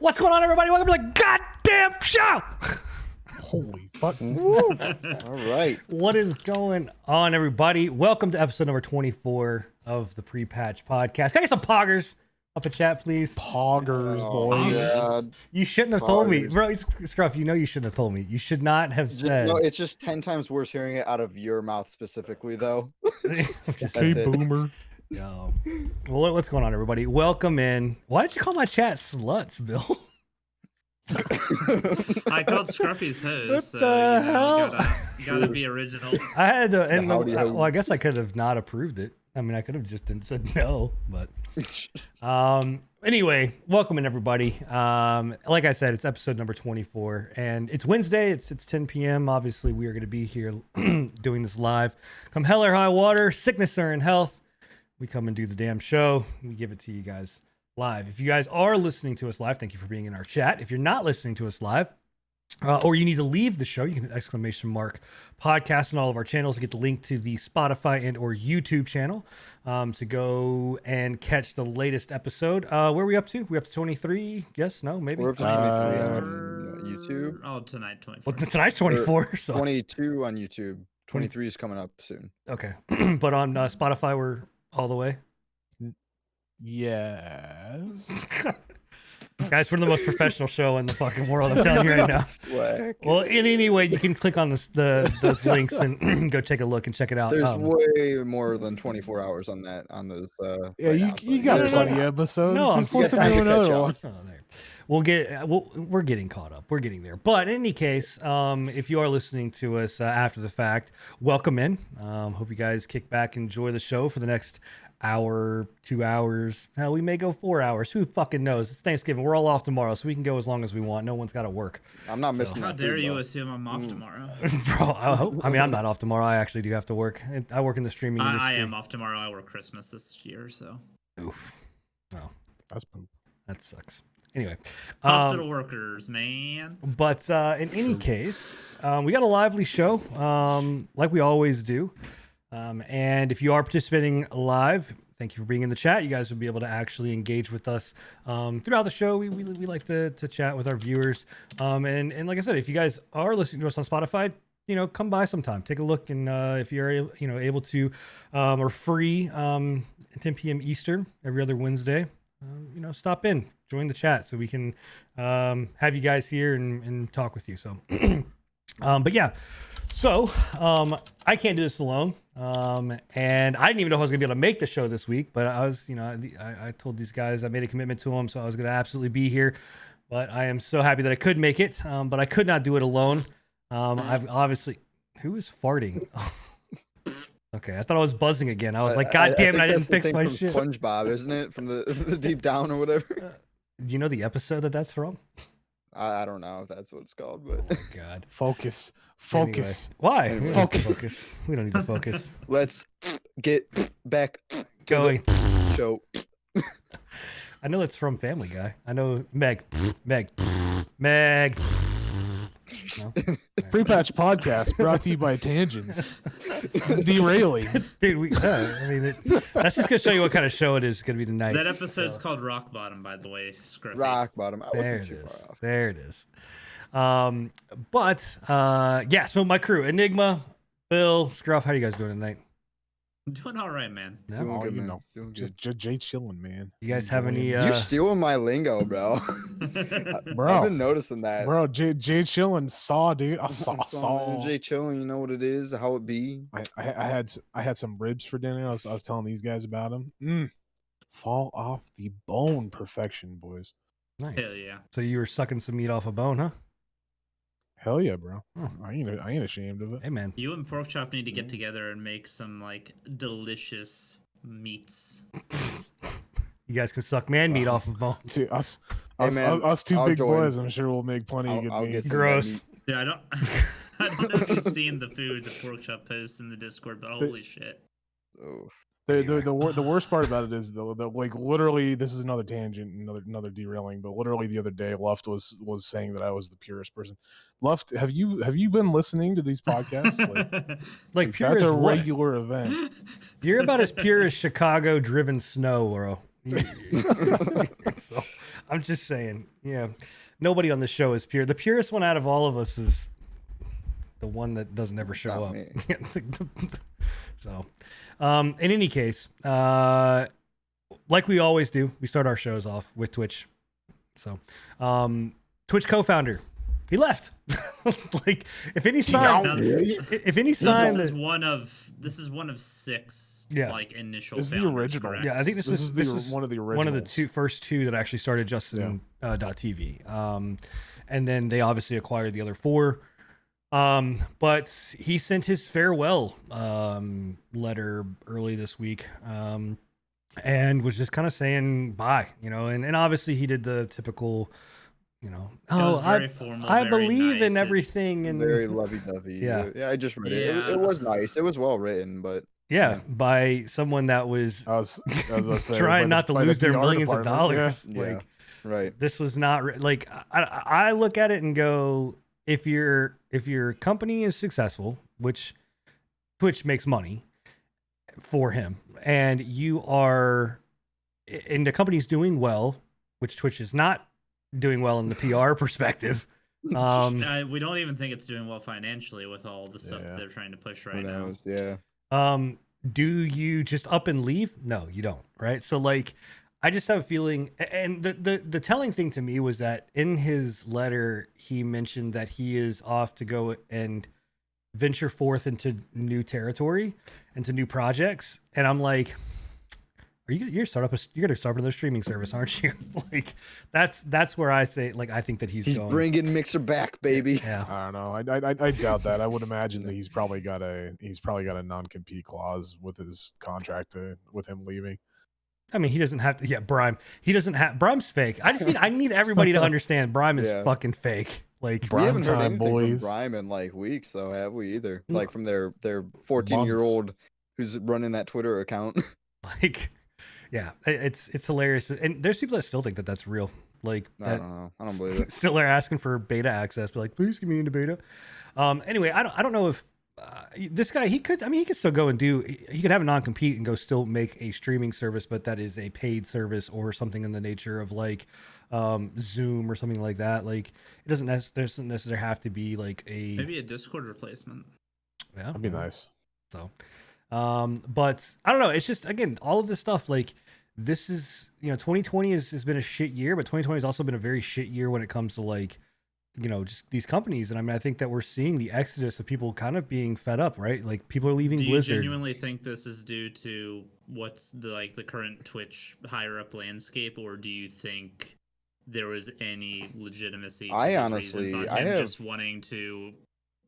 What's going on, everybody? Welcome to the goddamn show. Holy fuck. All right. What is going on, everybody? Welcome to episode number 24 of the Pre-Patch Podcast. Can I get some poggers up in chat, please? Poggers, Oh, boys. God. You shouldn't have told me. Poggers. Bro, Scruff, you know you shouldn't have told me. You should not have said. No, it's just 10 times worse hearing it out of your mouth specifically, though. Just- Hey, That's it. boomer. Yo. Well, what's going on, everybody? Welcome in. Why did you call my chat sluts, Bill? I called Scruffy's What host, so the hell? you gotta be original. I had to, and howdy ho. well, I guess I could have not approved it. I mean, I could have just said no, but anyway, welcome in, everybody. Like I said, it's episode number 24 and it's Wednesday. It's 10 p.m. Obviously, we are going to be here doing this live. Come hell or high water, sickness or in health, we come and do the damn show. We give it to you guys live. If you guys are listening to us live, thank you for being in our chat. If you're not listening to us live, or you need to leave the show, you can !podcast on all of our channels to get the link to the Spotify and or YouTube channel to go and catch the latest episode. Where are we up to? We up to 23? Yes? No? Maybe? We're up to 23 on YouTube. Oh, tonight, 24. Well, tonight's 24. So 22 on YouTube. 23 is coming up soon. okay. But on Spotify, we're all the way. Yes. Guys, we're the most professional show in the fucking world. I'm telling you right now. Slack. Well, in any way, you can click on those links and go take a look and check it out. There's way more than 24 hours on that on those. Yeah, right you, now, so you got No, no, plenty no. of episodes. No, Just I'm listen getting- to I another catch one. up. Oh, there. We're getting caught up. We're getting there. But in any case, if you are listening to us after the fact, welcome in. Hope you guys kick back and enjoy the show for the next hour, 2 hours. Hell, we may go 4 hours. Who fucking knows? It's Thanksgiving. We're all off tomorrow, so we can go as long as we want. No one's got to work. I'm not missing How that. dare food, you though. assume I'm off tomorrow? Bro, I mean, I'm not off tomorrow. I actually do have to work. I work in the streaming industry. I am off tomorrow. I work Christmas this year, so. Oof. Well, That's poop. that sucks. Anyway. Hospital workers, man. But in any case, we got a lively show, like we always do. And if you are participating live, thank you for being in the chat. You guys will be able to actually engage with us throughout the show. We like to chat with our viewers. And like I said, if you guys are listening to us on Spotify, come by sometime, take a look. And if you're able to or free at 10 p.m. Eastern every other Wednesday, stop in, join the chat so we can have you guys here and talk with you. So, but yeah, so I can't do this alone. And I didn't even know if I was gonna be able to make the show this week, but I was, I told these guys I made a commitment to them, so I was gonna absolutely be here. But I am so happy that I could make it. But I could not do it alone. I've obviously, who is farting? Okay, I thought I was buzzing again. I was like, God damn it, I didn't fix my shit. SpongeBob, isn't it? From the deep down or whatever. Do you know the episode that's from? I don't know if that's what it's called, but Oh my God. Focus. Anyway, Focus. why? Anyway. We don't need to focus. We don't need to focus. let's get back to Going. the show. I know it's from Family Guy. I know Meg. No? Pre-patch podcast brought to you by Tangents. Derailing. Dude, I mean, that's just gonna show you what kind of show it is gonna be tonight. That episode's called Rock Bottom, by the way, Scruffy. Rock bottom. I There wasn't it too is. far off. There it is. Yeah. So my crew: Enigma, Bill, Scruff. How are you guys doing tonight? Doing all right, man. Yeah? Doing Oh, good, you man. know, Doing good. Just Jay chilling, man. You guys have any? You're stealing my lingo, bro. Bro. I've been noticing that. Bro, Jay chilling saw, dude. I saw. Jay chilling, you know what it is, how it be. I had some ribs for dinner. I was telling these guys about them. Fall off the bone, perfection, boys. Nice. Hell yeah. So you were sucking some meat off a bone, huh? Hell yeah, bro. Oh. I ain't ashamed of it. Hey, man. You and Pork Chop need to get together and make some, delicious meats. You guys can suck man meat off of bone. Dude, us man, two I'll big join. boys. I'm sure we'll make plenty of good I'll get meats. some Gross. meat. Yeah, I don't know if you've seen the food the Pork Chop posts in the Discord, but holy shit. Oh, The worst part about it is the like literally, this is another tangent, another derailing, but literally the other day Luft was saying that I was the purest person. Luft, have you been listening to these podcasts? Like pure that's as a what? regular event. You're about as pure as Chicago driven snow, bro. So, I'm just saying, yeah, nobody on this show is pure. The purest one out of all of us is the one that doesn't ever show Not up. me. So, in any case, like we always do, we start our shows off with Twitch. So, Twitch co-founder, he left. Like, if any sign, if any sign this that, is one of 6 Yeah. like initial. This is the founders, original. correct? yeah, I think this is one of the originals. one of the first two that actually started Justin .tv. And then they obviously acquired the other 4. But he sent his farewell letter early this week, and was just kind of saying bye, and obviously he did the typical, was very formal, I very believe nice, in everything, and Very lovey-dovey. Yeah. Yeah, I just read it. Yeah. It was nice. It was well written, but yeah, by someone that was I was about to say, trying not to by the lose their PR millions of department, dollars. yeah, Like, right. this was not like, I look at it and go, if your company is successful, which Twitch makes money for him, and the company's doing well, which Twitch is not doing well in the PR perspective. We don't even think it's doing well financially with all the stuff that they're trying to push Who right now. knows? Yeah. Do you just up and leave? No, you don't. Right. So like, I just have a feeling, and the telling thing to me was that in his letter, he mentioned that he is off to go and venture forth into new territory, into new projects. And I'm like, you're going to start another streaming service, aren't you? Like, that's where I say, like, I think that he's going. Bringing Mixer back, baby. Yeah. I don't know. I doubt that. I would imagine that he's probably got a non-compete clause with his contract with him leaving. I mean, he doesn't have to. Yeah, Brime. He doesn't have. Brime's fake. I need everybody to understand. Brime is Yeah. fucking fake. Like, We Prime haven't heard time, anything boys. from Brime in like weeks, though, have we? Either No. like from their 14-year-old who's running that Twitter account. like, yeah, it's hilarious. And there's people that still think that that's real. Like, I that don't know. I don't believe it. still are asking for beta access, but like, please give me into beta. Anyway, I don't know if this guy, he could still go and he could have a non-compete and go still make a streaming service, but that is a paid service or something in the nature of like Zoom or something like that. Like, it doesn't necessarily have to be like Maybe a Discord replacement. yeah, That'd be nice. So, but I don't know. It's just, again, all of this stuff, like, this is, 2020 has been a shit year, but 2020 has also been a very shit year when it comes to like, just these companies. And I mean, I think that we're seeing the exodus of people kind of being fed up, right? Like, people are leaving Do you Blizzard. genuinely think this is due to what's the current Twitch higher up landscape, or do you think there was any legitimacy to I his honestly- reasons on I him have- just wanting to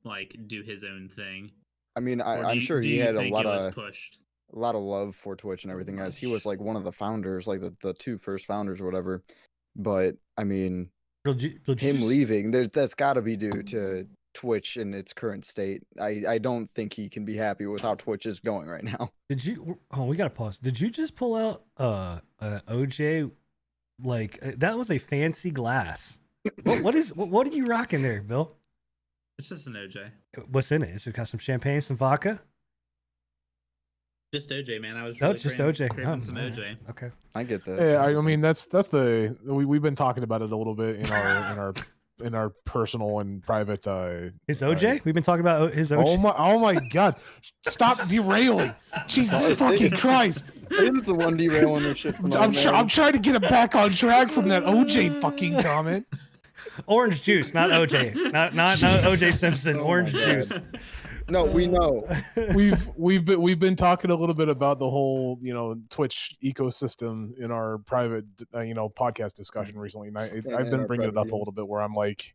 like do his own thing? I mean, Or do I'm you- sure do he you had a think lot it was of pushed. love for Twitch and everything, as he was like one of the founders, like the 2 first founders or whatever. But I mean, him leaving, that's got to be due to Twitch in its current state. I don't think he can be happy with how Twitch is going right now. we gotta pause. Did you just pull out OJ? Like, that was a fancy glass. What are you rocking there, Bill? It's just an OJ. What's in it? Is it got some champagne, some vodka? Just OJ, man. I was No, really just craving, OJ. craving Oh, some man. OJ. Okay. I get that. Yeah, I mean that's we've been talking about it a little bit in our personal and private. His OJ? We've been talking about his OJ. Oh my God! Stop derailing! Jesus fucking Christ! Tim's the one derailing this shit. I'm trying to get it back on track from that OJ fucking comment. Orange juice, not OJ. Not OJ Simpson. Oh my Orange God. juice. No, we know. We've been talking a little bit about the whole Twitch ecosystem in our private podcast discussion recently, and I've been our bringing it up private a little bit where I'm like,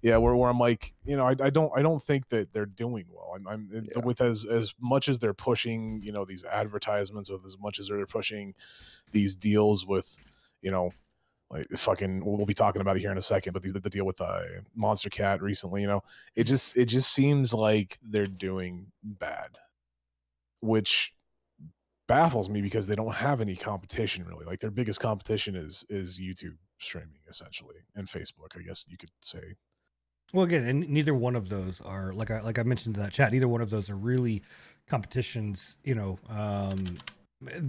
yeah, where I'm like, I don't think that they're doing well. Yeah. With as much as they're pushing these advertisements, with as much as they're pushing these deals with like fucking, we'll be talking about it here in a second, but the deal with Monster Cat recently, it just seems like they're doing bad, which baffles me because they don't have any competition really. Like, their biggest competition is YouTube streaming essentially, and Facebook, I guess you could say. Well, again, and neither one of those are, like I mentioned in that chat, neither one of those are really competitions,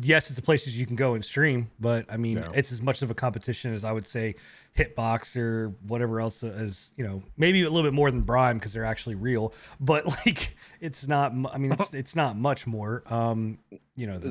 yes, it's a places you can go and stream, but I mean, Yeah. it's as much of a competition as I would say Hitbox or whatever else is, maybe a little bit more than Brime because they're actually real, but like it's not. I mean, it's not much more. The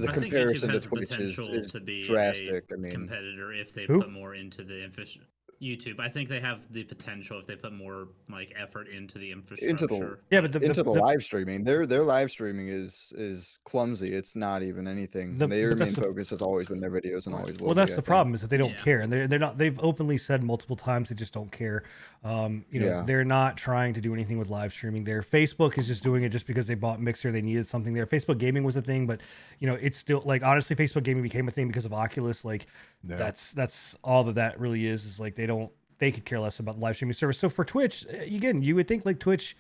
I think comparison YouTube to has the Twitch potential is to be drastic. a I mean, competitor if they Who? put more into the infrastructure. YouTube, I think they have the potential if they put more like effort into the infrastructure. Yeah, but into the live streaming. Their live streaming is clumsy. It's not even anything. Their main focus has always been their videos and always will. Well, that's be, the problem is that they don't care, and they're not. They've openly said multiple times they just don't care. They're not trying to do anything with live streaming there. Facebook is just doing it just because they bought Mixer. They needed something there. Facebook Gaming was a thing, but it's still like honestly, Facebook Gaming became a thing because of Oculus. Like that's all that really is like they could care less about the live streaming service. So for Twitch, again, you would think like Twitch,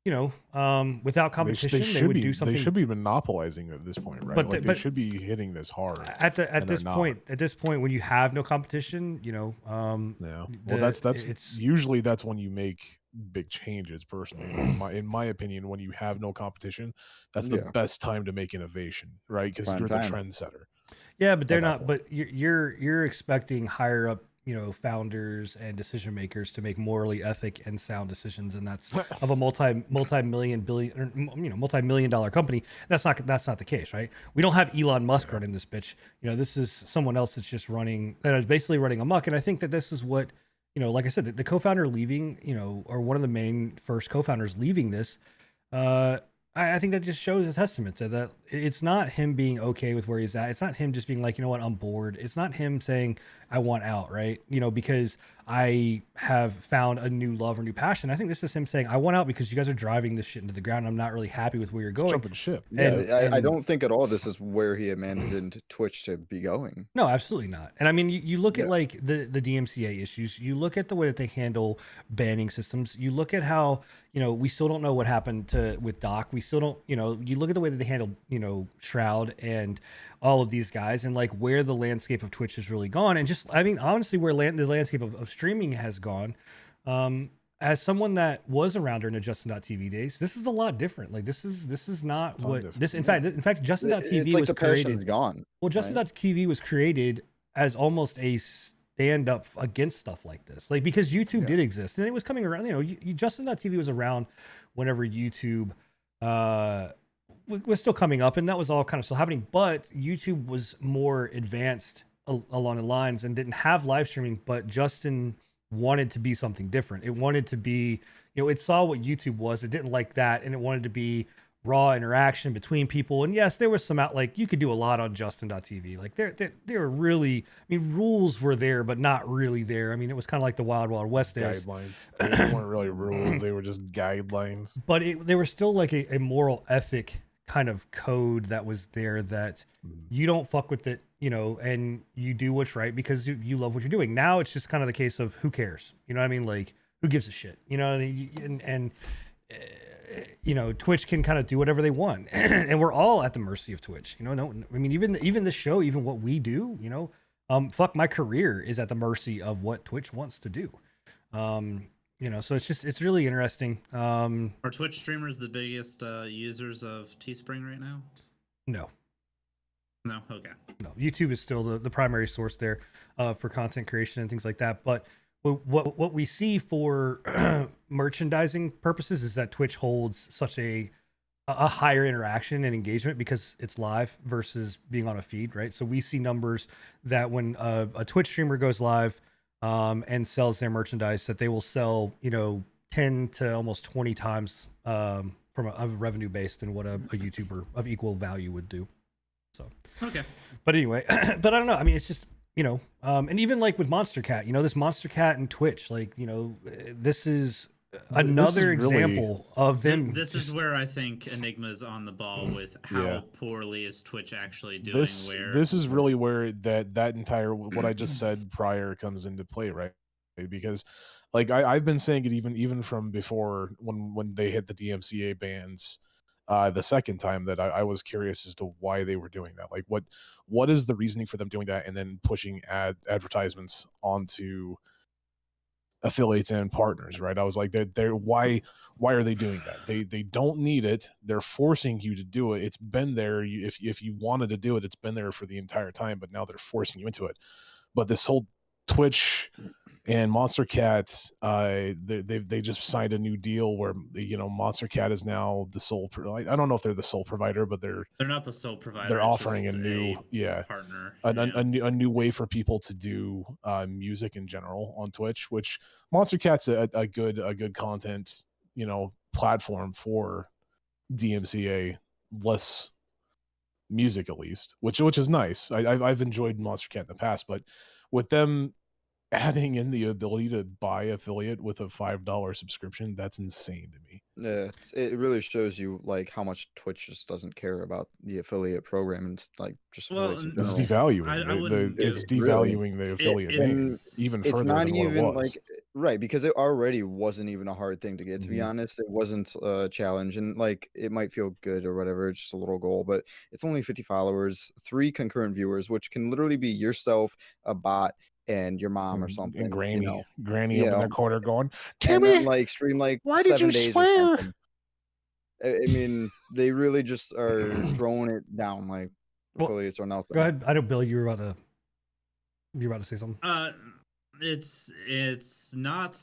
without competition, they would do something. They should be monopolizing at this point, right? But they should be hitting this hard. At this point, when you have no competition, Well, that's usually that's when you make big changes. Personally, in my opinion, when you have no competition, that's the best time to make innovation, right? Because you're the trendsetter. Yeah, but they're not. But you're expecting higher up, founders and decision makers to make morally ethic and sound decisions, and that's of a multi-million dollar company. That's not the case, right? We don't have Elon Musk running this bitch. This is someone else that's just basically running amok. And I think that this is what, like I said, the co-founder leaving, or one of the main first co-founders leaving this, I think that just shows a testament to that. It's not him being okay with where he's at. It's not him just being like, you know what, I'm bored. It's not him saying, I want out, right? Because I have found a new love or new passion. I think this is him saying, I want out because you guys are driving this shit into the ground. I'm not really happy with where you're going. Jumping ship. Yeah, I don't think at all this is where he imagined Twitch to be going. No, absolutely not. And I mean, you look at like the DMCA issues. You look at the way that they handle banning systems. You look at how, we still don't know what happened with Doc. We still don't, you look at the way that they handled, Shroud and all of these guys and like where the landscape of Twitch has really gone. And just, I mean, honestly, where the landscape of streaming has gone, as someone that was around during the Justin.tv days, this is a lot different. Like this is not what different. This, in fact, Justin.tv it's like was the created. Gone. Well, Justin.tv was created as almost a stand up against stuff like this. Like, because YouTube did exist and it was coming around, Justin.tv was around whenever YouTube, was still coming up, and that was all kind of still happening, but YouTube was more advanced along the lines and didn't have live streaming, but Justin wanted to be something different. It wanted to be, it saw what YouTube was. It didn't like that. And it wanted to be raw interaction between people. And yes, there was some you could do a lot on Justin.tv. Like there were really, rules were there, but not really there. I mean, it was kind of like the Wild Wild West days. Guidelines. They weren't really rules. They were just guidelines. But they were still like a moral ethic kind of code that was there that you don't fuck with it, and you do what's right because you love what you're doing. Now it's just kind of the case of who cares, what I mean? Like who gives a shit, and Twitch can kind of do whatever they want and we're all at the mercy of Twitch. No, I mean, even the show, even what we do, fuck, my career is at the mercy of what Twitch wants to do. So it's really interesting. Are Twitch streamers the biggest users of Teespring right now? No. Okay. No, YouTube is still the primary source there for content creation and things like that. But what we see for merchandising purposes is that Twitch holds such a higher interaction and engagement because it's live versus being on a feed, right? So we see numbers that when a Twitch streamer goes live and sells their merchandise, that they will sell, 10 to almost 20 times from a revenue base than what a YouTuber of equal value would do. So, okay. But anyway, but I don't know. I mean, it's just, and even like with Monster Cat, this Monster Cat and Twitch, like, this is another example of them. This is where I think Enigma is on the ball with how poorly is Twitch actually doing. This is really where that entire what I just said prior comes into play, right? Because like I've been saying it even from before when they hit the DMCA bans the second time, that I was curious as to why they were doing that. Like what is the reasoning for them doing that and then pushing advertisements onto affiliates and partners, right? I was like, they're why are they doing that? They don't need it. They're forcing you to do it. It's been there. If you wanted to do it, it's been there for the entire time, but now they're forcing you into it. But this whole Twitch and Monster Cat, they just signed a new deal where, you know, Monster Cat is now the sole. I don't know if they're the sole provider, but they're not the sole provider. They're offering a just new partner, a new way for people to do music in general on Twitch. Which Monster Cat's a good content, you know, platform for DMCA less music, at least, which is nice. I've enjoyed Monster Cat in the past, but with them adding in the ability to buy affiliate with a $5 subscription, that's insane to me. Yeah, it really shows you like how much Twitch just doesn't care about the affiliate program and like just it's devaluing. It's devaluing the affiliate even further. It's not than even what it was. like right, because it already wasn't even a hard thing to get. To be honest, it wasn't a challenge, and like it might feel good or whatever. It's just a little goal, but it's only 50 followers, 3 concurrent viewers, which can literally be yourself, a bot, and your mom or something, and Granny, you know? Granny up in the corner going, "Timmy, and then, like stream like why 7 did you days swear?" or something. I mean, they really just are throwing it down like affiliates or nothing. Go ahead. I know, Bill, you were about to say something. It's not.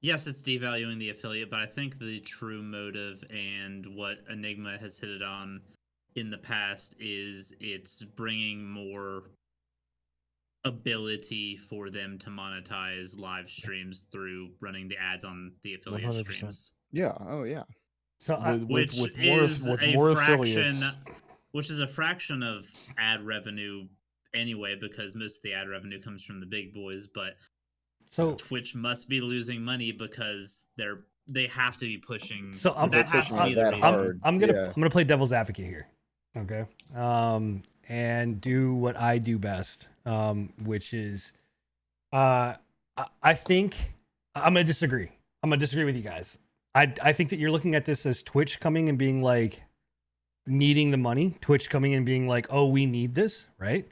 Yes, it's devaluing the affiliate, but I think the true motive and what Enigma has hit it on in the past is it's bringing more ability for them to monetize live streams through running the ads on the affiliate 100%. streams. Yeah. Oh yeah. So which is a fraction, which is a fraction of ad revenue anyway, because most of the ad revenue comes from the big boys. But so Twitch must be losing money because they have to be pushing. So I'm gonna play devil's advocate here, okay? And do what I do best, which is, I think I'm gonna disagree. I'm gonna disagree with you guys. I think that you're looking at this as Twitch coming and being like needing the money. Twitch coming and being like, oh, we need this, right?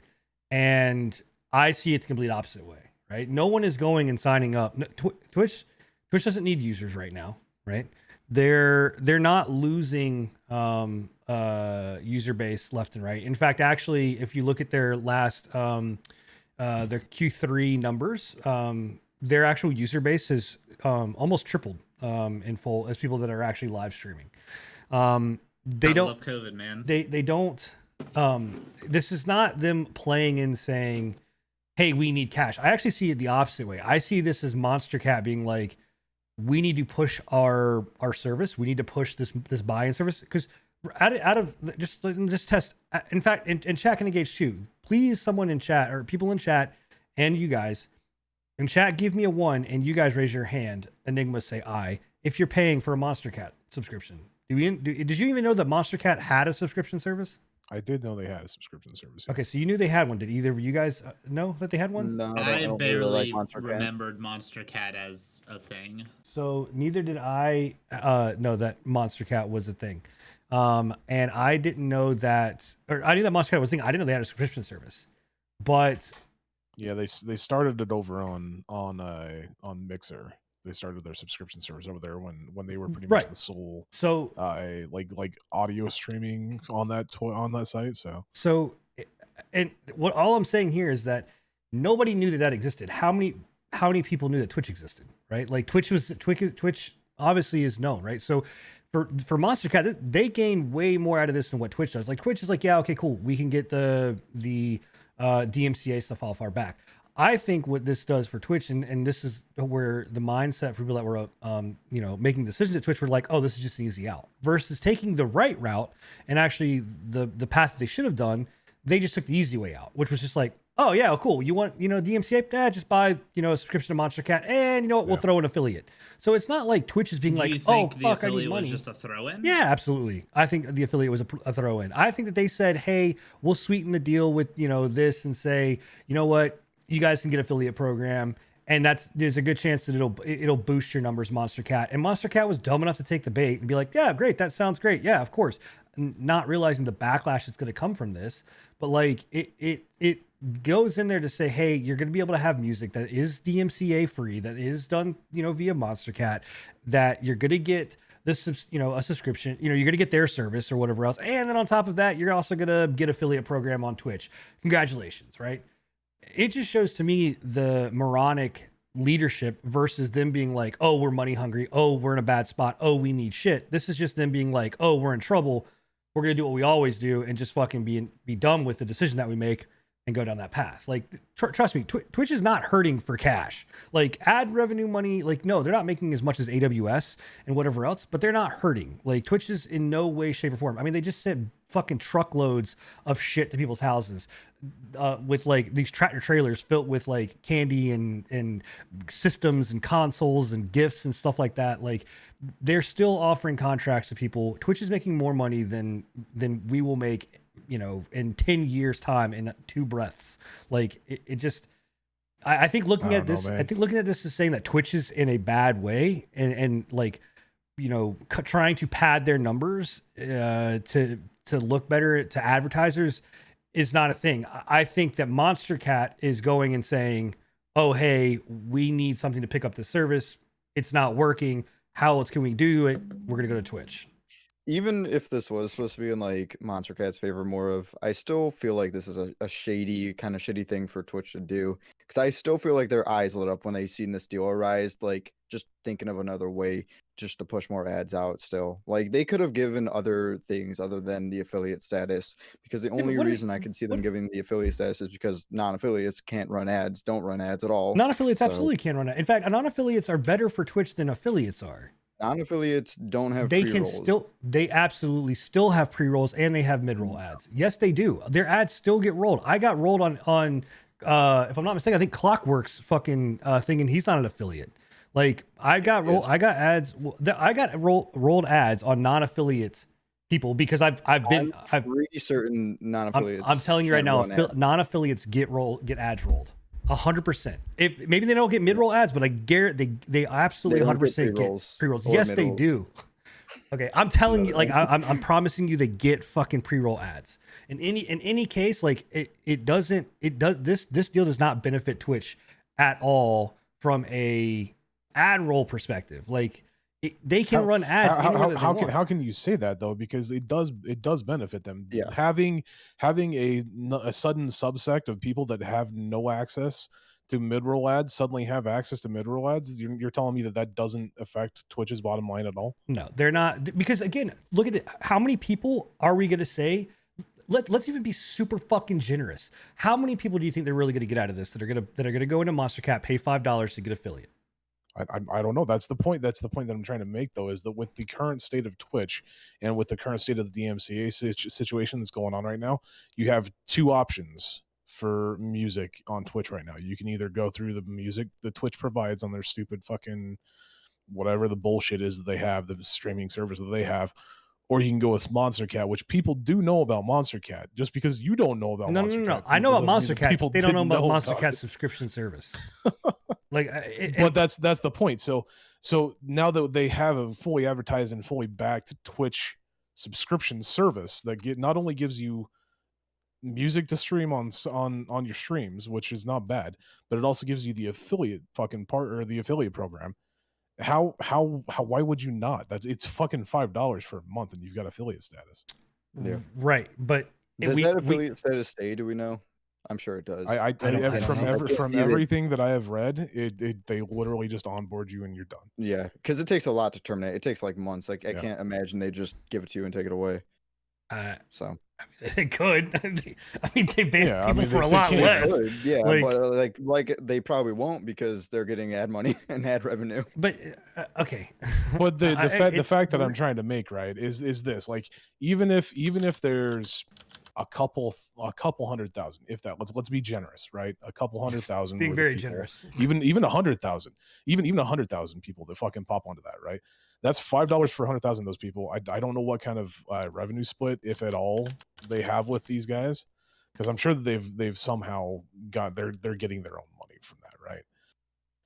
And I see it the complete opposite way, right? No one is going and signing up. Twitch doesn't need users right now, right? They're not losing user base left and right. In fact, actually, if you look at their last their Q3 numbers, their actual user base has almost tripled in full as people that are actually live streaming. They don't love COVID, man. They don't. This is not them playing and saying, "Hey, we need cash." I actually see it the opposite way. I see this as Monster Cat being like, "We need to push our service. We need to push this buy-in service because out of just test. In fact, in chat can engage too. Please, someone in chat or people in chat and you guys in chat, give me a 1 and you guys raise your hand. Enigma say I if you're paying for a Monster Cat subscription. Did you even know that Monster Cat had a subscription service? I did know they had a subscription service. Okay, so you knew they had one. Did either of you guys know that they had one? No, I barely remembered Monster Cat as a thing. So neither did I know that Monster Cat was a thing. And I didn't know that, or I knew that Monster Cat was a thing. I didn't know they had a subscription service. But yeah, they started it over on Mixer. They started their subscription service over there when they were pretty much the sole like audio streaming on that site. So and what all I'm saying here is that nobody knew that existed. How many people knew that Twitch existed, right? Like Twitch obviously is known, right? So for Monster Cat, they gain way more out of this than what Twitch does. Like Twitch is like, yeah, okay, cool, we can get the DMCA stuff all far back. I think what this does for Twitch, and this is where the mindset for people that were, making decisions at Twitch were like, oh, this is just an easy out, versus taking the right route and actually the path that they should have done. They just took the easy way out, which was just like, oh yeah, cool. You want, DMCA? Just buy, a subscription to Monster Cat, and we'll throw an affiliate. So it's not like Twitch is being like, oh fuck, I need money. Was just a throw-in? Yeah, absolutely. I think the affiliate was a throw-in. I think that they said, hey, we'll sweeten the deal with this and say, you know what, you guys can get affiliate program, and there's a good chance that it'll boost your numbers, Monster Cat. And Monster Cat was dumb enough to take the bait and be like, yeah, great, that sounds great, yeah, of course, not realizing the backlash that's going to come from this. But like it goes in there to say, hey, you're going to be able to have music that is DMCA free, that is done, via Monstercat, that you're going to get this, a subscription, you're going to get their service or whatever else. And then on top of that, you're also going to get affiliate program on Twitch. Congratulations, right? It just shows to me the moronic leadership versus them being like, oh, we're money hungry. Oh, we're in a bad spot. Oh, we need shit. This is just them being like, oh, we're in trouble. We're going to do what we always do and just fucking be dumb with the decision that we make and go down that path. Like, trust me, Twitch is not hurting for cash. Like, ad revenue money, like, no, they're not making as much as AWS and whatever else, but they're not hurting. Like, Twitch is in no way, shape, or form. I mean, they just sent fucking truckloads of shit to people's houses with like these tractor trailers filled with like candy and systems and consoles and gifts and stuff like that. Like, they're still offering contracts to people. Twitch is making more money than we will make, in 10 years time in 2 breaths. Like, it just, I think looking at this, I think looking at this is saying that Twitch is in a bad way and like, trying to pad their numbers to look better to advertisers is not a thing. I think that Monstercat is going and saying, oh, hey, we need something to pick up the service. It's not working. How else can we do it? We're going to go to Twitch. Even if this was supposed to be in like Monstercat's favor more of, I still feel like this is a shady, kind of shitty thing for Twitch to do. Because I still feel like their eyes lit up when they seen this deal arise, like just thinking of another way just to push more ads out still. Like, they could have given other things other than the affiliate status, because the only reason I could see them giving the affiliate status is because non-affiliates can't run ads, don't run ads at all. Non-affiliates absolutely can't run ads. In fact, non-affiliates are better for Twitch than affiliates are. Non-affiliates don't have they pre-rolls. Can still, they absolutely still have pre-rolls and they have mid-roll ads. Yes, they do. Their ads still get rolled. I got rolled on if I'm not mistaken, I think Clockwork's fucking thing, and he's not an affiliate. Like, I got ads. I got rolled ads on non-affiliate people because I'm pretty certain non-affiliates. I'm telling you right now, non-affiliates get ads rolled. 100%. If maybe they don't get mid-roll ads, but I guarantee they absolutely 100% get pre-rolls. Yes, they do. Okay, I'm telling you, like, I'm promising you, they get fucking pre-roll ads. In any case, like, this deal does not benefit Twitch at all from a ad roll perspective. Like, they can run ads. How can you say that though? Because it does benefit them. Yeah. Having a sudden subsect of people that have no access to mid-roll ads suddenly have access to mid-roll ads. You're telling me that doesn't affect Twitch's bottom line at all? No, they're not. Because again, look at it. How many people are we going to say? Let's even be super fucking generous. How many people do you think they're really going to get out of this that are going to go into Monstercat, pay $5 to get affiliate? I don't know. That's the point. That's the point that I'm trying to make, though, is that with the current state of Twitch and with the current state of the DMCA situation that's going on right now, you have 2 options for music on Twitch right now. You can either go through the music that Twitch provides on their stupid fucking whatever the bullshit is that they have, the streaming service that they have, or you can go with Monstercat, which people do know about Monstercat. Just because you don't know about Monstercat. No. I know about Monstercat. People they don't know about Monstercat's subscription service. But that's the point. So now that they have a fully advertised and fully backed Twitch subscription service that not only gives you music to stream on your streams, which is not bad, but it also gives you the affiliate fucking part, or the affiliate program. How why would you not? It's fucking $5 for a month and you've got affiliate status. Yeah. Right. But does that affiliate status stay? Do we know? I'm sure it does. From everything that I have read, they literally just onboard you and you're done. Yeah, because it takes a lot to terminate. It takes like months. Like, I can't imagine they just give it to you and take it away. So they could. They ban people for a lot less. Yeah, but like they probably won't, because they're getting ad money and ad revenue. But okay. But the fact that I'm trying to make, right, is this, like, even if there's a couple 100,000, if that, let's be generous, right? A couple 100,000, being very generous. Even 100,000, even 100,000 people that fucking pop onto that, right? That's $5 for 100,000 of those people. I don't know what kind of revenue split, if at all, they have with these guys, because I'm sure that they've somehow got they're getting their own money from that, right?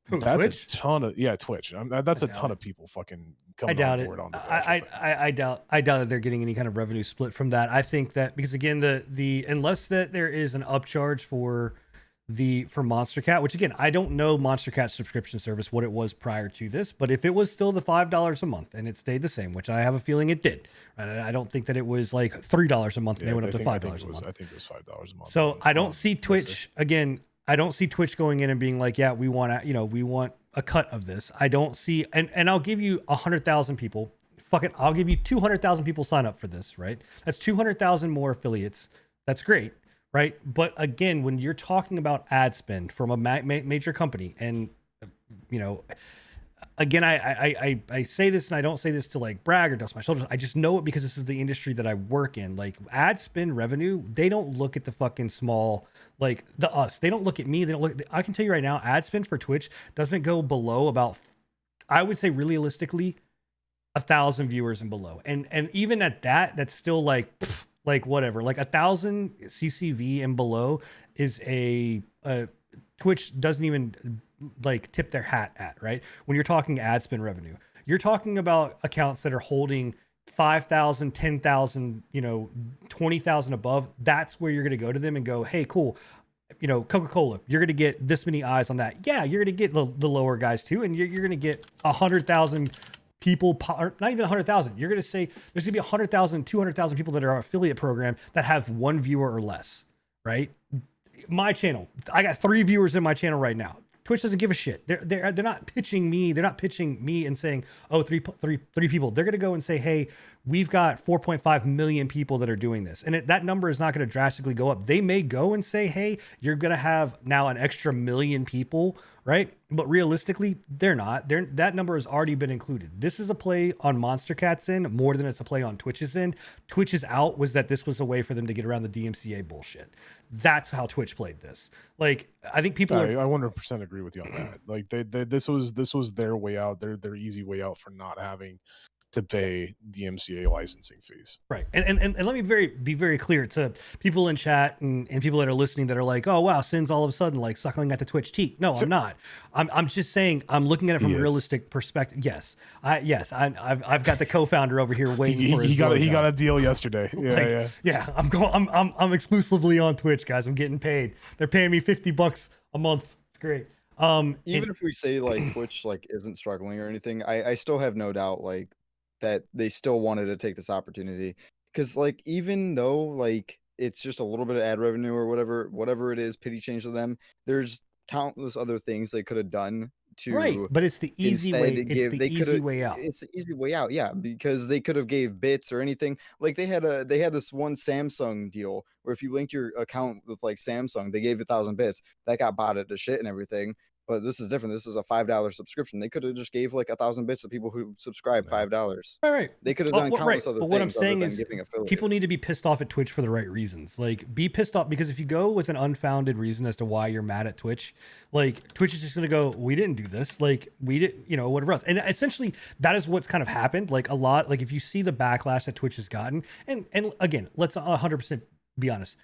Who, that's Twitch? A ton of Twitch. That's a ton of people fucking coming doubt on it. board on the I doubt that they're getting any kind of revenue split from that. I think that because again, the unless that there is an upcharge for Monster Cat, which again, I don't know Monster Cat's subscription service, what it was prior to this, but if it was still the $5 a month and it stayed the same, which I have a feeling it did, right? I don't think that it was like $3 a month and they went up to $5 a month. I think it was $5 a month. So I don't see Twitch again. I don't see Twitch going in and being like, yeah, we want a cut of this. I don't see, and I'll give you 100,000 people. Fuck it, I'll give you 200,000 people sign up for this, right? That's 200,000 more affiliates. That's great, right? But again, when you're talking about ad spend from a major company, and again, I say this and I don't say this to like brag or dust my shoulders. I just know it because this is the industry that I work in. Like ad spend revenue, they don't look at the fucking small, like us. They don't look at me. They don't look. I can tell you right now, ad spend for Twitch doesn't go below about, I would say realistically, 1,000 viewers and below. And even at that, that's still like whatever. Like 1,000 CCV and below is a Twitch doesn't even like tip their hat at, right? When you're talking ad spend revenue, you're talking about accounts that are holding 5,000, 10,000, 20,000 above. That's where you're going to go to them and go, hey, cool. Coca-Cola, you're going to get this many eyes on that. Yeah, you're going to get the lower guys too. And you're going to get 100,000 people, or not even 100,000. You're going to say there's going to be 100,000, 200,000 people that are affiliate program that have one viewer or less, right? My channel, I got 3 viewers in my channel right now. Twitch doesn't give a shit. They're not pitching me. They're not pitching me and saying, oh, three people. They're going to go and say, hey, we've got 4.5 million people that are doing this. And that number is not going to drastically go up. They may go and say, hey, you're going to have now an extra million people, right? But realistically, they're not. That number has already been included. This is a play on Monster Cat's end more than it's a play on Twitch's end. Twitch's out was that this was a way for them to get around the DMCA bullshit. That's how Twitch played this. Like, I think people I 100% agree with you on that. Like this was their way out, their easy way out for not having to pay DMCA licensing fees. Right. And let me be very clear to people in chat and people that are listening that are like, oh wow, Sin's all of a sudden like suckling at the Twitch teat. No, I'm not. I'm just saying I'm looking at it from a realistic perspective. Yes. I've got the co-founder over here waiting for his he got a deal yesterday. Yeah. I'm exclusively on Twitch, guys. I'm getting paid. They're paying me $50 a month. It's great. Even if we say like Twitch like isn't struggling or anything, I still have no doubt like that they still wanted to take this opportunity, because like even though like it's just a little bit of ad revenue or whatever it is, pity change to them, there's countless other things they could have done to, right, but it's the easy way. It's the easy way out. It's the easy way out, yeah, because they could have gave bits or anything. Like they had this one Samsung deal where if you linked your account with like Samsung, they gave 1,000 bits. That got botted to shit and everything. But this is different. This is a $5 subscription. They could have just gave like 1,000 bits to people who subscribe $5. Right. They could have done countless other things. But what I'm saying is people need to be pissed off at Twitch for the right reasons. Like be pissed off, because if you go with an unfounded reason as to why you're mad at Twitch, like Twitch is just going to go, we didn't do this. Like we didn't, whatever else. And essentially that is what's kind of happened. Like a lot, like if you see the backlash that Twitch has gotten, and again, let's 100% be honest.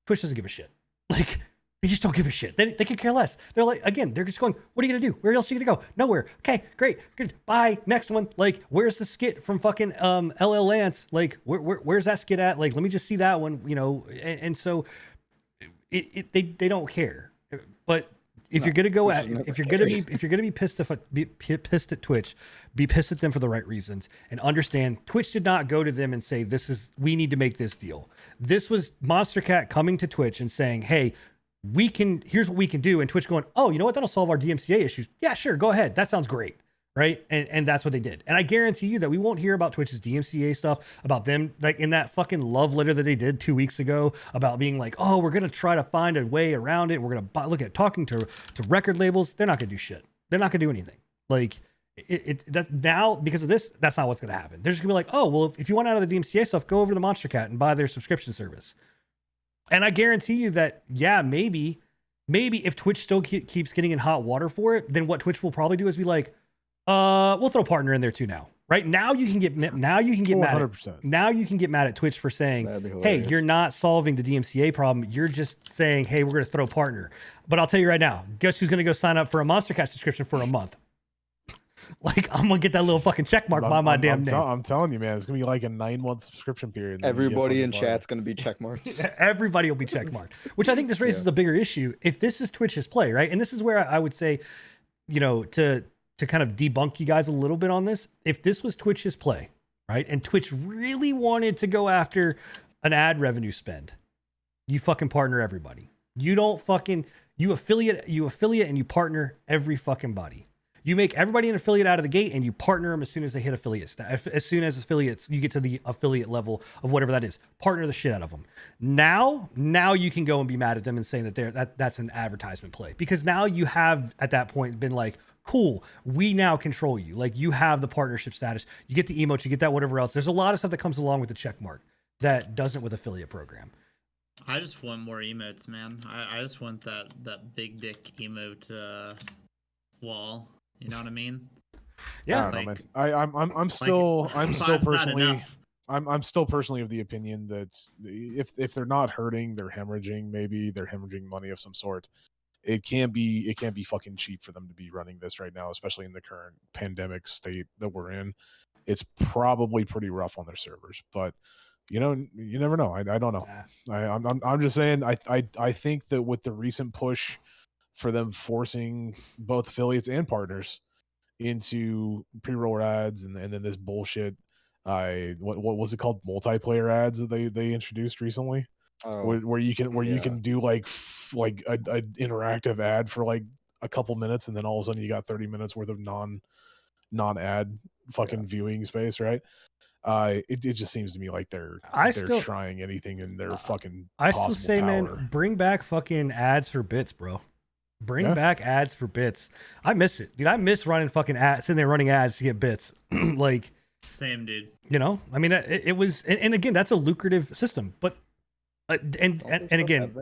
Twitch doesn't give a shit. Like, they just don't give a shit. They could care less. They're like, again, they're just going, what are you going to do? Where else are you going to go? Nowhere. Okay, great. Good. Bye. Next one. Like, where's the skit from fucking LL Lance? Like, where's that skit at? Like, let me just see that one, and so they don't care. But if you're gonna go at, if you're gonna be pissed at Twitch, be pissed at them for the right reasons, and understand Twitch did not go to them and say, we need to make this deal. This was Monster Cat coming to Twitch and saying, hey, here's what we can do. And Twitch going, oh, you know what? That'll solve our DMCA issues. Yeah, sure. Go ahead. That sounds great. Right. And that's what they did. And I guarantee you that we won't hear about Twitch's DMCA stuff, about them like in that fucking love letter that they did 2 weeks ago about being like, oh, we're going to try to find a way around it. We're going to look at talking to record labels. They're not going to do shit. They're not going to do anything. Like that's now because of this. That's not what's going to happen. They're just gonna be like, oh, well, if you want out of the DMCA stuff, go over to Monster Cat and buy their subscription service. And I guarantee you that, yeah, maybe if Twitch still keeps getting in hot water for it, then what Twitch will probably do is be like, we'll throw a partner in there too now. Right now you can get mad at, now you can get mad at Twitch for saying, hey, you're not solving the DMCA problem. You're just saying, hey, we're going to throw a partner. But I'll tell you right now, guess who's going to go sign up for a Monster Cat subscription for a month? Like, I'm gonna get that little fucking check mark by my damn name. I'm telling you, man, it's gonna be like a 9-month subscription period. Everybody in chat's gonna be check marked. Everybody will be check marked, which I think this raises a bigger issue. If this is Twitch's play, right? And this is where I would say, you know, to kind of debunk you guys a little bit on this. If this was Twitch's play, right, and Twitch really wanted to go after an ad revenue spend, you fucking partner everybody. You don't fucking, you affiliate and you partner every fucking body. You make everybody an affiliate out of the gate and you partner them as soon as they hit affiliate status. As soon as affiliates, you get to the affiliate level of whatever that is, partner the shit out of them. Now you can go and be mad at them and saying that that's an advertisement play, because now you have at that point been like, cool, we now control you. Like, you have the partnership status, you get the emotes, you get that whatever else. There's a lot of stuff that comes along with the check mark that doesn't with affiliate program. I just want more emotes, man. I just want that big dick emote wall. You know what I mean? Yeah, like, I'm still personally I'm still personally of the opinion that if they're not hurting, they're hemorrhaging. Maybe they're hemorrhaging money of some sort. It can't be fucking cheap for them to be running this right now, especially in the current pandemic state that we're in. It's probably pretty rough on their servers, but you know, you never know. I don't know. I'm just saying. I think that with the recent push for them forcing both affiliates and partners into pre-roll ads and then this bullshit, what was it called, multiplayer ads that they introduced recently, where you can do like a interactive ad for like a couple minutes, and then all of a sudden you got 30 minutes worth of non-ad fucking viewing space, right? It just seems to me like they're trying anything in their fucking I still say, power. man, bring back fucking ads for bits, bro. Bring back ads for bits. I miss it, dude. I miss running fucking ads, sitting there running ads to get bits. Like, same, dude. You know, I mean, it was, and again, that's a lucrative system, but and again,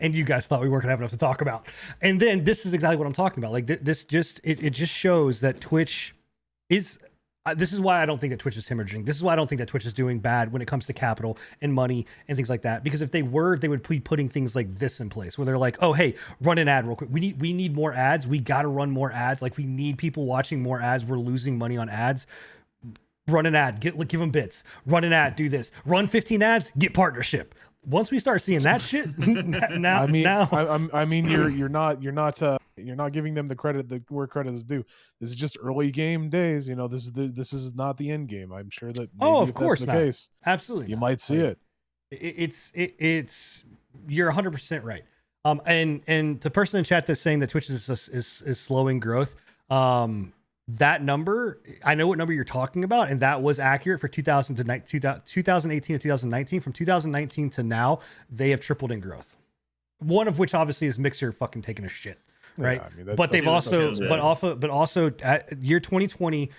and you guys thought we weren't gonna have enough to talk about, and then this is exactly what I'm talking about. Like, this just it just shows that Twitch is. This is why I don't think that Twitch is hemorrhaging. This is why I don't think that Twitch is doing bad when it comes to capital and money and things like that. Because if they were, they would be putting things like this in place where they're like, oh, hey, run an ad real quick. We need more ads. We got to run more ads. Like, we need people watching more ads. We're losing money on ads. Run an ad, give them bits. Run an ad, do this. Run 15 ads, get partnership. Once we start seeing that shit, now you're not giving them the credit where credit is due. This is just early game days. You know, this is not the end game. I'm sure that of course that's the case. Absolutely, you might see it. It's you're 100% right. And the person in chat that's saying that Twitch is slowing growth. That number, I know what number you're talking about, and that was accurate for 2018 to 2019. From 2019 to now, they have tripled in growth. One of which obviously is Mixer fucking taking a shit, right? Yeah, I mean, but they've also, at year 2020,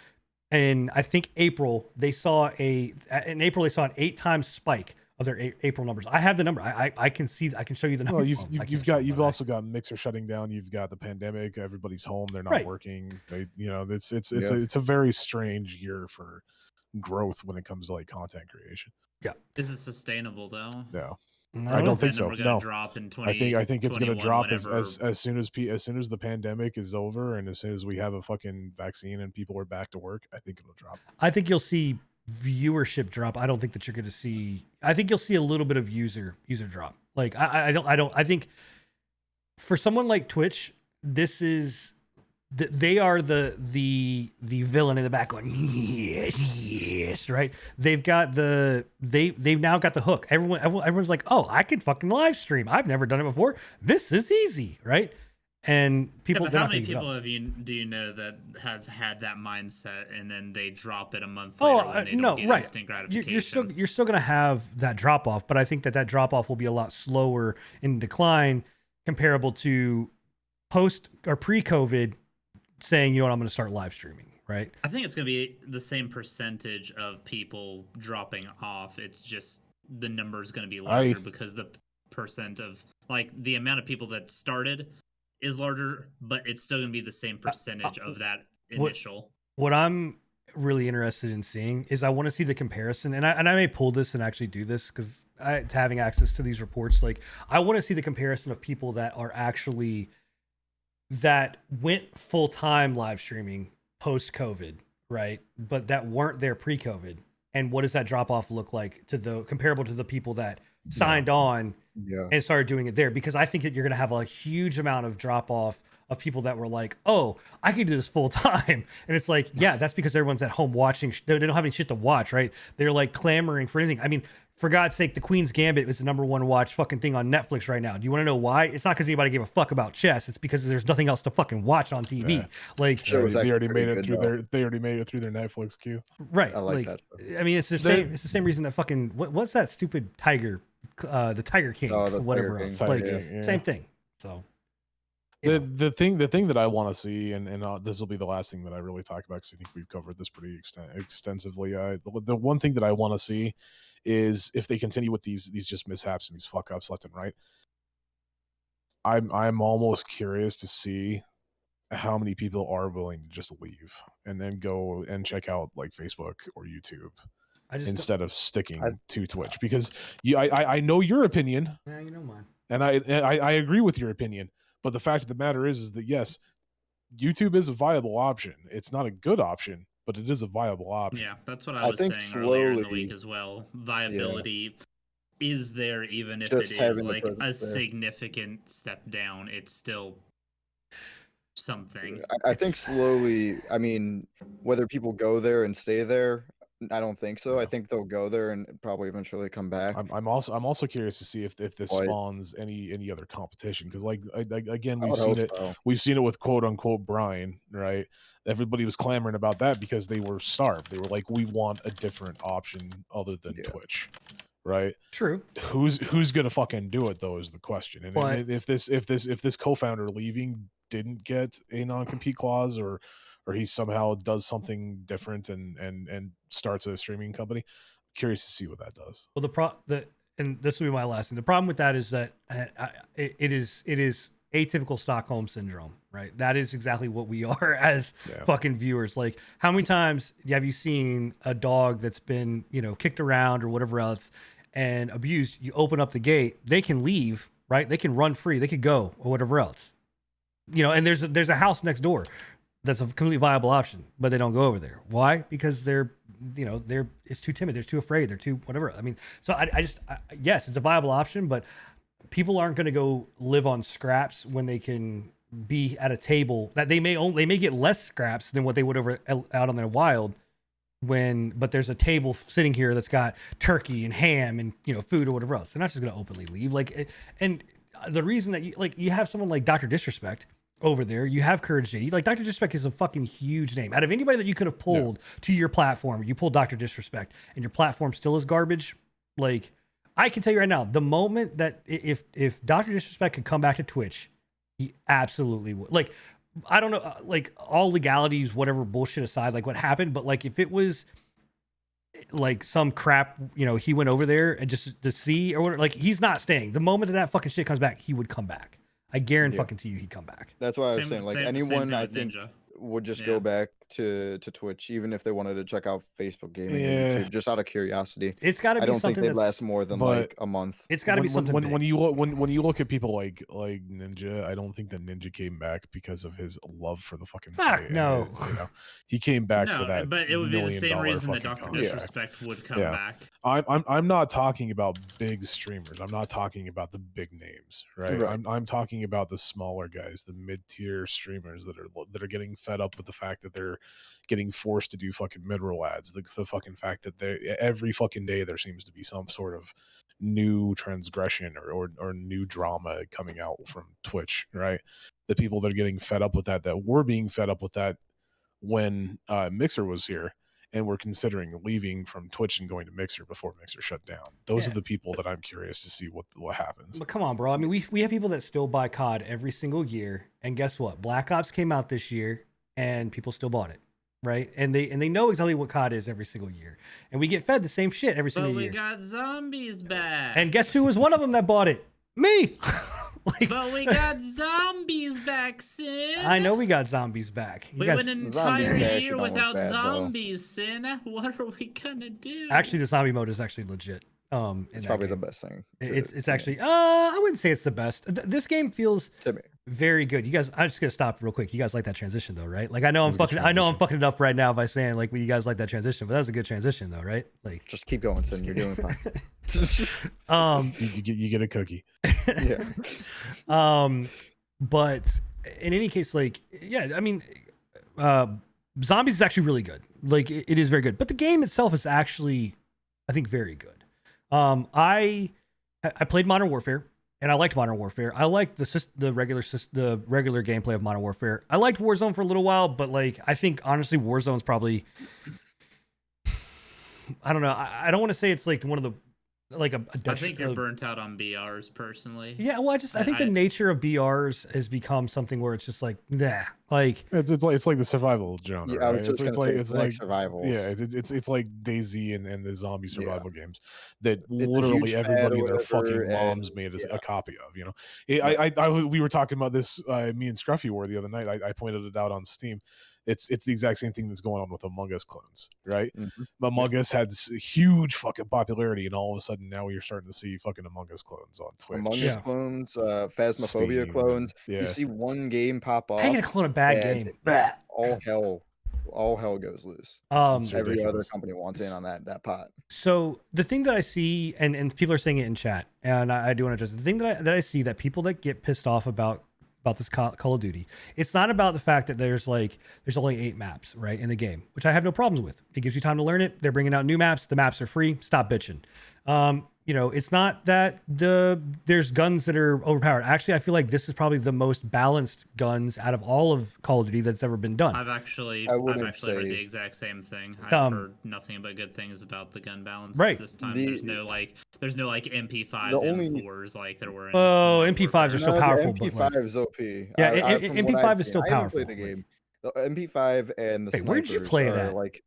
and I think April, they saw an 8-time spike of their April numbers. I have the number. I can show you the number. Well, you've also got Mixer shutting down. You've got the pandemic. Everybody's home. They're not working. It's a very strange year for growth when it comes to like content creation. Yeah. Is it sustainable though? No. I don't think so. No. Drop in I think it's going to drop as soon as the pandemic is over, and as soon as we have a fucking vaccine and people are back to work. I think it'll drop. I think you'll see viewership drop. I don't think that you're going to see. I think you'll see a little bit of user drop. Like, I think for someone like Twitch, this is they are the villain in the back going yes, right? They've now got the hook. Everyone's like, oh, I could fucking live stream. I've never done it before. This is easy, right? And people. Yeah, but how many people do you know that have had that mindset and then they drop it a month later when they don't get instant gratification? You're still going to have that drop off, but I think that drop off will be a lot slower in decline, comparable to post or pre-COVID saying, you know what, I'm going to start live streaming, right? I think it's going to be the same percentage of people dropping off. It's just the number is going to be larger because the percent of like the amount of people that started is larger, but it's still going to be the same percentage of that initial. What I'm really interested in seeing is I want to see the comparison, and I may pull this and actually do this because having access to these reports, like I want to see the comparison of people that are actually that went full-time live streaming post-COVID, right? But that weren't there pre-COVID. And what does that drop off look like to the comparable to the people that signed on and started doing it there? Because I think that you're going to have a huge amount of drop off of people that were like, oh, I could do this full time. And it's like, yeah, that's because everyone's at home watching. They don't have any shit to watch, right? They're like clamoring for anything. I mean, for God's sake, The Queen's Gambit is the #1 watch fucking thing on Netflix right now. Do you want to know why? It's not because anybody gave a fuck about chess. It's because there's nothing else to fucking watch on TV. Yeah. Like they already made it through they already made it through their Netflix queue. Right. I like that. I mean, it's the same. It's the same reason that fucking what's that stupid tiger, the Tiger King, the whatever Tiger else. King. Like same thing. So the thing that I want to see, and this will be the last thing that I really talk about because I think we've covered this pretty extensively. The one thing that I want to see is if they continue with these just mishaps and these fuck ups left and right. I'm almost curious to see how many people are willing to just leave and then go and check out like Facebook or YouTube instead of sticking to Twitch, because I know your opinion. Yeah, you know mine. And I agree with your opinion, but the fact of the matter is that yes, YouTube is a viable option. It's not a good option, but it is a viable option. Yeah, that's what I was saying earlier in the week as well. Viability is there, even if just it is like a significant step down. It's still something. I think slowly. I mean, whether people go there and stay there, I don't think so. I think they'll go there and probably eventually come back. I'm also curious to see if this spawns any other competition, because like again we've seen it with quote unquote Brian, right? Everybody was clamoring about that because they were starved. They were like, we want a different option other than Twitch, right? True. Who's gonna fucking do it though is the question. And if this co-founder leaving didn't get a non-compete clause, or he somehow does something different and starts a streaming company, I'm curious to see what that does. Well, and this will be my last thing. The problem with that is that it is atypical Stockholm syndrome, right? That is exactly what we are as fucking viewers. Like, how many times have you seen a dog that's been, kicked around or whatever else and abused? You open up the gate, they can leave, right? They can run free, they could go or whatever else, and there's a house next door that's a completely viable option, but they don't go over there. Why? Because they're it's too timid, they're too afraid, they're too whatever. I mean, so yes, it's a viable option, but people aren't going to go live on scraps when they can be at a table that they may get less scraps than what they would out on their wild. But there's a table sitting here that's got turkey and ham and food or whatever else. They're not just going to openly leave. And the reason that you have someone like Dr. Disrespect over there, you have Courage JD. Like, Dr. Disrespect is a fucking huge name. Out of anybody that you could have pulled to your platform, you pulled Dr. Disrespect, and your platform still is garbage. Like, I can tell you right now, the moment that if Dr. Disrespect could come back to Twitch, he absolutely would. Like, I don't know, like, all legalities, whatever bullshit aside, like what happened, but like if it was like some crap, he went over there and just to see or whatever, like, he's not staying. The moment that fucking shit comes back, he would come back. I guarantee fucking to you he'd come back. That's why I was saying, like, anyone I think would just go back to Twitch, even if they wanted to check out Facebook gaming and YouTube, just out of curiosity. It's got to be something. I don't think they'd last more than like a month. It's got to be something. When you look at people like Ninja, I don't think that Ninja came back because of his love for the fucking site. No, he came back for that. But it would be the same reason that Dr. Disrespect would come back. I'm not talking about big streamers. I'm not talking about the big names, right? I'm talking about the smaller guys, the mid-tier streamers that are getting fed up with the fact that they're getting forced to do fucking mid-roll ads. The fucking fact that every fucking day there seems to be some sort of new transgression or new drama coming out from Twitch, right? The people that are getting fed up with that were being fed up with that when Mixer was here and were considering leaving from Twitch and going to Mixer before Mixer shut down. Those are the people that I'm curious to see what happens. But come on, bro. I mean, we have people that still buy COD every single year, and guess what? Black Ops came out this year, and people still bought it, right? And they know exactly what COD is every single year, and we get fed the same shit every single year. But we got zombies back, and guess who was one of them that bought it? Me. But we got zombies back, Sin. I know we got zombies back. We went an entire year without zombies, Sin. What are we gonna do? Actually, the zombie mode is actually legit. It's probably the best thing. It's actually I wouldn't say it's the best. This game feels to me very good. You guys, I'm just gonna stop real quick. You guys like that transition though, right? Like I know I'm fucking it up right now by saying like you guys like that transition, but that was a good transition though, right? Like just keep going, Sin. You're doing fine. You get a cookie. Yeah. But in any case, like yeah, I mean, Zombies is actually really good. Like it is very good, but the game itself is actually, I think, very good. I played Modern Warfare and I liked Modern Warfare. I liked the regular gameplay of Modern Warfare. I liked Warzone for a little while, but like I think honestly Warzone's probably, I don't know. I don't want to say it's like one of the like a I think you're burnt out on BRs personally. Yeah, well, I think the nature of BRs has become something where it's just like, nah, like it's like the survival genre. Yeah, right? it's like survival. Yeah, it's like DayZ and the zombie survival games that literally everybody and their fucking moms made a copy of. You know, we were talking about this. Me and Scruffy were the other night. I pointed it out on Steam. It's the exact same thing that's going on with Among Us clones, right? Mm-hmm. Among Us had this huge fucking popularity, and all of a sudden now you're starting to see fucking Among Us clones on Twitch. Among Us clones, Phasmophobia Steam, clones. Yeah. You see one game pop off. How you gonna clone a bad game? All hell goes loose. Every other company wants in on that pot. So the thing that I see, and people are saying it in chat, and I do want to address the thing that I see that people that get pissed off about this Call of Duty, it's not about the fact that there's only 8 maps right in the game, which I have no problems with. It gives you time to learn it. They're bringing out new maps. The maps are free. Stop bitching. You know, it's not that there's guns that are overpowered. Actually, I feel like this is probably the most balanced guns out of all of Call of Duty that's ever been done. I've actually heard the exact same thing. I've heard nothing but good things about the gun balance this time. There's no MP5s and M4s like there were. MP5s are still powerful. The MP5 is OP. Yeah, MP5 is still powerful. I haven't played the game. The MP5 and the snipers where'd you play it at? Like,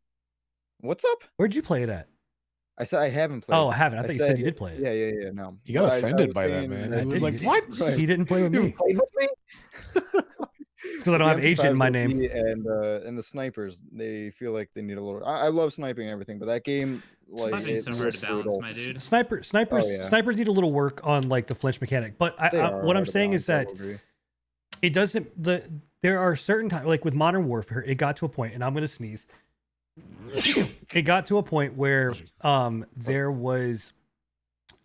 what's up? Where'd you play it at? I said I haven't played. Oh, I haven't. I thought you said you did play it. Yeah. No, he got offended by that, man. It was like, what? He didn't play with me. Played with me? It's because I don't have agent in my name. And the snipers, they feel like they need a little. I love sniping and everything, but that game, like, it's brutal. My dude. Snipers need a little work on like the flinch mechanic. But what I'm saying is that it doesn't. There are certain times, like with Modern Warfare, it got to a point, and I'm gonna sneeze. It got to a point where there was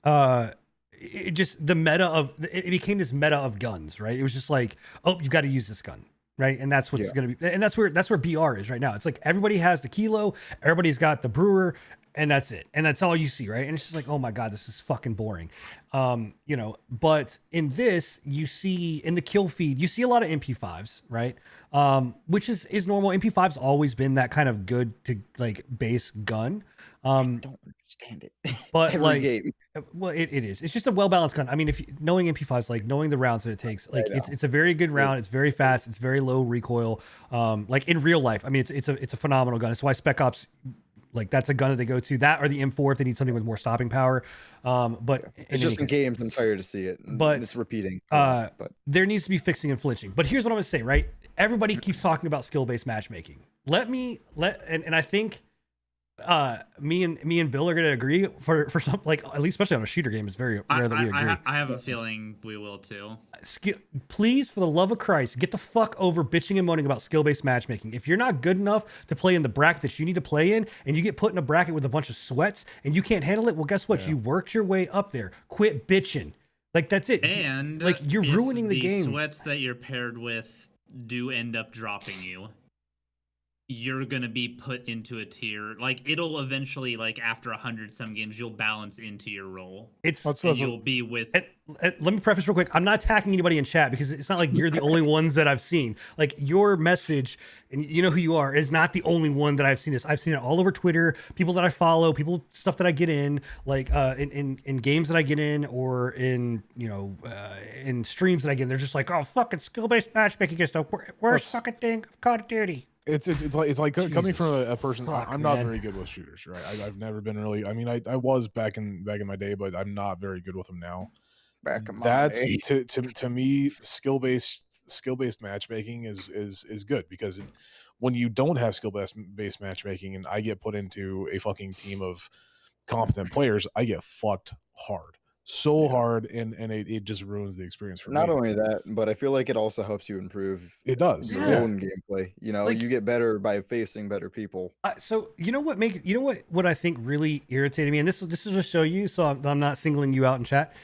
it just the meta of it became this meta of guns, right? It was just like, oh, you've got to use this gun, right? And that's what's going to be, and that's where BR is right now. It's like everybody has the Kilo, everybody's got the Brewer, and that's it, and that's all you see, right? And it's just like, oh my god, this is fucking boring, you know. But in this, you see in the kill feed, you see a lot of MP5s, right? Which is normal. MP5's always been that kind of good to like base gun. I don't understand it. But like, game. Well, it is. It's just a well balanced gun. I mean, if knowing MP5s, like knowing the rounds that it takes, like it's a very good round. It's very fast. It's very low recoil. Like in real life, I mean, it's a phenomenal gun. It's why Spec Ops, like that's a gun that they go to. That or the M4 if they need something with more stopping power. But it's just in games. I'm tired to see it. But it's repeating. But there needs to be fixing and flinching. But here's what I'm gonna say. Right, everybody keeps talking about skill-based matchmaking. And I think me and Bill are gonna agree for some, like at least especially on a shooter game. It's very rare that we agree. I have a feeling we will too. Please, for the love of Christ, get the fuck over bitching and moaning about skill-based matchmaking. If you're not good enough to play in the bracket that you need to play in, and you get put in a bracket with a bunch of sweats and you can't handle it, well, guess what? You worked your way up there. Quit bitching. Like that's it. And like you're ruining the game. The sweats that you're paired with do end up dropping you, you're gonna be put into a tier. Like it'll eventually, like after 100 some games, you'll balance into your role. You'll be with. Let me preface real quick. I'm not attacking anybody in chat because it's not like you're the only ones that I've seen. Like your message, and you know who you are, is not the only one that I've seen this. I've seen it all over Twitter. People that I follow, stuff that I get in, like in games that I get in, or in in streams that I get in. They're just like, oh, fucking skill-based matchmaking is the worst fucking thing of Call of Duty. It's like coming from a person. I'm not very good with shooters, right? I've never been really. I mean, I was back in my day, but I'm not very good with them now. That's to me, skill based matchmaking is good because when you don't have skill based matchmaking, and I get put into a fucking team of competent players, I get fucked hard. So hard, and it just ruins the experience for me. Not only that, but I feel like it also helps you improve. It does. Your own gameplay. You know, like, you get better by facing better people. So you know what I think really irritated me, and this will just show you, so I'm not singling you out in chat.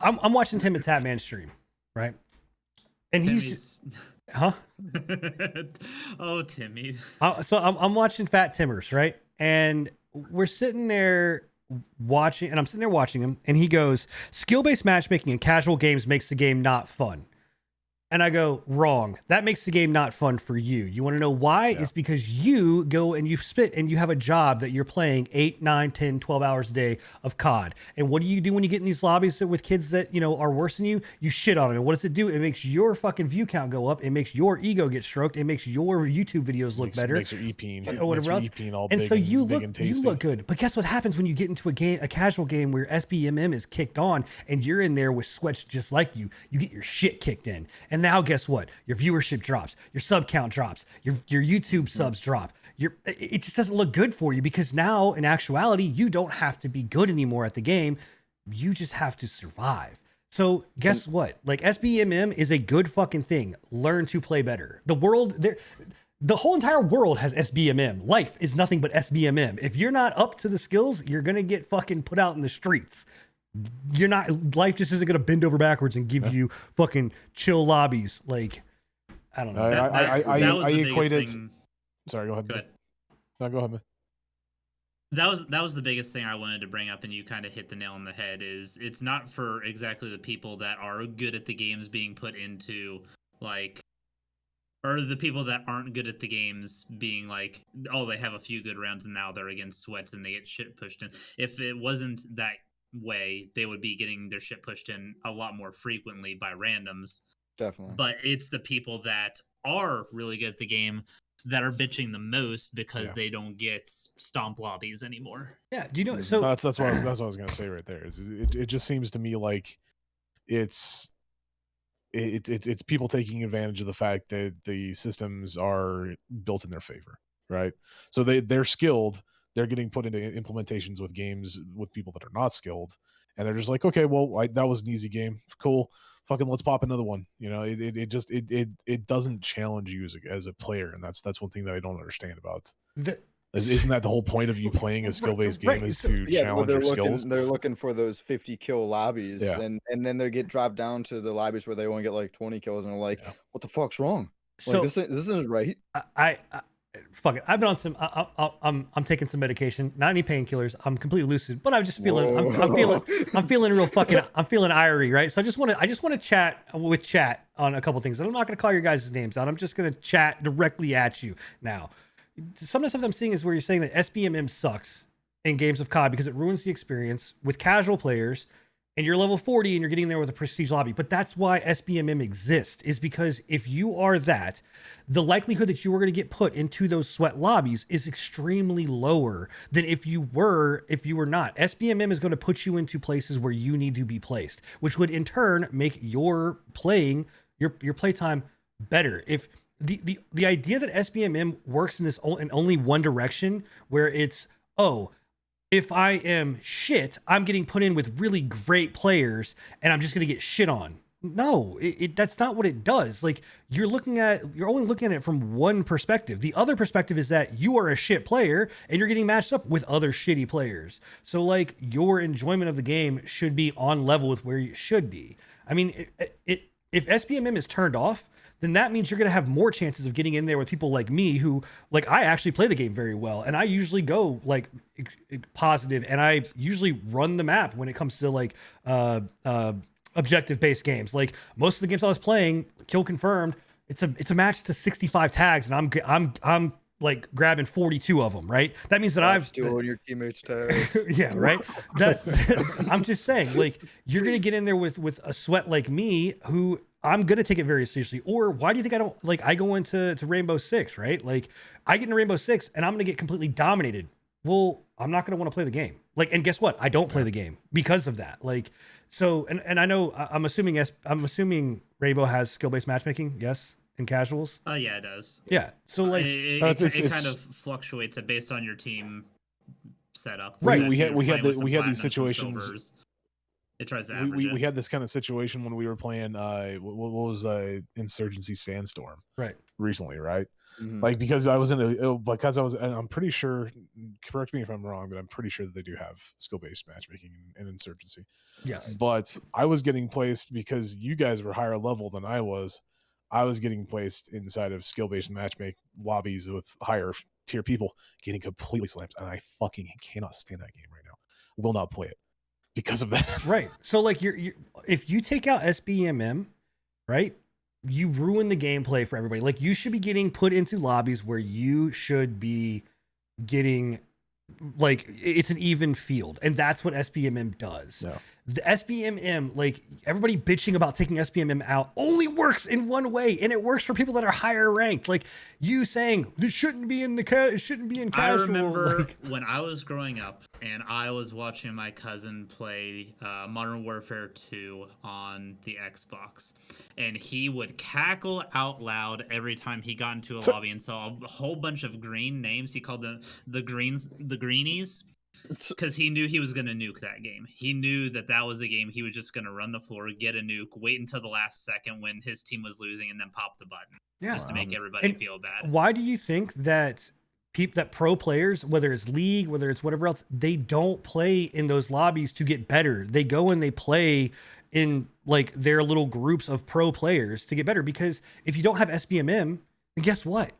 I'm watching Tim and Tatman stream, right? And he's huh? Oh, Timmy. So I'm watching Fat Timbers, right? And we're sitting there watching, and I'm sitting there watching him, and he goes, skill-based matchmaking in casual games makes the game not fun. And I go, wrong. That makes the game not fun for you. You want to know why? Yeah. It's because you go and you spit and you have a job that you're playing 8, 9, 10, 12 hours a day of COD. And what do you do when you get in these lobbies with kids that, you know, are worse than you? You shit on them. And what does it do? It makes your fucking view count go up. It makes your ego get stroked. It makes your YouTube videos look better. Makes your EP or whatever else. And so you look good. But guess what happens when you get into a casual game where SBMM is kicked on and you're in there with sweats just like you? You get your shit kicked in. And now guess what? Your viewership drops, your sub count drops, your YouTube subs drop. It just doesn't look good for you, because now in actuality, you don't have to be good anymore at the game. You just have to survive. So guess what? Like, SBMM is a good fucking thing. Learn to play better. The whole entire world has SBMM. Life is nothing but SBMM. If you're not up to the skills, you're going to get fucking put out in the streets. Life just isn't gonna bend over backwards and give you fucking chill lobbies. Like, I don't know. I equated. Sorry, go ahead. Go ahead. No, go ahead, man. That was the biggest thing I wanted to bring up, and you kind of hit the nail on the head. Is it's not for exactly the people that are good at the games being put into, like, or the people that aren't good at the games being like, oh, they have a few good rounds and now they're against sweats and they get shit pushed in. If it wasn't that way, they would be getting their shit pushed in a lot more frequently by randoms. Definitely. But it's the people that are really good at the game that are bitching the most because they don't get stomp lobbies anymore. Yeah, do you know? So that's what I was gonna say right there. It just seems to me like it's people taking advantage of the fact that the systems are built in their favor, right? So they're skilled. They're getting put into implementations with games with people that are not skilled, and they're just like, okay, well, that was an easy game, cool, fucking let's pop another one. You know, it doesn't challenge you as a player, and that's one thing that I don't understand about. Isn't that the whole point of you playing a skill-based game, is to challenge your skills? They're looking for those 50 kill lobbies, and then they get dropped down to the lobbies where they only get like 20 kills, and they're like, what the fuck's wrong? Like, this isn't right. I fuck it. I've been on some. I'm taking some medication. Not any painkillers. I'm completely lucid, but I'm just feeling. I'm feeling real fucking. I'm feeling irie, right? So I just want to chat with chat on a couple things. And I'm not going to call your guys' names out. I'm just going to chat directly at you now. Some of the stuff I'm seeing is where you're saying that SBMM sucks in games of COD because it ruins the experience with casual players. And you're level 40 and you're getting there with a prestige lobby. But that's why SBMM exists, is because if you are that, the likelihood that you are going to get put into those sweat lobbies is extremely lower than if you were not. SBMM is going to put you into places where you need to be placed, which would in turn make your playing, your playtime better. If the idea that SBMM works in only one direction, where it's, oh, if I am shit, I'm getting put in with really great players and I'm just going to get shit on. No, that's not what it does. Like, you're only looking at it from one perspective. The other perspective is that you are a shit player and you're getting matched up with other shitty players. So like, your enjoyment of the game should be on level with where you should be. I mean, if SBMM is turned off, then that means you're going to have more chances of getting in there with people like me who, like, I actually play the game very well. And I usually go like positive, and I usually run the map when it comes to like objective based games. Like, most of the games I was playing, kill confirmed, it's a match to 65 tags, and I'm like grabbing 42 of them, right? That means that I've stealing your teammates' tags. Yeah, right. I'm just saying, like, you're gonna get in there with a sweat like me, who I'm gonna take it very seriously. Or why do you think I don't, like, I go into Rainbow Six, right? Like, I get into Rainbow Six and I'm gonna get completely dominated. Well, I'm not gonna want to play the game. Like, and guess what? I don't play the game because of that. Like, so, and I know I'm assuming Rainbow has skill-based matchmaking. Yes. In casuals? Yeah, it does. Yeah. So like, it kind of fluctuates based on your team setup. Right. We had these platinums, situations. It tries to average we had this kind of situation when we were playing what was Insurgency Sandstorm recently, right? Mhm. Like because I'm pretty sure, correct me if I'm wrong, but I'm pretty sure that they do have skill-based matchmaking in Insurgency. Yes. But I was getting placed because you guys were higher level than I was getting placed inside of skill-based matchmaking lobbies with higher tier people, getting completely slammed, and I fucking cannot stand that game right now. Will not play it because of that. Right. So like you're if you take out SBMM, right, you ruin the gameplay for everybody. Like you should be getting put into lobbies where you should be getting like it's an even field, and that's what SBMM does. No. The SBMM, like everybody bitching about taking SBMM out, only works in one way, and it works for people that are higher ranked. Like you saying this shouldn't be in the it shouldn't be in casual. I remember like, when I was growing up and I was watching my cousin play Modern Warfare 2 on the Xbox, and he would cackle out loud every time he got into a lobby and saw a whole bunch of green names. He called them the greenies. Because he knew he was going to nuke that game. He knew that was the game he was just going to run the floor, get a nuke, wait until the last second when his team was losing, and then pop the button. Yeah. Just to make everybody feel bad. Why do you think that that pro players, whether it's League, whether it's whatever else, they don't play in those lobbies to get better? They go and they play in like their little groups of pro players to get better. Because if you don't have SBMM, then guess what?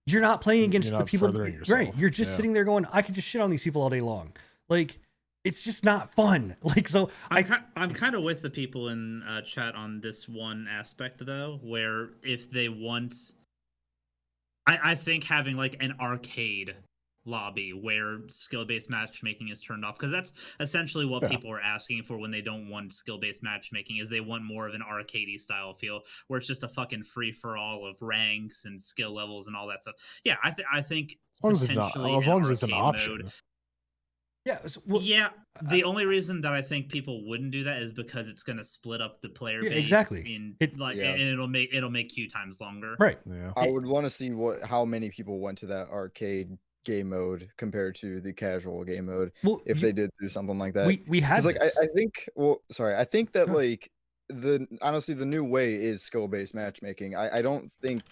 You're not playing against the people, right? You're just sitting there going, I could just shit on these people all day long. Like, it's just not fun. Like, so I'm kind of with the people in chat on this one aspect though, where if they want, I think having like an arcade lobby where skill-based matchmaking is turned off, because that's essentially what people are asking for when they don't want skill-based matchmaking, is they want more of an arcadey style feel where it's just a fucking free-for-all of ranks and skill levels and all that stuff. Yeah, I think as long as it's an option. Mode, yeah. The only reason that I think people wouldn't do that is because it's going to split up the player base. Exactly. And it'll make queue times longer. Right. Yeah. I would want to see how many people went to that arcade game mode compared to the casual game mode. Well, if they did do something like that, we had like I think that like honestly the new way is skill-based matchmaking. I don't think,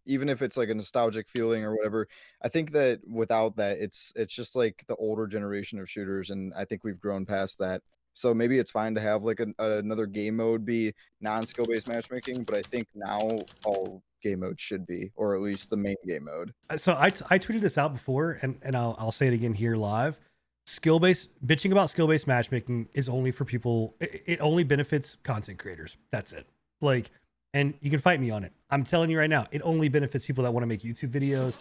even if it's like a nostalgic feeling or whatever, I think that without that it's just like the older generation of shooters, and I think we've grown past that. So maybe it's fine to have like another game mode be non-skill-based matchmaking, but I think now all game mode should be, or at least the main game mode. So I tweeted this out before, and I'll say it again here live. Bitching about skill-based matchmaking is only for people. It only benefits content creators. That's it. Like, and you can fight me on it. I'm telling you right now, it only benefits people that want to make YouTube videos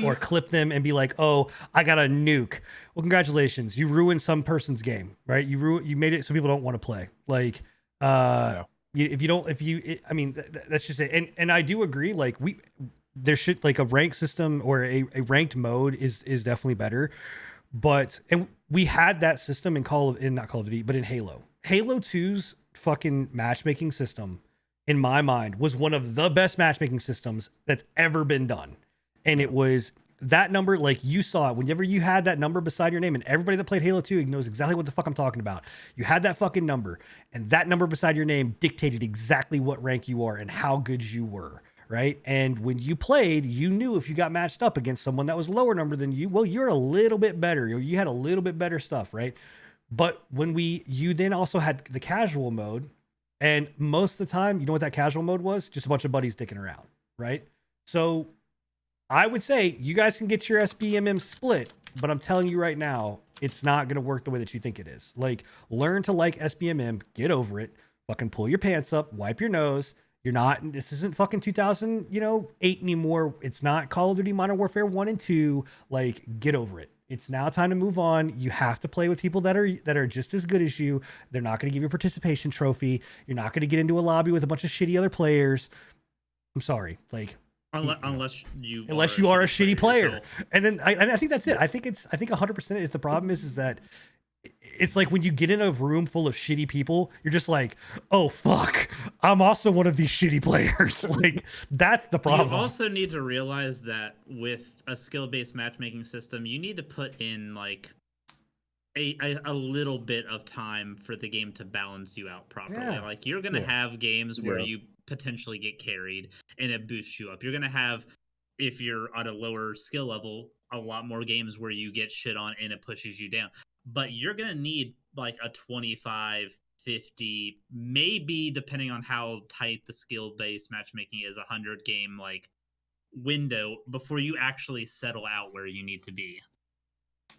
or clip them and be like, oh, I got a nuke. Well, congratulations, you ruined some person's game, right? You made it so people don't want to play. Like, that's just it. And I do agree. Like there should like a rank system or a ranked mode is definitely better. And we had that system in not Call of Duty, but in Halo. Halo 2's fucking matchmaking system, in my mind, was one of the best matchmaking systems that's ever been done. And it was that number, like you saw it, whenever you had that number beside your name, and everybody that played Halo 2 knows exactly what the fuck I'm talking about. You had that fucking number, and that number beside your name dictated exactly what rank you are and how good you were. Right. And when you played, you knew if you got matched up against someone that was lower number than you, well, you're a little bit better. You had a little bit better stuff. Right. But you then also had the casual mode, and most of the time, you know what that casual mode was? Just a bunch of buddies dicking around. Right. So I would say you guys can get your SBMM split, but I'm telling you right now, it's not going to work the way that you think it is. Like, learn to like SBMM, get over it, fucking pull your pants up, wipe your nose. This isn't fucking 2008 anymore. It's not Call of Duty Modern Warfare 1 and 2. Like, get over it. It's now time to move on. You have to play with people that are just as good as you. They're not going to give you a participation trophy. You're not going to get into a lobby with a bunch of shitty other players. I'm sorry. Like, unless you are a shitty player. And then I think that's it. I think 100% is the problem is that it's like when you get in a room full of shitty people, you're just like, oh fuck, I'm also one of these shitty players. Like, that's the problem. You also need to realize that with a skill-based matchmaking system, you need to put in like a little bit of time for the game to balance you out properly. Yeah. Like you're gonna have games where you potentially get carried and it boosts you up. You're gonna have, if you're at a lower skill level, a lot more games where you get shit on and it pushes you down. But you're gonna need like a 25, 50, maybe depending on how tight the skill-based matchmaking is, 100 game like window before you actually settle out where you need to be.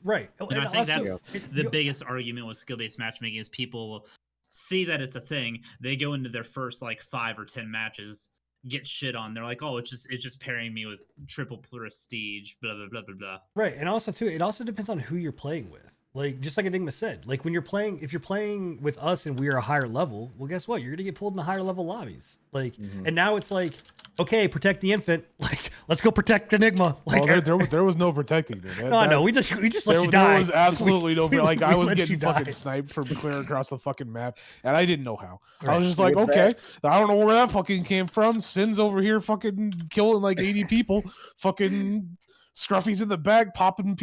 Right. And I think that's the biggest argument with skill-based matchmaking is people see that it's a thing. They go into their first like 5 or 10 matches, get shit on. They're like, oh, it's just pairing me with triple prestige, blah blah blah blah blah. Right. And also too, it also depends on who you're playing with. Like, just like Enigma said, like when you're playing, if you're playing with us and we are a higher level, well, guess what? You're gonna get pulled in the higher level lobbies. Like, and now it's like, okay, protect the infant. Like, let's go protect Enigma. Like, there was no protecting, dude. No, we just let you die. There was absolutely no. Like, I was getting fucking die. sniped from clear across the fucking map, and I didn't know how. Right. I was just like, okay, I don't know where that fucking came from. Sin's over here fucking killing like 80 people. Fucking Scruffy's in the back popping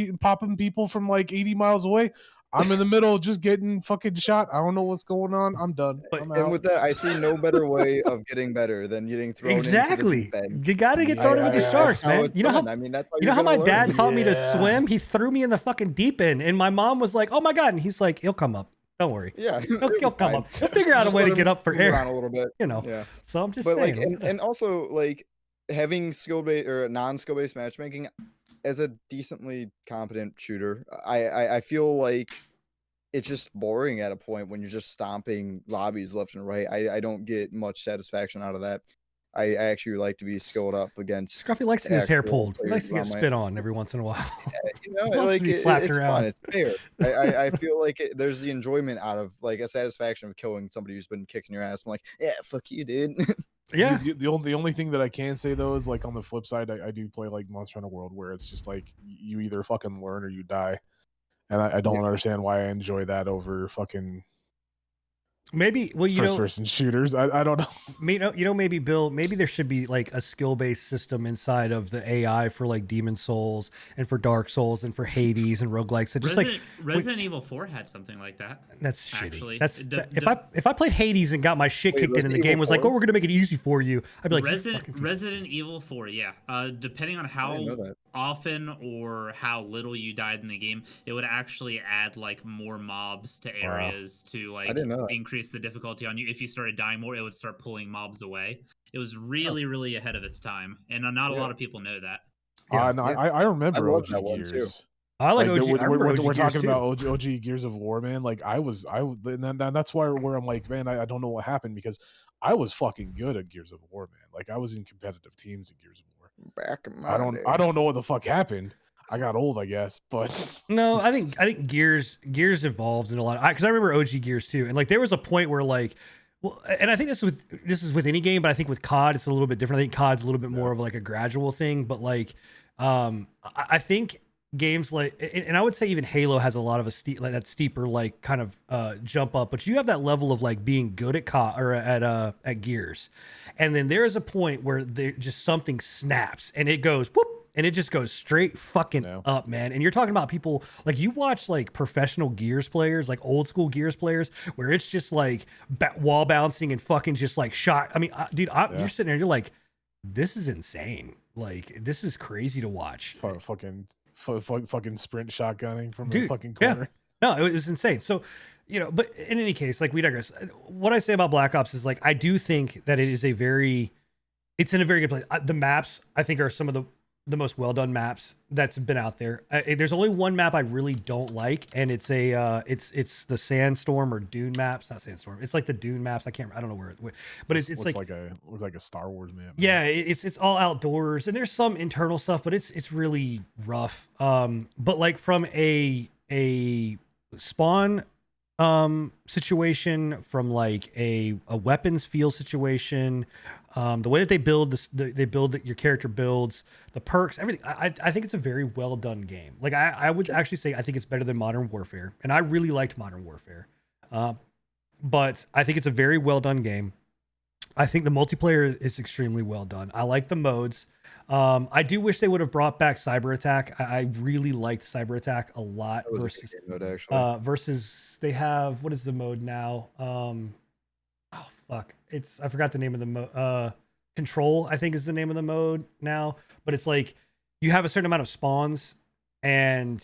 people from like 80 miles away. I'm in the middle just getting fucking shot. I don't know what's going on. I'm done. And with that, I see no better way of getting better than getting thrown into the deep end. You got to get thrown in with the sharks, man. You know how, I mean, you know how my dad taught me to swim? He threw me in the fucking deep end, and my mom was like, oh my God. And he's like, he'll come up. Don't worry. Yeah. He'll come up. He'll figure out a way to get up for air. A little bit. You know. Yeah. So I'm just saying. Like, and also, like, having skill-based or non-skill-based matchmaking, as a decently competent shooter, I feel like it's just boring at a point when you're just stomping lobbies left and right. I don't get much satisfaction out of that. I actually like to be skilled up against. Scruffy likes to get his hair pulled. He likes to get spit on every once in a while. You know, like it's around. Fun. It's fair. I feel like there's the enjoyment out of like a satisfaction of killing somebody who's been kicking your ass. I'm like, yeah, fuck you, dude. Yeah. The only thing that I can say though is like on the flip side, I do play like Monster Hunter World where it's just like you either fucking learn or you die, and I don't understand why I enjoy that over fucking maybe first person shooters. I don't know. Maybe Bill, maybe there should be like a skill-based system inside of the AI for like Demon Souls and for Dark Souls and for Hades and roguelikes. That just Resident Evil 4 had something like that. That's actually shitty. If I played Hades and got my shit kicked in the game was like, oh, we're gonna make it easy for you, I'd be like, Resident Evil 4, yeah. Depending on how often or how little you died in the game, it would actually add like more mobs to areas to like increase the difficulty on you. If you started dying more, it would start pulling mobs away. It was really ahead of its time, and not a lot of people know that. I remember OG Gears. I like OG. We're talking about OG Gears of War, man. Like and that's where I'm like, man, I don't know what happened because I was fucking good at Gears of War, man. Like I was in competitive teams at Gears of War. Back in my I don't know what the fuck happened. I got old, I guess, but no, I think Gears evolved in a lot because I remember OG Gears too, and like there was a point where like, well, and I think this is with any game, but I think with COD it's a little bit different. I think COD's a little bit more of like a gradual thing, but like, I think games like, and I would say even Halo has a lot of that steeper like kind of jump up, but you have that level of like being good at COD or at Gears, and then there is a point where there just something snaps and it goes whoop. And it just goes straight fucking up, man. And you're talking about people like you watch like professional Gears players, like old school Gears players, where it's just like wall bouncing and fucking just like shot. I mean, dude, you're sitting there, you're like, this is insane. Like, this is crazy to watch. Fucking sprint shotgunning from the fucking corner. Yeah. No, it was insane. So, you know, but in any case, like we digress. What I say about Black Ops is like, I do think that it's in a very good place. The maps, I think, are some of the most well-done maps that's been out there. There's only one map I really don't like, and it's it's the Sandstorm or Dune maps. Not Sandstorm. It's like the Dune maps. I don't know where, but it's looks like a Star Wars map. Yeah, it's all outdoors, and there's some internal stuff, but it's really rough. But like from a spawn situation, from like a weapons feel situation, the way that they build this, they build that your character builds, the perks, everything. I think it's a very well done game. Like I would actually say I think it's better than Modern Warfare, and I really liked Modern Warfare, but I think it's a very well done game. I think the multiplayer is extremely well done. I like the modes. I do wish they would have brought back Cyber Attack. I really liked Cyber Attack a lot versus they have, what is the mode now? Oh fuck. I forgot the name of the mode. Control, I think, is the name of the mode now, but it's like you have a certain amount of spawns and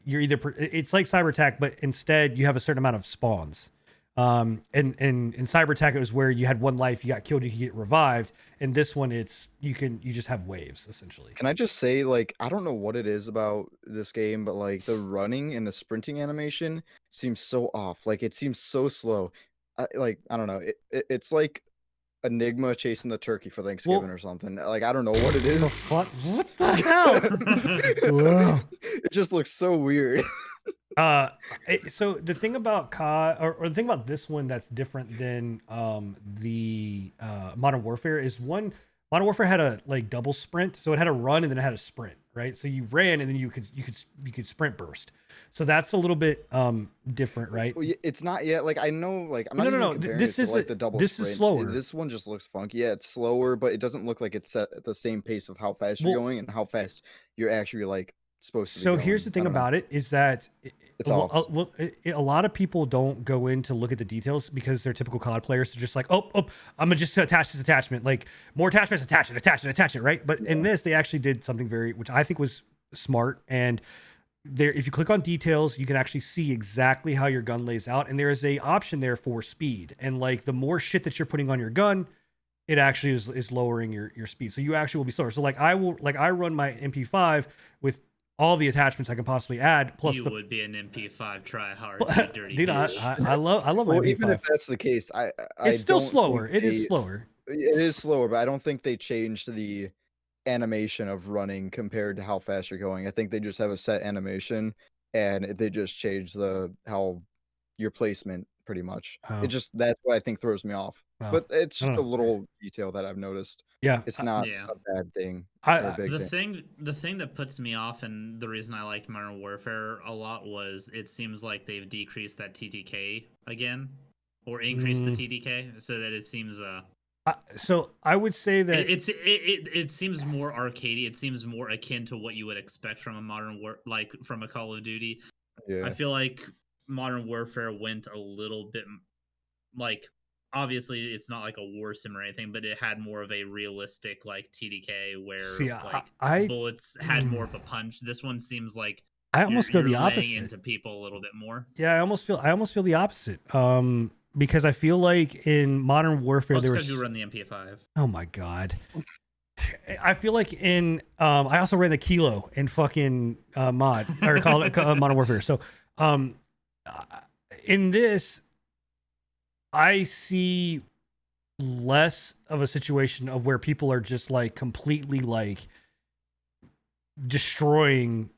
you're it's like Cyber Attack, but instead you have a certain amount of spawns. And in Cyber Attack, it was where you had one life, you got killed, you could get revived. And this one, you just have waves essentially. Can I just say, like, I don't know what it is about this game, but like the running and the sprinting animation seems so off. Like it seems so slow. I don't know. It's like Enigma chasing the turkey for Thanksgiving or something. Like I don't know what it is. What the hell? It just looks so weird. So the thing about COD or the thing about this one that's different than the Modern Warfare is Modern Warfare had a like double sprint, so it had a run and then it had a sprint, right? So you ran and then you could sprint burst. So that's a little bit different, right? Well, it's not yet. Like I know, like I'm not no. comparing This it is to, like the double. This sprint. is slower. This one just looks funky. Yeah, it's slower, but it doesn't look like it's set at the same pace of how fast you're going and how fast you're actually like supposed to. So here's the thing about it is that it's off. A lot of people don't go in to look at the details because they're typical COD players. They're just like, oh, I'm gonna just attach this attachment, like more attachments, attach it, right? But in this, they actually did something which I think was smart. And there, if you click on details, you can actually see exactly how your gun lays out, and there is a option there for speed. And like the more shit that you're putting on your gun, it actually is lowering your speed. So you actually will be slower. So like I run my MP5 with all the attachments I can possibly add. Plus, you would be an MP5 try hard, dirty dude. I love my well, MP5. Even if that's the case, it's still slower. It is slower. It is slower, but I don't think they changed the animation of running compared to how fast you're going. I think they just have a set animation, and they just change how your placement pretty much. Oh. That's what I think throws me off. Oh. But it's just a little detail that I've noticed. Yeah, it's not a bad thing. The thing that puts me off, and the reason I liked Modern Warfare a lot, was it seems like they've decreased that TTK again, or increased the TTK, so that it seems so I would say that it seems more arcadey. It seems more akin to what you would expect from from a Call of Duty. Yeah. I feel like Modern Warfare went a little bit like, obviously it's not like a war sim or anything, but it had more of a realistic like TDK where bullets had more of a punch. This one seems like I almost go the opposite into people a little bit more. Yeah, I almost feel the opposite. Because I feel like in Modern Warfare there was you run the MP5. Oh my god. I feel like in I also ran the Kilo in fucking mod or call it Modern Warfare. So in this I see less of a situation of where people are just like completely like destroying,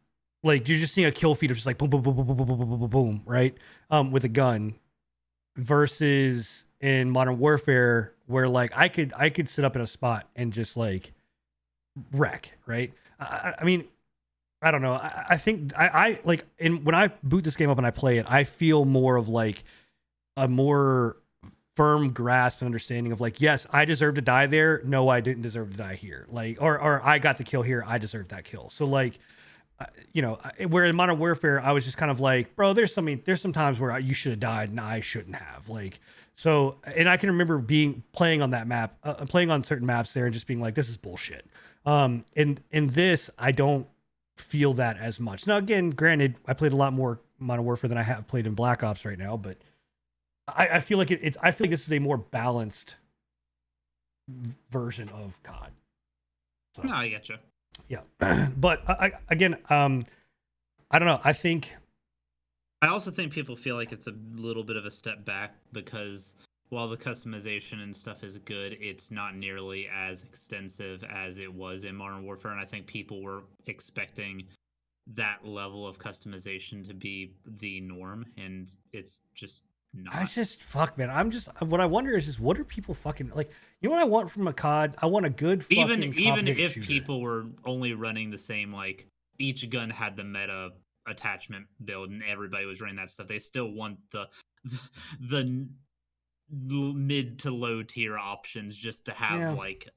like you're just seeing a kill feed of just like boom boom boom boom boom boom boom boom boom, right? With a gun. Versus in Modern Warfare where like I could sit up in a spot and just like wreck, right? I mean, I don't know. I think I like when I boot this game up and I play it, I feel more of like a more firm grasp and understanding of like, yes, I deserve to die there. No, I didn't deserve to die here. Like, or I got the kill here. I deserve that kill. So like, you know, where in Modern Warfare, I was just kind of like, bro, there's some times where you should have died and I shouldn't have. Like, so, and I can remember playing on that map, playing on certain maps there and just being like, this is bullshit. In this, I don't feel that as much. Now, again, granted, I played a lot more Modern Warfare than I have played in Black Ops right now, but I feel like I feel like this is a more balanced version of COD. So, no, I getcha. Yeah, but I don't know. I also think people feel like it's a little bit of a step back because while the customization and stuff is good, it's not nearly as extensive as it was in Modern Warfare, and I think people were expecting that level of customization to be the norm, and it's just not. Man. What I wonder is just what are people fucking like? You know what I want from a COD? I want a good fucking even if shooter. People were only running the same, like each gun had the meta attachment build and everybody was running that stuff. They still want the mid to low tier options just to have Yeah. like.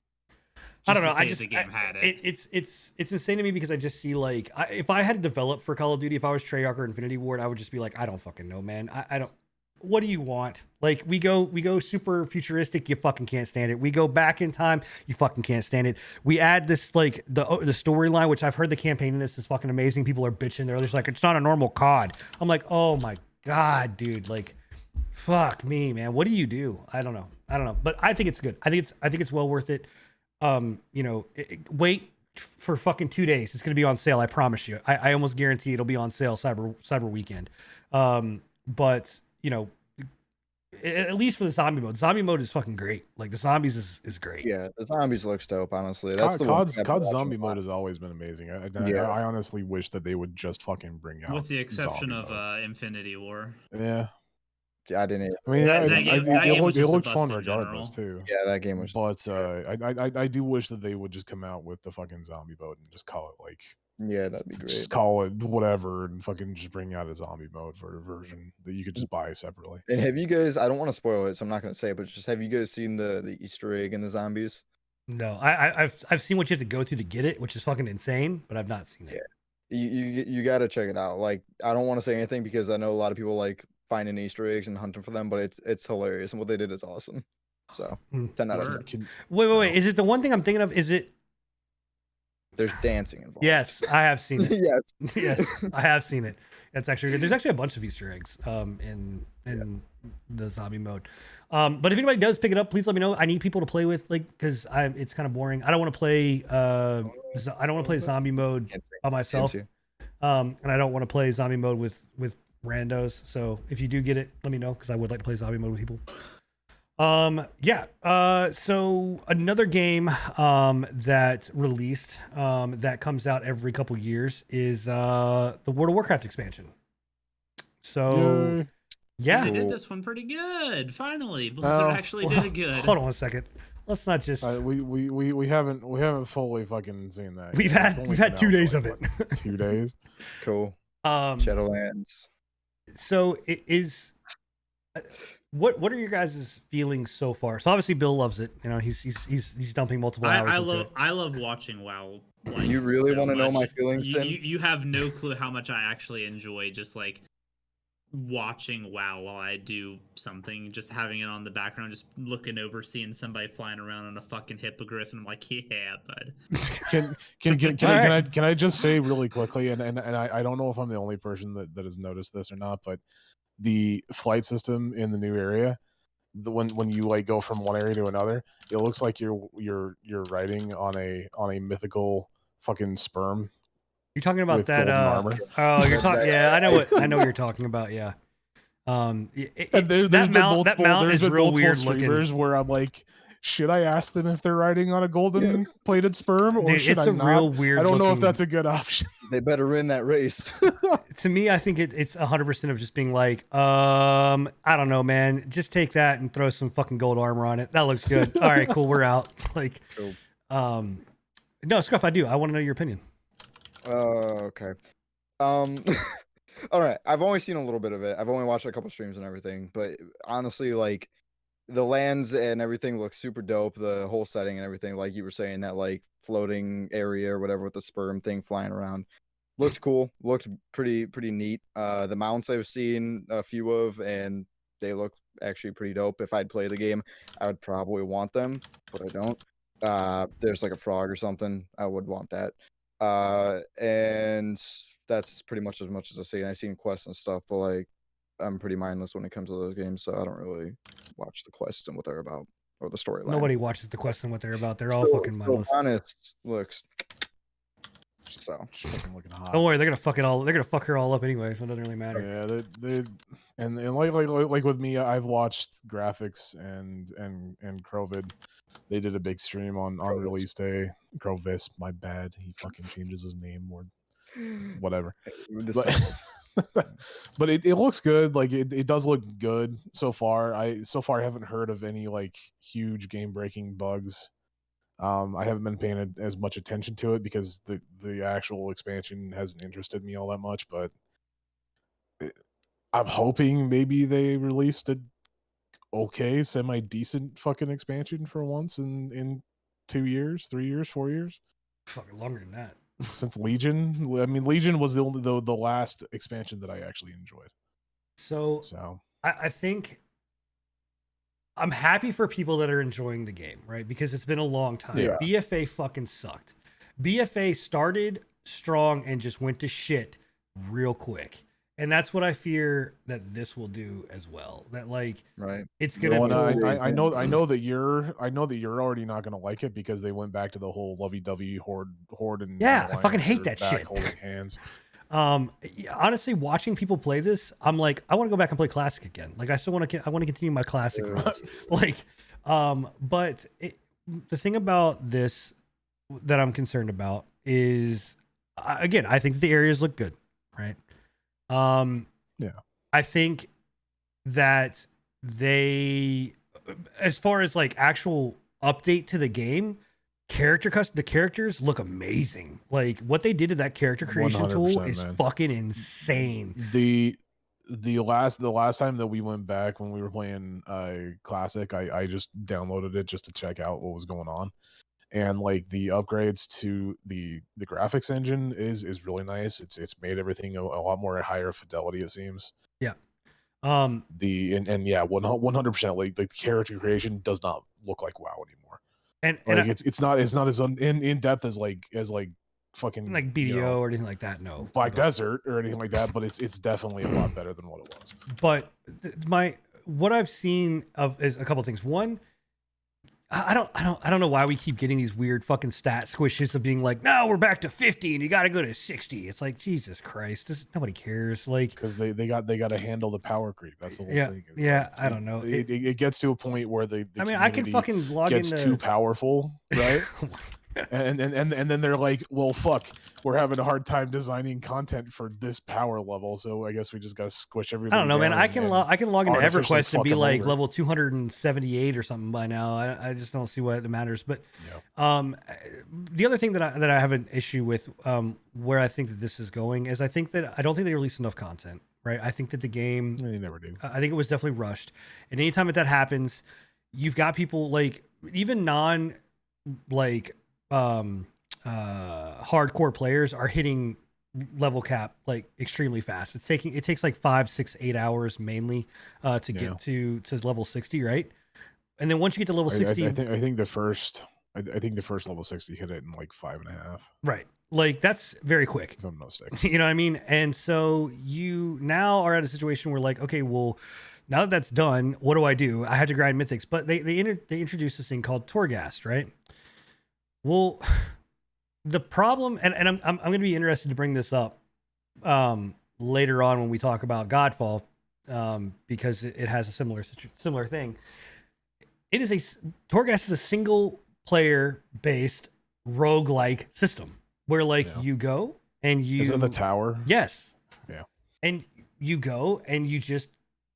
I don't know. The game had it. It's insane to me because I just see like if I had to develop for Call of Duty, if I was Treyarch or Infinity Ward, I would just be like, I don't fucking know, man. I don't. What do you want? Like we go super futuristic, you fucking can't stand it. We go back in time, you fucking can't stand it. We add this like the storyline, which I've heard the campaign in this is fucking amazing. People are bitching. They're just like, it's not a normal COD. I'm like, oh my god, dude. Like, fuck me, man. What do you do? I don't know. But I think it's good. I think it's well worth it. Wait for fucking 2 days. It's gonna be on sale. I promise you. I almost guarantee it'll be on sale Cyber Weekend. But at least for the zombie mode. Zombie mode is fucking great. Like the zombies is great. Yeah, the zombies looks dope. Honestly, that's COD's zombie mode has always been amazing. I honestly wish that they would just fucking bring out, with the exception of Infinity War. Yeah. I didn't. I mean, it looked fun regardless too. Yeah, that game was. But I do wish that they would just come out with the fucking zombie mode and just call it like. Yeah, that'd be great. Just call it whatever and fucking just bring out a zombie mode for a version that you could just buy separately. And have you guys? I don't want to spoil it, so I'm not going to say it. But just have you guys seen the Easter egg in the zombies? No, I've seen what you have to go through to get it, which is fucking insane. But I've not seen it. Yeah, you got to check it out. Like, I don't want to say anything because I know a lot of people like finding Easter eggs and hunting for them, but it's hilarious and what they did is awesome. So 10 out of 10. Wait. Is it the one thing I'm thinking of? Is it? There's dancing involved. Yes, I have seen it. yes, I have seen it. That's actually good. There's actually a bunch of Easter eggs in the zombie mode. But if anybody does pick it up, please let me know. I need people to play with, like, because it's kind of boring. I don't want to play. I don't want to play zombie mode by myself. And I don't want to play zombie mode with randos. So if you do get it, let me know because I would like to play zombie mode with people. So another game that released that comes out every couple years is the World of Warcraft expansion. So yeah, they did this one pretty good. Finally, Blizzard actually did it good. Hold on a second. Let's not just we haven't fully fucking seen that. We've had 2 days of it. 2 days. Cool. Shadowlands. So it is. What are your guys' feelings so far? So obviously Bill loves it. You know, he's dumping multiple hours. I love watching WoW. Like, you really want to know my feelings? You have no clue how much I actually enjoy just like watching WoW while I do something, just having it on the background, just looking over, seeing somebody flying around on a fucking hippogriff, and I'm like, yeah, bud. Can I just say really quickly, and I don't know if I'm the only person that has noticed this or not, but the flight system in the new area, when you like go from one area to another, it looks like you're riding on a mythical fucking sperm. You're talking about that armor. Oh, you're talking. Yeah, I know what you're talking about. Yeah. There's that mount is real weird looking. Where I'm like, should I ask them if they're riding on a golden plated sperm, or should I not? Real weird. I don't know if that's a good option. They better win that race. To me, I think it's 100% of just being like, I don't know, man. Just take that and throw some fucking gold armor on it. That looks good. All right, cool. We're out. Like, cool. No, Scruff, I do. I want to know your opinion. Okay. All right. I've only seen a little bit of it. I've only watched a couple streams and everything, but honestly, like, the lands and everything looks super dope. The whole setting and everything, like you were saying, that like floating area or whatever with the sperm thing flying around, looked cool. Looked pretty neat. The mounts I've seen a few of, and they look actually pretty dope. If I'd play the game, I would probably want them, but I don't. There's like a frog or something. I would want that. And that's pretty much as I see. And I've seen quests and stuff, but like, I'm pretty mindless when it comes to those games, so I don't really watch the quests and what they're about or the storyline. Nobody watches the quests and what they're about. They're all fucking mindless. Honest looks. So looking hot. Don't worry, they're gonna fuck it all. They're gonna fuck her all up anyway, so it doesn't really matter. Yeah, they and like with me, I've watched graphics and Crovid. They did a big stream on release day. Crovis, my bad. He fucking changes his name or whatever. But it looks good. Like it does look good so far. I haven't heard of any like huge game breaking bugs. I haven't been paying as much attention to it because the actual expansion hasn't interested me all that much. But I'm hoping maybe they released okay, semi decent fucking expansion for once in 2 years, 3 years, 4 years. Fucking longer than that. Since Legion. I mean, Legion was the last expansion that I actually enjoyed. So I think I'm happy for people that are enjoying the game, right? Because it's been a long time. Yeah. BFA fucking sucked. BFA started strong and just went to shit real quick. And that's what I fear that this will do as well. That like, right, it's gonna be. I know that you're already not gonna like it because they went back to the whole lovey-dovey horde and Yeah, I fucking hate that back shit. holding hands. Honestly, watching people play this, I'm like, I want to go back and play classic again. Like, I still want to continue my classic runs. Like, but the thing about this that I'm concerned about is, again, I think the areas look good, right? Yeah, I think that they, as far as like actual update to the game, the characters look amazing. Like what they did to that character creation tool is fucking insane. The last time that we went back when we were playing classic, I just downloaded it just to check out what was going on. And like the upgrades to the graphics engine is really nice. It's made everything a lot more higher fidelity, it seems. Yeah. Yeah, 100%. Like the character creation does not look like WoW anymore. And like it's not as in depth as fucking like BDO or anything like that. No, Black Desert or anything like that. But it's definitely a lot better than what it was. But what I've seen of is a couple of things. One, I don't know why we keep getting these weird fucking stat squishes of being like, no, we're back to 50 and you got to go to 60. It's like, Jesus Christ, nobody cares. Like, because they got to handle the power creep. That's the whole thing. Yeah, I don't know. It gets to a point where the I mean, I can fucking log gets too powerful, right? and then they're like, well, fuck, we're having a hard time designing content for this power level, so I guess we just gotta squish everything. I don't know, man. I can log into EverQuest and be like over. level 278 or something by now. I just don't see why it matters. But the other thing that I have an issue with, where I think that this is going, is I don't think they released enough content. Right? I think that the game, they never do. I think it was definitely rushed, and anytime that happens, you've got people like even hardcore players are hitting level cap like extremely fast. It takes like 5, 6, 8 hours mainly to get to level 60, right? And then once you get to level 60, I think the first level 60 hit it in like 5.5. Right. Like that's very quick. If I'm not mistaken. You know what I mean? And so you now are at a situation where like, okay, well, now that that's done, what do I do? I have to grind mythics, but they introduced this thing called Torghast, right? Well, the problem, and I'm going to be interested to bring this up later on when we talk about Godfall, because it has a similar thing. Torghast is a single player based roguelike system where like you go and you is it the tower? Yes. Yeah. And you go and you just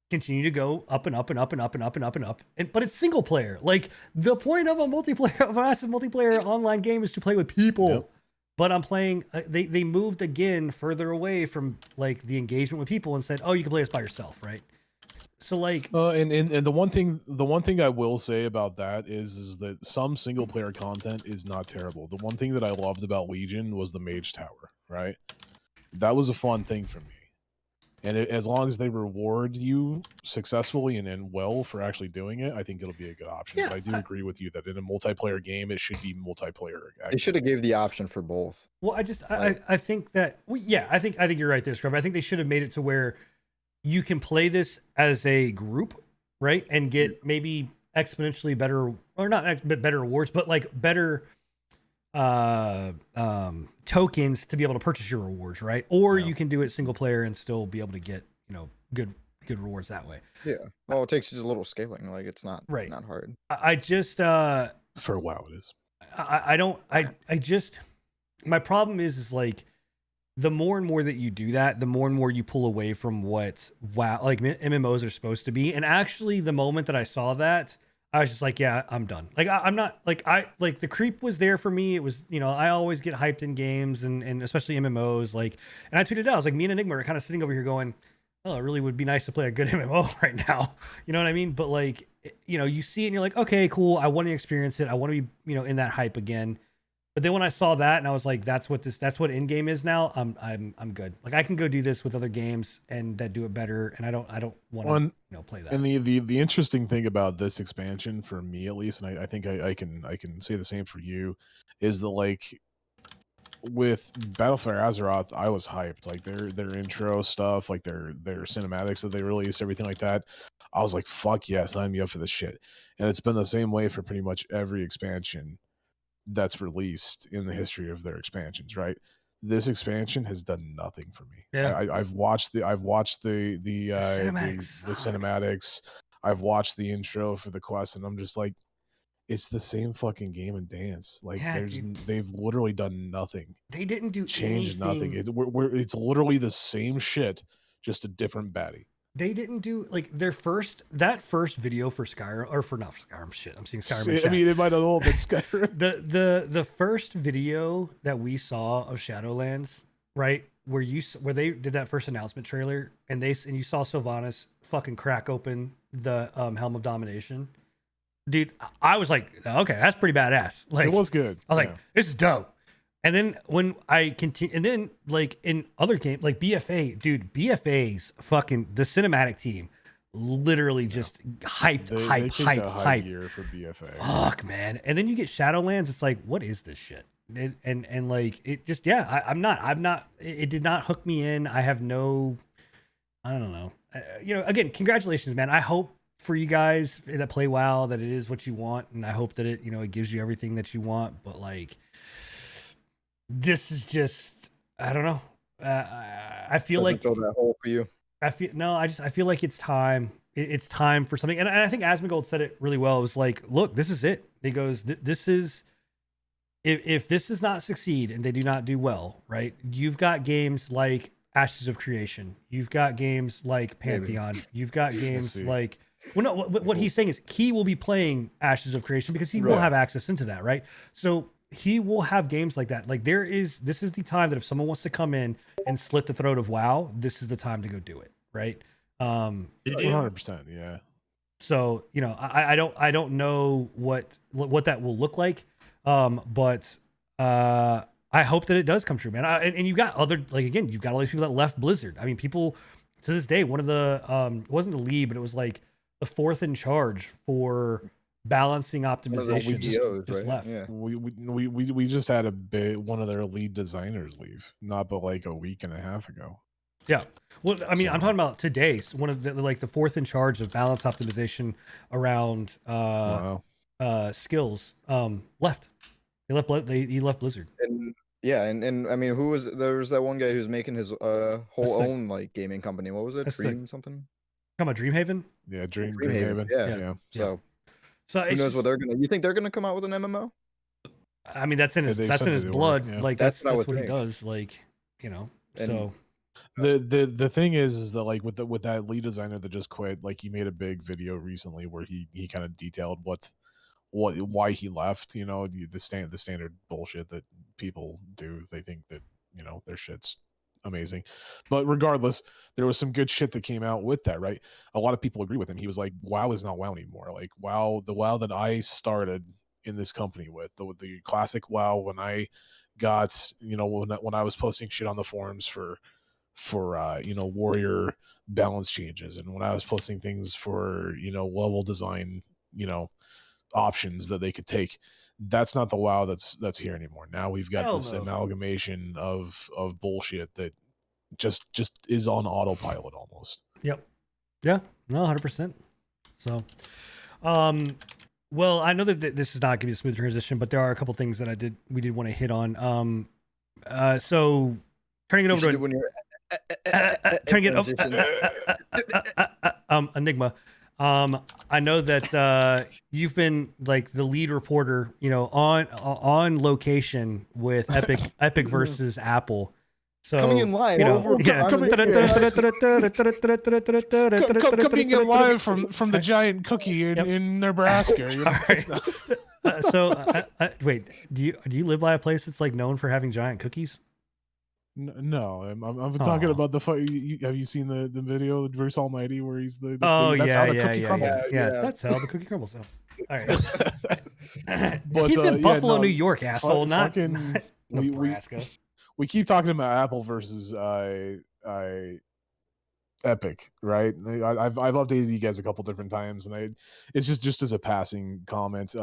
continue to go up and up and up and up and up and up and up. But it's single player. Like the point of a massive multiplayer online game is to play with people. Yep. But I'm playing, they moved again further away from like the engagement with people and said, oh, you can play this by yourself. Right. So like, and the one thing I will say about that is that some single player content is not terrible. The one thing that I loved about Legion was the Mage Tower, right? That was a fun thing for me. And as long as they reward you successfully and well for actually doing it, I think it'll be a good option. Yeah, but I do agree with you that in a multiplayer game, it should be multiplayer. They should have gave the option for both. Well, I think that, I think you're right there, Scrub. I think they should have made it to where you can play this as a group, right? And get maybe exponentially better, or not better rewards, but like better tokens to be able to purchase your rewards, right? Or you can do it single player and still be able to get, good rewards that way. Yeah. All it takes is a little scaling. Like it's not not hard. I just for a while it is. My problem is like the more and more that you do that, the more and more you pull away from what like MMOs are supposed to be. And actually the moment that I saw that, I was just like, yeah, I'm done. Like, I'm not like, the creep was there for me. It was, I always get hyped in games and especially MMOs. Like, and I tweeted out, I was like, me and Enigma are kind of sitting over here going, oh, it really would be nice to play a good MMO right now. You know what I mean? But like, you see it and you're like, okay, cool. I want to experience it. I want to be, in that hype again. But then when I saw that and I was like, that's what in-game is now. I'm good. Like I can go do this with other games and that do it better. And I don't want to, play that. And the interesting thing about this expansion for me, at least, and I think I can say the same for you, is that like with Battle for Azeroth, I was hyped. Like their intro stuff, like their cinematics that they released, everything like that. I was like, fuck yeah, sign me up for this shit. And it's been the same way for pretty much every expansion that's released in the history of their expansions, right? This expansion has done nothing for me. Yeah. I've watched the cinematics. I've watched the intro for the quest, and I'm just like, it's the same fucking game and dance. Like they've literally done nothing. They didn't do changed anything. Nothing. It's literally the same shit, just a different baddie. They didn't do like that first video for Skyrim, or for not Skyrim. Shit, I'm seeing Skyrim. I mean, it might have all been Skyrim. the first video that we saw of Shadowlands, right, where they did that first announcement trailer, and you saw Sylvanas fucking crack open the Helm of Domination. Dude, I was like, okay, that's pretty badass. Like, it was good. I was like, this is dope. And then when I continue, and then like in other games, like BFA, dude, BFA's fucking the cinematic team, literally just hype year for BFA. Fuck, man. And then you get Shadowlands. It's like, what is this shit? And like it just, I'm not. It did not hook me in. I have no, I don't know. Again, congratulations, man. I hope for you guys that play WoW that it is what you want, and I hope that it, it gives you everything that you want. But like, this is just, I don't know. I feel like fill that hole for you. I feel like it's time. It's time for something. And I think Asmongold said it really well. It was like, look, this is it. He goes, this is, if this does not succeed and they do not do well, right? You've got games like Ashes of Creation. You've got games like Pantheon. Maybe. You've got games like, well, no, what he's saying is he will be playing Ashes of Creation because he will have access into that, right? So he will have games like that. Like this is the time that if someone wants to come in and slit the throat of WoW, this is the time to go do it, right? 100%, yeah. So I don't know what that will look like, but I hope that it does come true, man. And you got you've got all these people that left Blizzard. I mean, people to this day, one of the it wasn't the lead, but it was like the fourth in charge for balancing optimization just left. Yeah. We just had one of their lead designers leave, not but like a week and a half ago. Yeah. Well, I mean, I'm talking about today's one of the fourth in charge of balance optimization around skills left. He left Blizzard. And I mean, there was that one guy who's making his whole own like gaming company. What was it? Dream something? Come on, Dreamhaven? Yeah, Dreamhaven. Yeah. So who knows what they're gonna? You think they're gonna come out with an MMO? I mean, that's in his blood. Yeah. Like that's what he does. Like so. The thing is that like with that lead designer that just quit, like he made a big video recently where he kind of detailed why he left. The standard bullshit that people do. They think that their shit's amazing, but regardless, there was some good shit that came out with that, right? A lot of people agree with him. He was like, WoW is not WoW anymore. Like the WoW that I started in this company with the classic WoW, when I got when I was posting shit on the forums for warrior balance changes, and when I was posting things for level design options that they could take, that's not the WoW that's here anymore. Now we've got this amalgamation of bullshit that just is on autopilot almost. Yep. Yeah. No, 100%. So, well, I know that this is not going to be a smooth transition, but there are a couple things that we did want to hit on. So turning it over to Enigma. I know that you've been like the lead reporter, on location with Epic versus Apple. So coming in live, coming in live from the giant cookie in Nebraska. All right. So wait, do you live by a place that's like known for having giant cookies? No, I'm talking about the fight. Have you seen the video of Bruce Almighty where he's the that's how how the cookie crumbles? Yeah, that's how the cookie crumbles. So. All right. But, he's in Buffalo, no, New York, asshole, not fucking Nebraska. We keep talking about Apple versus Epic, right? I've updated you guys a couple different times, and it's just as a passing comment.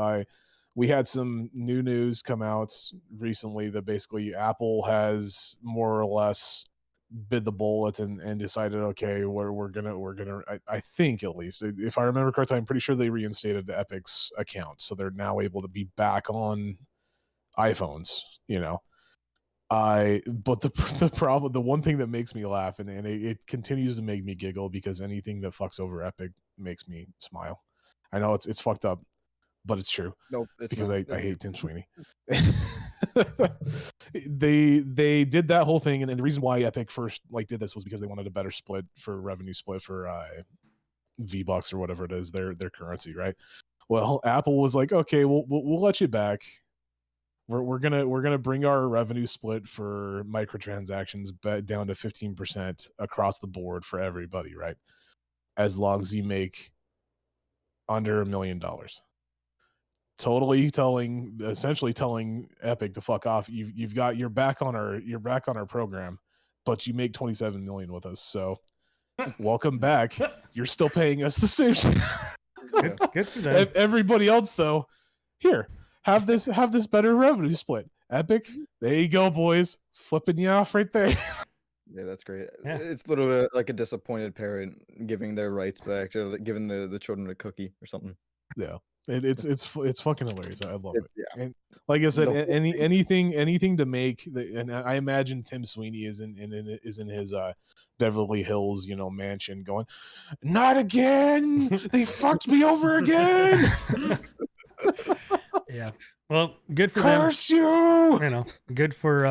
We had some new news come out recently that basically Apple has more or less bid the bullet and decided, okay, we're gonna I think, at least if I remember correctly, I'm pretty sure they reinstated Epic's account, so they're now able to be back on iPhones, but the problem, the one thing that makes me laugh, and it continues to make me giggle, because anything that fucks over Epic makes me smile. I know it's fucked up, but it's true. Nope, it's because not. I hate Tim Sweeney. They did that whole thing, and the reason why Epic first did this was because they wanted a better split for revenue split for V-Bucks or whatever it is, their currency, right? Well, Apple was like, okay, we'll let you back. We're gonna bring our revenue split for microtransactions down to 15% across the board for everybody, right? As long as you make under $1 million. Essentially telling Epic to fuck off. You're back on our program, but you make 27 million with us. So welcome back. You're still paying us the same shit. Good for them. Everybody else though, here. Have this better revenue split. Epic, there you go, boys. Flipping you off right there. Yeah, that's great. Yeah. It's literally like a disappointed parent giving their rights back, or giving the children a cookie or something. Yeah, it's fucking hilarious. I love it. Yeah. And like I said, anything to make and I imagine Tim Sweeney is in his Beverly Hills, mansion, going, not again. They fucked me over again. Yeah. Well, good for Curse them. Good for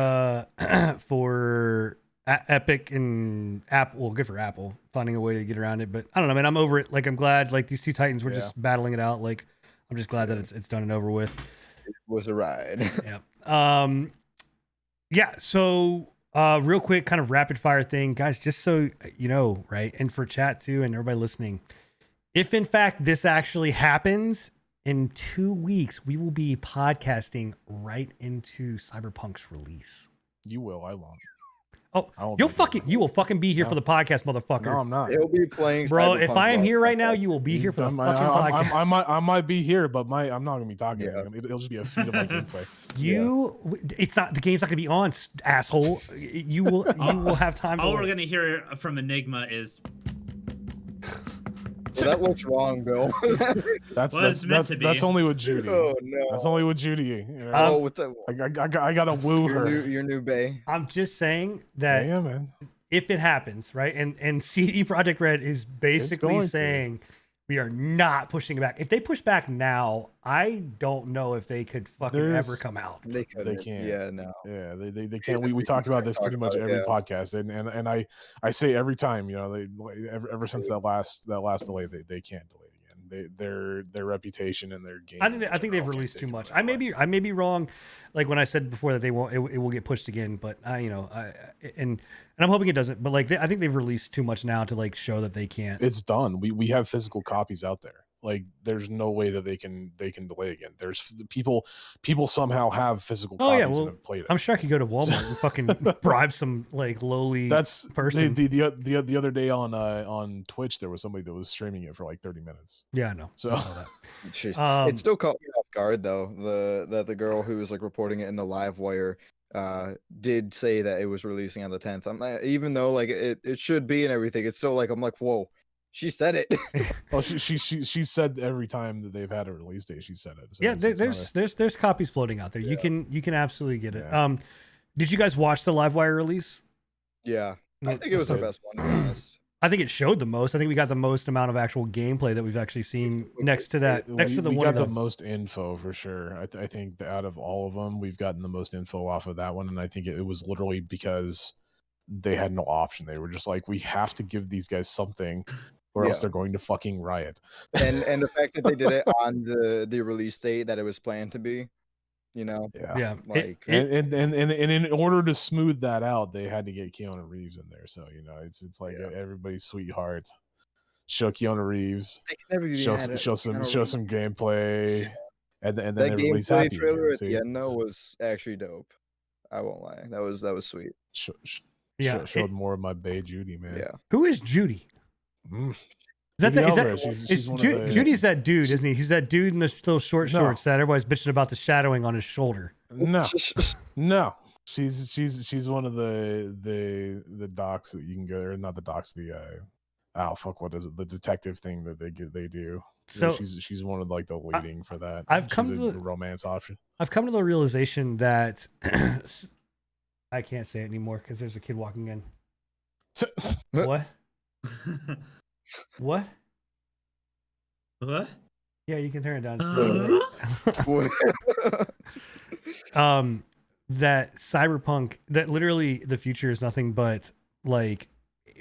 Epic and Apple. Well, good for Apple finding a way to get around it. But I don't know, man. I'm over it. I'm glad these two Titans were just battling it out. I'm just glad that it's done and over with. It was a ride. Yeah. Yeah. So real quick, kind of rapid fire thing, guys, just so you know, right? And for chat too, and everybody listening, if in fact this actually happens, in 2 weeks, we will be podcasting right into Cyberpunk's release. You will. I won't. Oh, you will fucking be here for the podcast, motherfucker. No, I'm not. He'll be playing. Bro, Cyberpunk if I am here right now, you will be here for the fucking podcast. I might be here, but I'm not gonna be talking. Yeah. It'll just be a feed of my gameplay. It's not, the game's not gonna be on, asshole. You will have time. All we're gonna hear from Enigma is. Well, that looks wrong, Bill. That's only with Judy. Oh no, that's only with Judy. With the I gotta woo her. Your new bae. I'm just saying that man. If it happens, right, and CD Projekt Red is basically saying we are not pushing it back. If they push back now, I don't know if they could ever come out. They can't. Yeah, no. Yeah, they can't. We talk about this pretty much every podcast, and I say every time, ever since that last delay, they can't delay again. Their reputation and their game. I think they've released too much. I may be wrong, like when I said before that they won't. It will get pushed again, but and I'm hoping it doesn't. But I think they've released too much now to show that they can't. It's done. We have physical copies out there. There's no way that they can delay again. There's people somehow have physical copies and have played it. I'm sure I could go to Walmart and fucking bribe some lowly person. The other day on Twitch there was somebody that was streaming it for 30 minutes. Yeah, I know. So it still caught me off guard though. The girl who was reporting it in the live wire did say that it was releasing on the 10th. Even though it should be and everything, it's still I'm like, whoa. She said it. Well, she said every time that they've had a release date, she said it. So yeah, there's copies floating out there. Yeah. You can absolutely get it. Yeah. Did you guys watch the Livewire release? Yeah, I think it was the best one, to be honest. I think it showed the most. I think we got the most amount of actual gameplay that we've actually seen next to that. We got the most info for sure. I think out of all of them, we've gotten the most info off of that one, and I think it was literally because they had no option. They were just like, we have to give these guys something, or else they're going to fucking riot. And the fact that they did it on the release date that it was planned to be, you know? Yeah. Like, and in order to smooth that out, they had to get Keanu Reeves in there. So, you know, it's like everybody's sweetheart. Show Keanu Reeves, they can never be show mad at some Keanu Reeves. gameplay, and then That everybody's gameplay happy trailer again. at See? the end though was actually dope. I won't lie. That was sweet. Showed more of my Bae Judy, man. Yeah. Who is Judy? Mm. Is that Judy the, is that Alvarez. She's one of the- Judy's that dude, isn't he? He's that dude in the little short No. shorts that everybody's bitching about the shadowing on his shoulder. No. She's one of the docs that you can go, or not the docs, what is it? The detective thing that they do. So she's one of like the leading for that. I've come she's to the romance option. I've come to the realization that I can't say it anymore because there's a kid walking in. What? What? What? Yeah, you can turn it down. That cyberpunk, that literally the future is nothing but like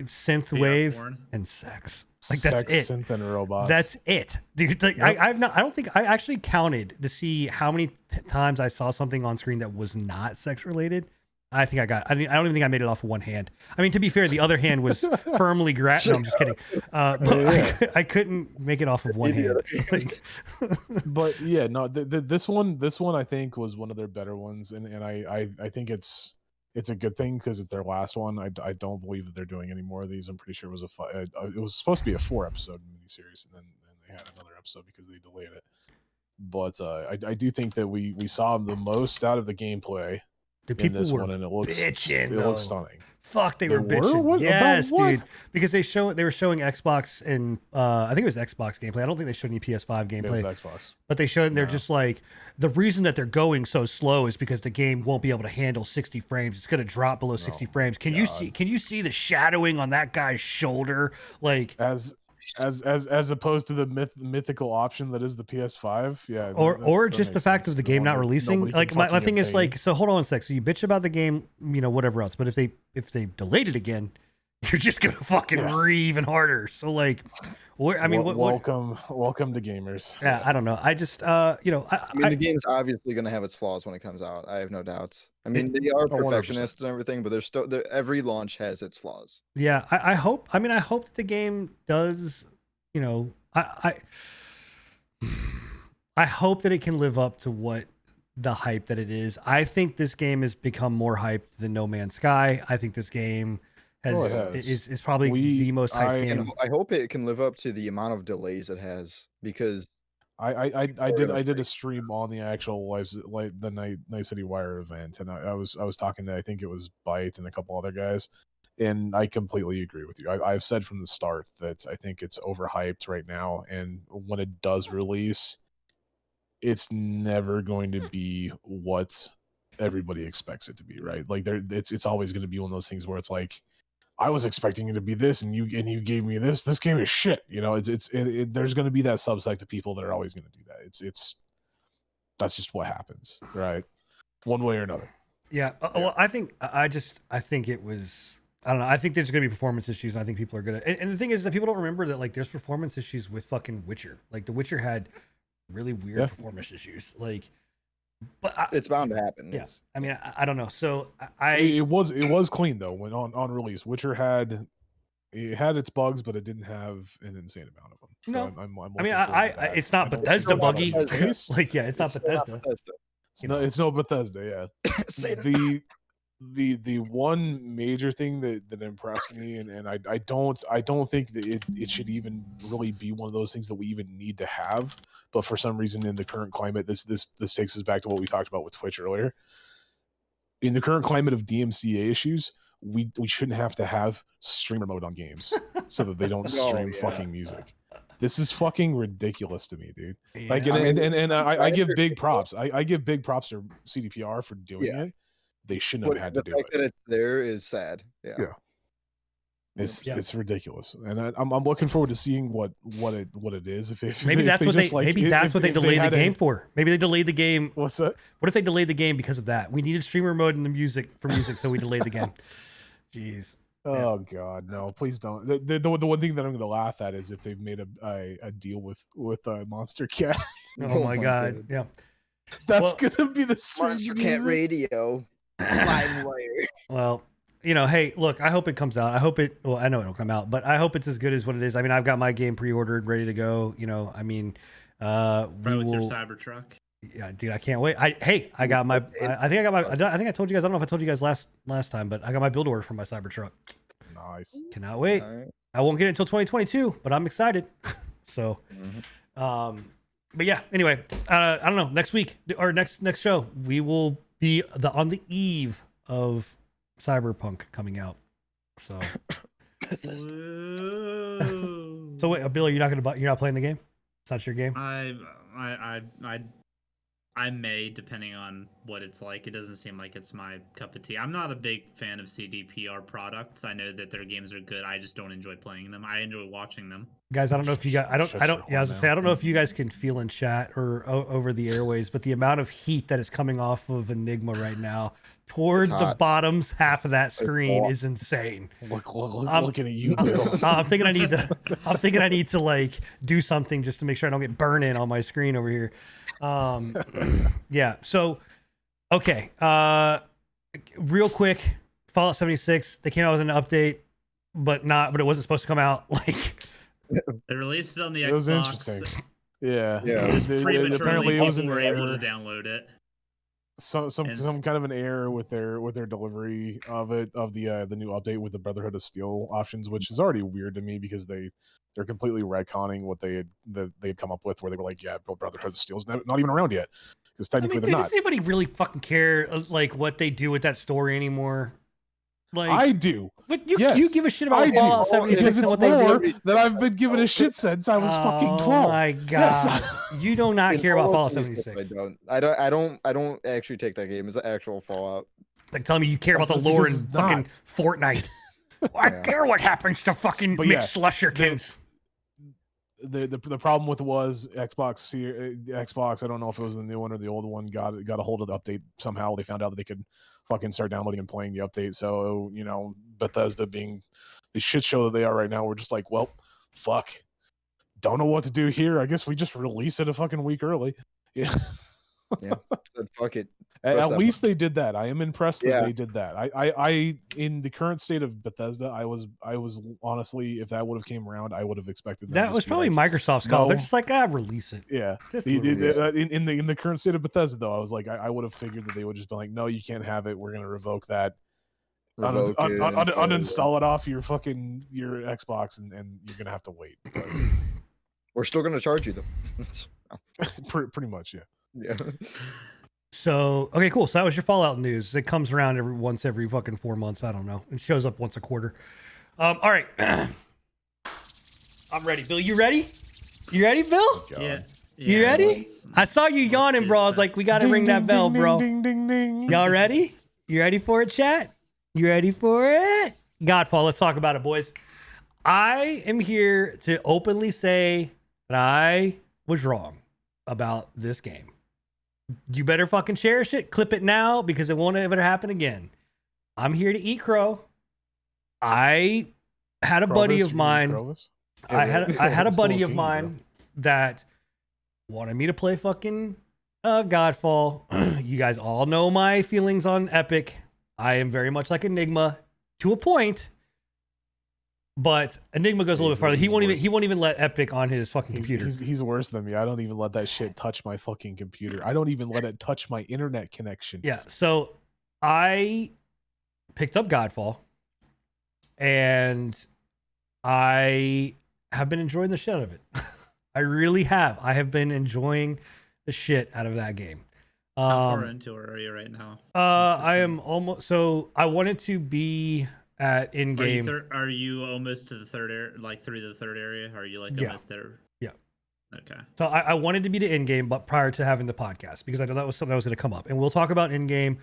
synth wave and sex. Like that's Sex, it. synth, and robots. That's it, dude. Like Yep. I don't think I actually counted to see how many times I saw something on screen that was not sex related. I think I don't even think I made it off of one hand. I mean, to be fair, the other hand was firmly grabbed. No, I'm just kidding. But I couldn't make it off of one hand. Like, But yeah, no, this one I think was one of their better ones, and I think it's a good thing because it's their last one. I don't believe that they're doing any more of these. I'm pretty sure it was supposed to be a 4-episode miniseries, and then they had another episode because they delayed it. But I do think that we saw the most out of the gameplay in this one, and it looks stunning. Fuck, they were bitching. What? Yes, About what? dude. Because they were showing Xbox and I think it was Xbox gameplay. I don't think they showed any PS5 gameplay. It was Xbox. But they showed, and they're just like, the reason that they're going so slow is because the game won't be able to handle 60 frames. It's going to drop below 60 frames. Can you see the shadowing on that guy's shoulder? Like as opposed to the mythical option that is the PS5, yeah, or just the fact of the game not releasing. Like my thing is like, so hold on a sec. So you bitch about the game, you know, whatever else. But if they delayed it again, you're just gonna fucking re even harder. So like, welcome to gamers. Yeah, I don't know. I just the game's obviously going to have its flaws when it comes out. I have no doubts. I mean, they are perfectionists and everything, but every launch has its flaws. Yeah, I hope that the game does. You know, I hope that it can live up to what the hype that it is. I think this game has become more hyped than No Man's Sky. I think this game is probably the most hyped game. I hope it can live up to the amount of delays it has, because I did a stream on the actual the Night City Wire event, and I was talking to, I think it was Byte and a couple other guys, and I completely agree with you. I've said from the start that I think it's overhyped right now, and when it does release, it's never going to be what everybody expects it to be, right? Like it's always going to be one of those things where it's like, I was expecting it to be this, and you gave me this. This game is shit. You know, there's going to be that subsect of people that are always going to do that. That's just what happens, right? One way or another. Yeah. Well, I think it was. I don't know. I think there's going to be performance issues, and I think people are going to. And the thing is that people don't remember that, like, there's performance issues with fucking Witcher. Like, The Witcher had really weird performance issues. Like, but it's bound to happen. Yeah. I mean, I don't know. So it was clean though when on release. Witcher had its bugs, but it didn't have an insane amount of them. No, so I'm I mean, it's not Bethesda buggy. Like, yeah, it's not Bethesda. It's no Bethesda. Yeah. The one major thing that impressed me, and I don't think that it should even really be one of those things that we even need to have, but for some reason in the current climate, this takes us back to what we talked about with Twitch earlier. In the current climate of DMCA issues, we shouldn't have to have streamer mode on games so that they don't stream fucking music. This is fucking ridiculous to me, dude. Yeah. Like, I give big props. I give big props to CDPR for doing it. They shouldn't have had to do it. The fact that it's there is sad. Yeah. It's ridiculous, and I'm looking forward to seeing what it is. If maybe that's what they delayed the game for. Maybe they delayed the game. What's that? What if they delayed the game because of that? We needed streamer mode in the music, so we delayed the game. Jeez. Oh God, no! Please don't. The one thing that I'm going to laugh at is if they've made a deal with Monster Cat. Oh my God. Yeah. That's gonna be the Monster Cat Radio live wire. Well, hey, look, I hope it comes out. I hope it. Well, I know it'll come out, but I hope it's as good as what it is. I mean, I've got my game pre-ordered, ready to go. I mean, right with your Cybertruck. Yeah, dude, I can't wait. I got my. I think I told you guys. I don't know if I told you guys last time, but I got my build order for my Cybertruck. Nice. Cannot wait. Right. I won't get it until 2022, but I'm excited. So, but yeah. Anyway, I don't know. Next week or next show, we will be on the eve of Cyberpunk coming out. So, so wait, Bill, you're not playing the game? It's not your game? I may, depending on what it's like. It doesn't seem like it's my cup of tea. I'm not a big fan of CDPR products. I know that their games are good. I just don't enjoy playing them. I enjoy watching them. Guys, I don't know if you guys, I don't know if you guys can feel in chat or over the airways, but the amount of heat that is coming off of Enigma right now toward the bottoms half of that screen is insane. Looking at you, Bill. I'm thinking I need to like do something just to make sure I don't get burn-in on my screen over here. Yeah. So, okay. Real quick, Fallout 76. They came out with an update, but it wasn't supposed to come out. Like, they released it on the Xbox. It was interesting. Yeah. Apparently, people were able to download it. Some kind of an error with their delivery of the new update with the Brotherhood of Steel options, which is already weird to me because they're completely retconning what they had come up with, where they were like, yeah, Brotherhood of Steel's not even around yet, because technically they're not. Does anybody really fucking care like what they do with that story anymore? Like, I do. But you give a shit about Fallout 76 and what they do. That I've been giving a shit since I was fucking 12. Oh my god! Yes. You do not care about Fallout 76. I don't actually take that game as an actual Fallout. Like telling me you care about the lore in fucking Fortnite. I care what happens to fucking McSlusherkins. The problem with it was Xbox. I don't know if it was the new one or the old one. Got a hold of the update somehow. They found out that they could fucking start downloading and playing the update. So Bethesda being the shit show that they are right now, we're just like, well, fuck. Don't know what to do here. I guess we just release it a fucking week early. Yeah. Yeah. Fuck it. At least they did that. I am impressed that they did that. I in the current state of Bethesda, I was honestly, if that would have came around, I would have expected that was probably like, Microsoft's call. They're just like, release it. Yeah. In the current state of Bethesda, though, I was like, I would have figured that they would just be like, no, you can't have it. We're gonna revoke that. Uninstall it off your Xbox, and you're gonna have to wait. But we're still gonna charge you though. pretty much, yeah. Yeah. So, okay, cool. So that was your Fallout news. It comes around every fucking 4 months. I don't know. It shows up once a quarter. All right. I'm ready. Bill, you ready? You ready, Bill? Yeah. You ready? I saw you yawning, bro. I was like, we got to ring that bell, bro. Y'all ready? You ready for it, chat? You ready for it? Godfall, let's talk about it, boys. I am here to openly say that I was wrong about this game. You better fucking cherish it. Clip it now because it won't ever happen again. I'm here to eat crow. I had a buddy of mine. I had a buddy of mine that wanted me to play fucking Godfall. You guys all know my feelings on Epic. I am very much like Enigma to a point. But Enigma goes a little bit farther. He won't even let Epic on his fucking computer. He's worse than me. I don't even let that shit touch my fucking computer. I don't even let it touch my internet connection. Yeah. So I picked up Godfall, and I have been enjoying the shit out of it. I really have. I have been enjoying the shit out of that game. How far into it are you right now? I am almost. So I wanted to be at in game. Are you almost to the third area, like through the third area? Are you like almost there? Yeah. Okay. So I wanted to be to in game, but prior to having the podcast, because I know that was something that was going to come up, and we'll talk about in game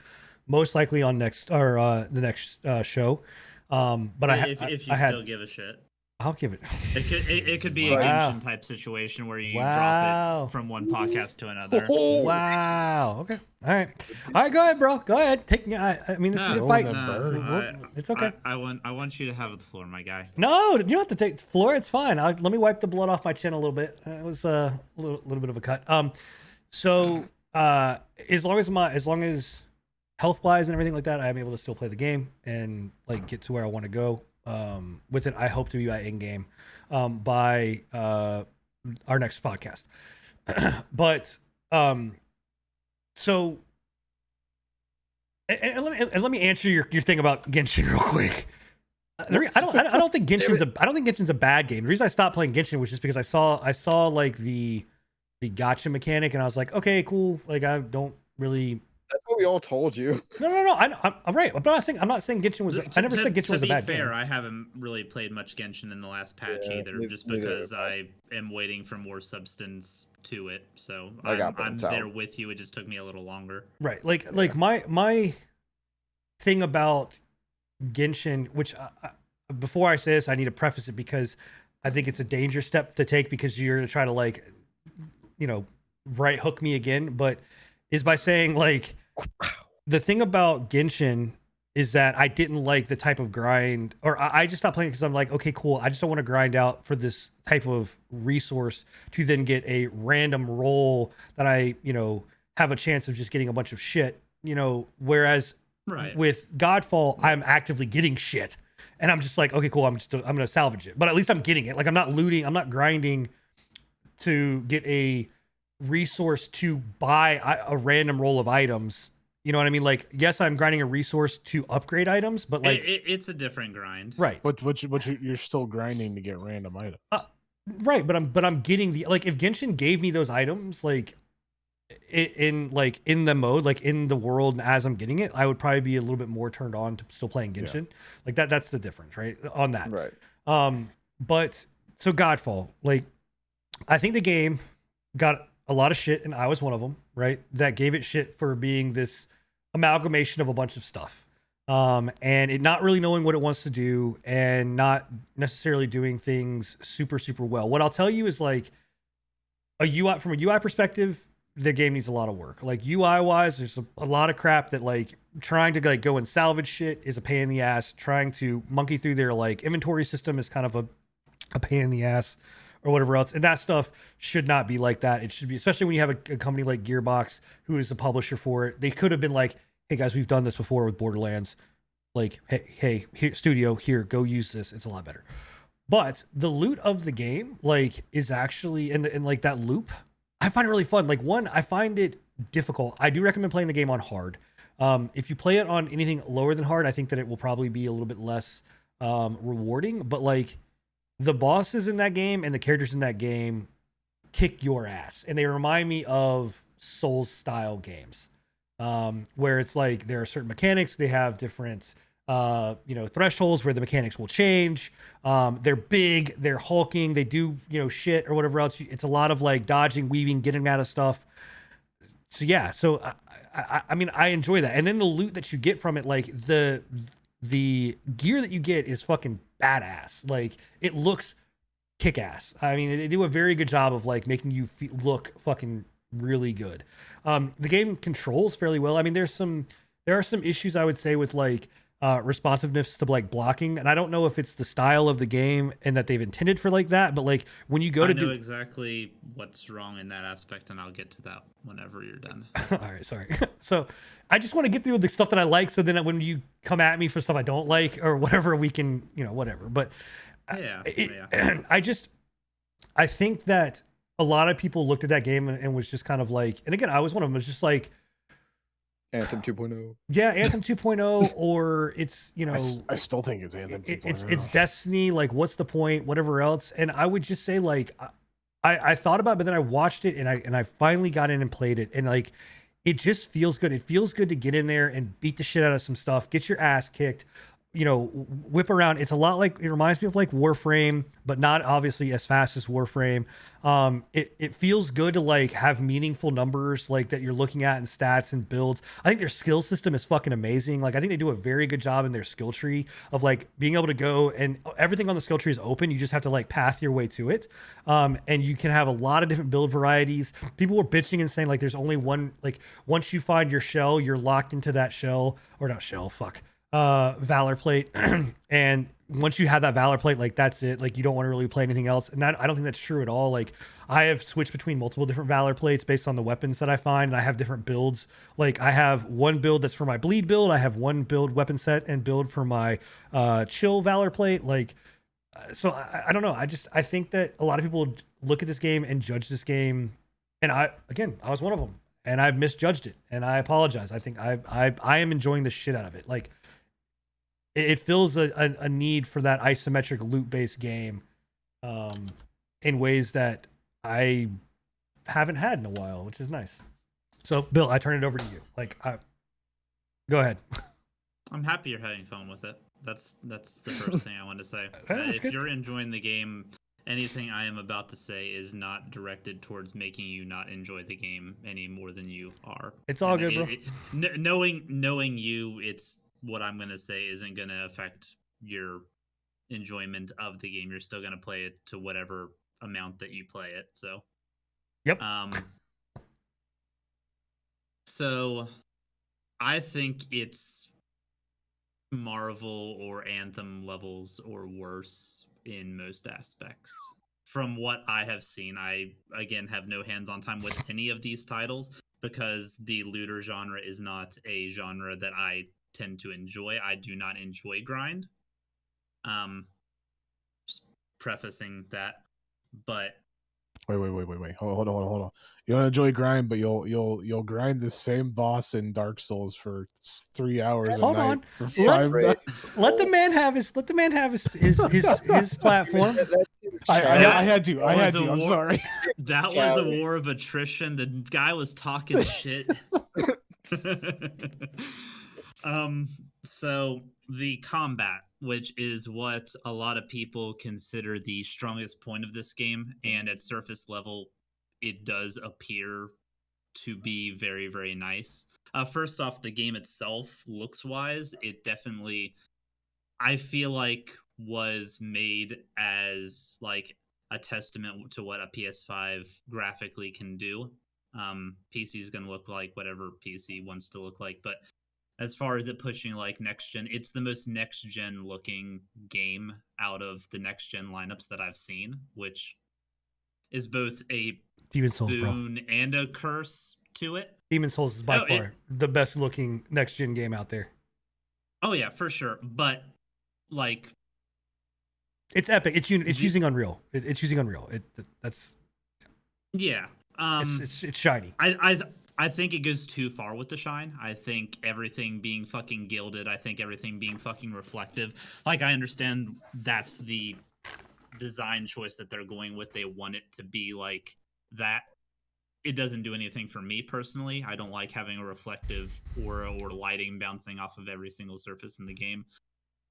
most likely on the next show. But if you still give a shit. I'll give it. It could be a Genshin type situation where you drop it from one podcast to another. Wow. Okay. All right. Go ahead, bro. Go ahead. Take me. I mean, this is a fight. It's okay. I want you to have the floor, my guy. No, you don't have to take the floor. It's fine. Let me wipe the blood off my chin a little bit. It was a little bit of a cut. So as long as health wise and everything like that, I'm able to still play the game and like get to where I want to go. With it, I hope to be at in game by our next podcast. But so and let me answer your thing about Genshin real quick. I don't think Genshin's a bad game. The reason I stopped playing Genshin was just because I saw like the gacha mechanic and I was like, okay, cool. Like I don't really. That's what we all told you. No. I'm right. I'm not saying Genshin was. I never said Genshin was a bad game. To be fair, I haven't really played much Genshin in the last patch either, just because I am waiting for more substance to it. So I'm there with you. It just took me a little longer. Right. Like my thing about Genshin, which before I say this, I need to preface it because I think it's a dangerous step to take because you're gonna try to like, right hook me again, but is by saying like the thing about Genshin is that I didn't like the type of grind, or I just stopped playing because I'm like, okay, cool. I just don't want to grind out for this type of resource to then get a random roll that I, have a chance of just getting a bunch of shit, whereas with Godfall, I'm actively getting shit. And I'm just like, okay, cool. I'm going to salvage it, but at least I'm getting it. Like I'm not looting. I'm not grinding to get a resource to buy a random roll of items. You know what I mean? Like, yes, I'm grinding a resource to upgrade items, but like it's a different grind, right? But you're still grinding to get random items, right? But I'm getting like if Genshin gave me those items like in the mode, like in the world, and as I'm getting it, I would probably be a little bit more turned on to still playing Genshin. Yeah. Like that's the difference, right? On that, right? But so Godfall, like I think the game got a lot of shit, and I was one of them, right? That gave it shit for being this amalgamation of a bunch of stuff. And it not really knowing what it wants to do and not necessarily doing things super, super well. What I'll tell you is like from a UI perspective, the game needs a lot of work. Like UI wise, there's a lot of crap that like trying to like go and salvage shit is a pain in the ass. Trying to monkey through their like inventory system is kind of a pain in the ass. Or whatever else. And that stuff should not be like that. It should be, especially when you have a company like Gearbox, who is the publisher for it. They could have been like, hey guys, we've done this before with Borderlands. Like, hey, here, studio, here, go use this. It's a lot better. But the loot of the game, like, is actually, in like that loop, I find it really fun. Like, one, I find it difficult. I do recommend playing the game on hard. If you play it on anything lower than hard, I think that it will probably be a little bit less rewarding. But like, the bosses in that game and the characters in that game kick your ass. And they remind me of Souls style games, where it's like there are certain mechanics. They have different, thresholds where the mechanics will change. They're big, they're hulking, they do, shit or whatever else. It's a lot of like dodging, weaving, getting out of stuff. So yeah, I mean, I enjoy that. And then the loot that you get from it, like the gear that you get is fucking badass. Like it looks kick-ass. I mean, they do a very good job of like making you look fucking really good. The game controls fairly well. I mean, there are some issues I would say with like responsiveness to like blocking, and I don't know if it's the style of the game and that they've intended for like that, but like when you go to do exactly what's wrong in that aspect, and I'll get to that whenever you're done. All right, sorry. So I just want to get through the stuff that I like, so then when you come at me for stuff I don't like or whatever, we can, whatever. But yeah. I think that a lot of people looked at that game and was just kind of like, and again, I was one of them, was just like, Anthem 2.0. Yeah, Anthem 2.0, or it's, I still think it's Anthem 2.0. It's Destiny, like what's the point, whatever else. And I would just say like, I thought about it, but then I watched it and I finally got in and played it, and like, it just feels good. It feels good to get in there and beat the shit out of some stuff, get your ass kicked, whip around. It's a lot like, it reminds me of like Warframe, but not obviously as fast as Warframe. It feels good to like have meaningful numbers like that you're looking at and stats and builds. I think their skill system is fucking amazing. Like I think they do a very good job in their skill tree of like being able to go, and everything on the skill tree is open. You just have to like path your way to it. And you can have a lot of different build varieties. People were bitching and saying like there's only one, like once you find your shell, you're locked into that shell, or not shell, fuck. Valor plate. And once you have that Valor plate, like that's it. Like you don't want to really play anything else. And I don't think that's true at all. Like I have switched between multiple different Valor plates based on the weapons that I find, and I have different builds. Like I have one build that's for my bleed build. I have one build weapon set and build for my chill Valor plate. Like, so I don't know. I think that a lot of people look at this game and judge this game. And I was one of them, and I misjudged it, and I apologize. I think I am enjoying the shit out of it. Like it fills a need for that isometric loot-based game in ways that I haven't had in a while, which is nice. So, Bill, I turn it over to you. Go ahead. I'm happy you're having fun with it. That's the first thing I want to say. If you're enjoying the game, anything I am about to say is not directed towards making you not enjoy the game any more than you are. It's all good, bro. Knowing you, it's what I'm gonna say isn't gonna affect your enjoyment of the game. You're still gonna play it to whatever amount that you play it. So, yep. So, I think it's Marvel or Anthem levels or worse in most aspects. From what I have seen, I again have no hands-on time with any of these titles because the looter genre is not a genre that I tend to enjoy. I do not enjoy grind. Just prefacing that, but wait. Hold on. You don't enjoy grind, but you'll grind the same boss in Dark Souls for 3 hours. Hold a night on. For 5 nights. Let the man have his platform. I had to. I'm sorry. That was a war of attrition. The guy was talking shit. So the combat, which is what a lot of people consider the strongest point of this game, and at surface level, it does appear to be very, very nice. First off, the game itself, looks-wise, it definitely, I feel like, was made as like a testament to what a PS5 graphically can do. PC is going to look like whatever PC wants to look like, but as far as it pushing like next gen, it's the most next gen looking game out of the next gen lineups that I've seen, which is both a Demon's Souls, boon and a curse to it. Demon's Souls is by far the best looking next gen game out there. Oh yeah, for sure. But like, it's epic. It's using Unreal. It's using Unreal. That's yeah. It's shiny. I think it goes too far with the shine. I think everything being fucking gilded. I think everything being fucking reflective. Like, I understand that's the design choice that they're going with. They want it to be like that. It doesn't do anything for me personally. I don't like having a reflective aura or lighting bouncing off of every single surface in the game.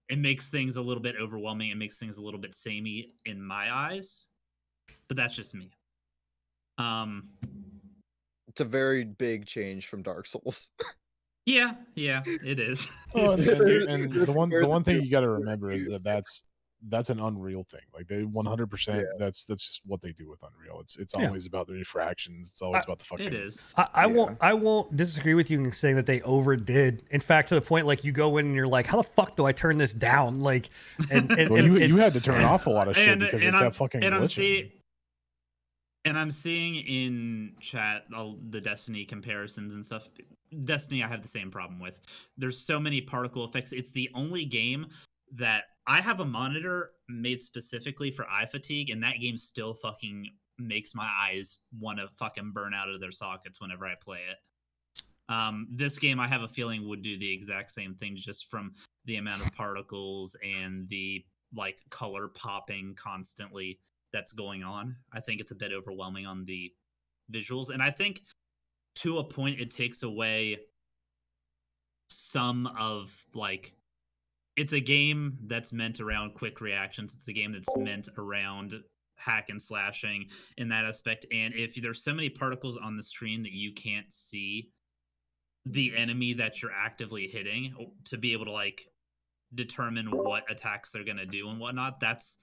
It makes things a little bit overwhelming. It makes things a little bit samey in my eyes. But that's just me. It's a very big change from Dark Souls. Yeah, it is. Oh, and the one thing you got to remember is that that's an Unreal thing. Like they 100%. That's just what they do with Unreal. It's always about the refractions. It's always about the fucking. It is. I won't disagree with you in saying that they overdid. In fact, to the point like you go in and you're like, how the fuck do I turn this down? Like, and well, you had to turn off a lot of shit because it kept fucking glitching. And I'm seeing in chat the Destiny comparisons and stuff. Destiny, I have the same problem with. There's so many particle effects. It's the only game that I have a monitor made specifically for eye fatigue, and that game still fucking makes my eyes want to fucking burn out of their sockets whenever I play it. This game, I have a feeling, would do the exact same thing just from the amount of particles and the like color popping constantly that's going on. I think it's a bit overwhelming on the visuals, and I think to a point it takes away some of like, it's a game that's meant around quick reactions. It's a game that's meant around hack and slashing in that aspect, and if there's so many particles on the screen that you can't see the enemy that you're actively hitting to be able to like determine what attacks they're going to do and whatnot, that's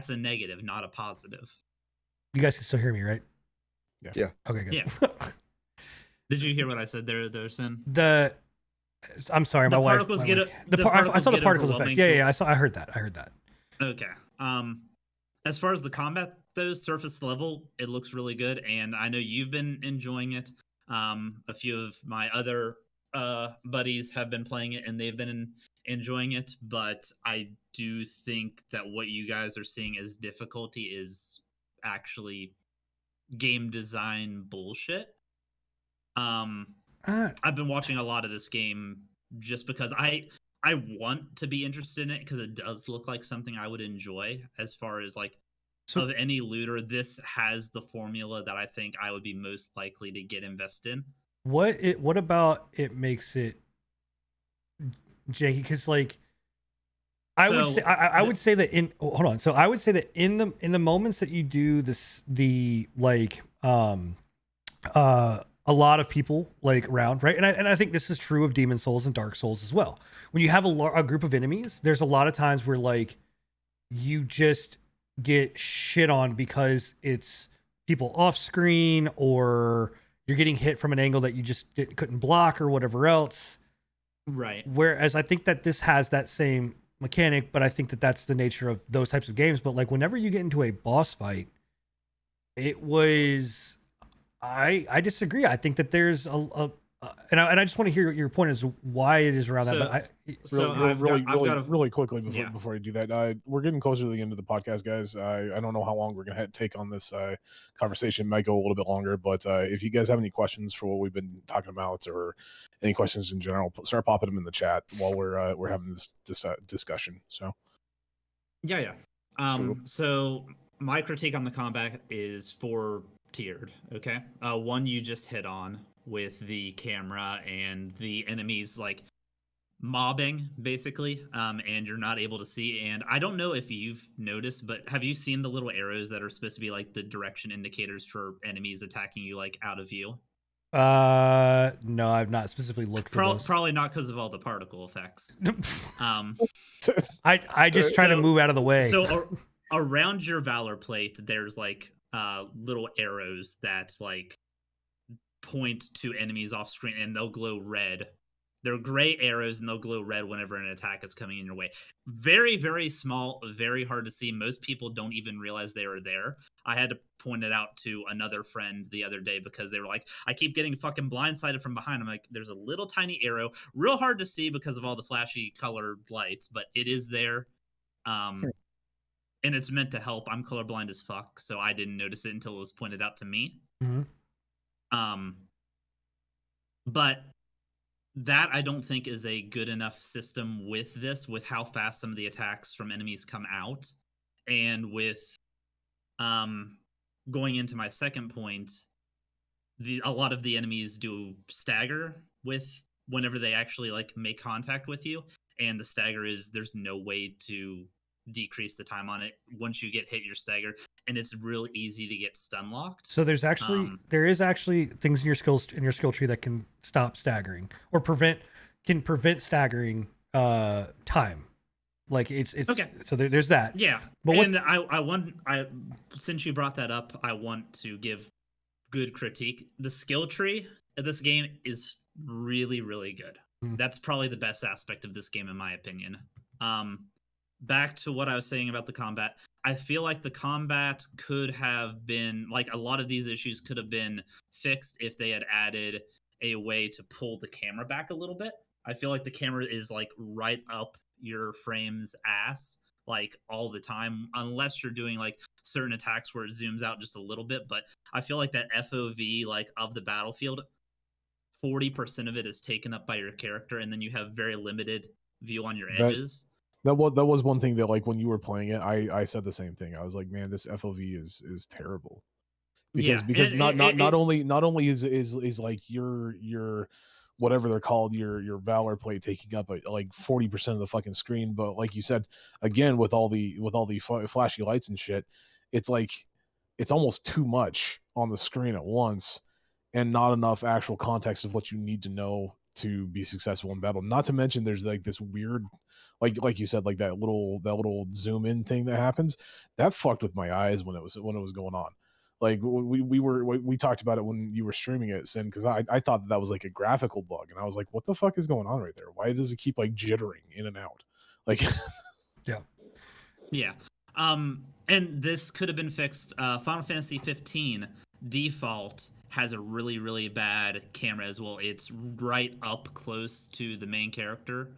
a negative, not a positive. You guys can still hear me, right? Yeah. Okay, good. Yeah. Did you hear what I said there, Sin? I'm sorry, my the wife. Particles My get wife I particles saw the get particle effect. overwhelming Yeah, to- I heard that. I heard that. Okay. As far as the combat goes, surface level, it looks really good, and I know you've been enjoying it. A few of my other buddies have been playing it, and they've been enjoying it. But I do think that what you guys are seeing as difficulty is actually game design bullshit. I've been watching a lot of this game just because I want to be interested in it because it does look like something I would enjoy. As far as like of any looter, this has the formula that I think I would be most likely to get invested in. What about it makes it janky? Because like I would say that in hold on. So I would say that in the moments that you do this, the like a lot of people like around, right? And I think this is true of Demon Souls and Dark Souls as well. When you have a group of enemies, there's a lot of times where like you just get shit on because it's people off screen, or you're getting hit from an angle that you just couldn't block or whatever else. Right. Whereas I think that this has that same mechanic, but I think that that's the nature of those types of games. But like whenever you get into a boss fight, it was, I disagree. I think that there's and I just want to hear your point as to why it is around that. But really quickly before you do that, we're getting closer to the end of the podcast, guys. I don't know how long we're gonna take on this conversation. It might go a little bit longer, but if you guys have any questions for what we've been talking about, or any questions in general, start popping them in the chat while we're having this discussion. So yeah. So my critique on the combat is 4 tiered. Okay. One you just hit on with the camera and the enemies like mobbing basically, and you're not able to see. And I don't know if you've noticed, but have you seen the little arrows that are supposed to be like the direction indicators for enemies attacking you like out of view? No, I've not specifically looked for those. Probably not because of all the particle effects. I just try to move out of the way. So around your Valor plate, there's like little arrows that like point to enemies off screen, and they'll glow red. They're gray arrows, and they'll glow red whenever an attack is coming in your way. Very, very small, very hard to see. Most people don't even realize they are there. I had to point it out to another friend the other day because they were like, I keep getting fucking blindsided from behind. I'm like, there's a little tiny arrow, real hard to see because of all the flashy colored lights, but it is there. And it's meant to help. I'm colorblind as fuck, so I didn't notice it until it was pointed out to me. But that I don't think is a good enough system with this, with how fast some of the attacks from enemies come out. And with going into my second point, a lot of the enemies do stagger with whenever they actually like make contact with you. And the stagger is, there's no way to decrease the time on it. Once you get hit, your stagger, and it's real easy to get stun locked. So there is actually things in your skill tree that can stop staggering or prevent staggering time. Like it's okay. So there's that. Yeah. But I since you brought that up, I want to give good critique. The skill tree of this game is really, really good. That's probably the best aspect of this game in my opinion. Back to what I was saying about the combat, I feel like the combat could have been, like, a lot of these issues could have been fixed if they had added a way to pull the camera back a little bit. I feel like the camera is, like, right up your frame's ass, like, all the time, unless you're doing, like, certain attacks where it zooms out just a little bit. But I feel like that FOV, like, of the battlefield, 40% of it is taken up by your character, and then you have very limited view on your edges. That was one thing that, like, when you were playing it, I said the same thing. I was like, man, this FOV is terrible. Because not only is like your whatever they're called, your Valor plate taking up like 40% of the fucking screen, but like you said, again, with all the flashy lights and shit, it's like it's almost too much on the screen at once, and not enough actual context of what you need to know to be successful in battle. Not to mention there's like this weird, like you said, like that little zoom in thing that happens that fucked with my eyes when it was going on. Like we talked about it when you were streaming it, Sin, because I thought that was like a graphical bug, and I was like, what the fuck is going on right there? Why does it keep like jittering in and out? Like, yeah. And this could have been fixed. Final Fantasy 15 default has a really, really bad camera as well. It's right up close to the main character.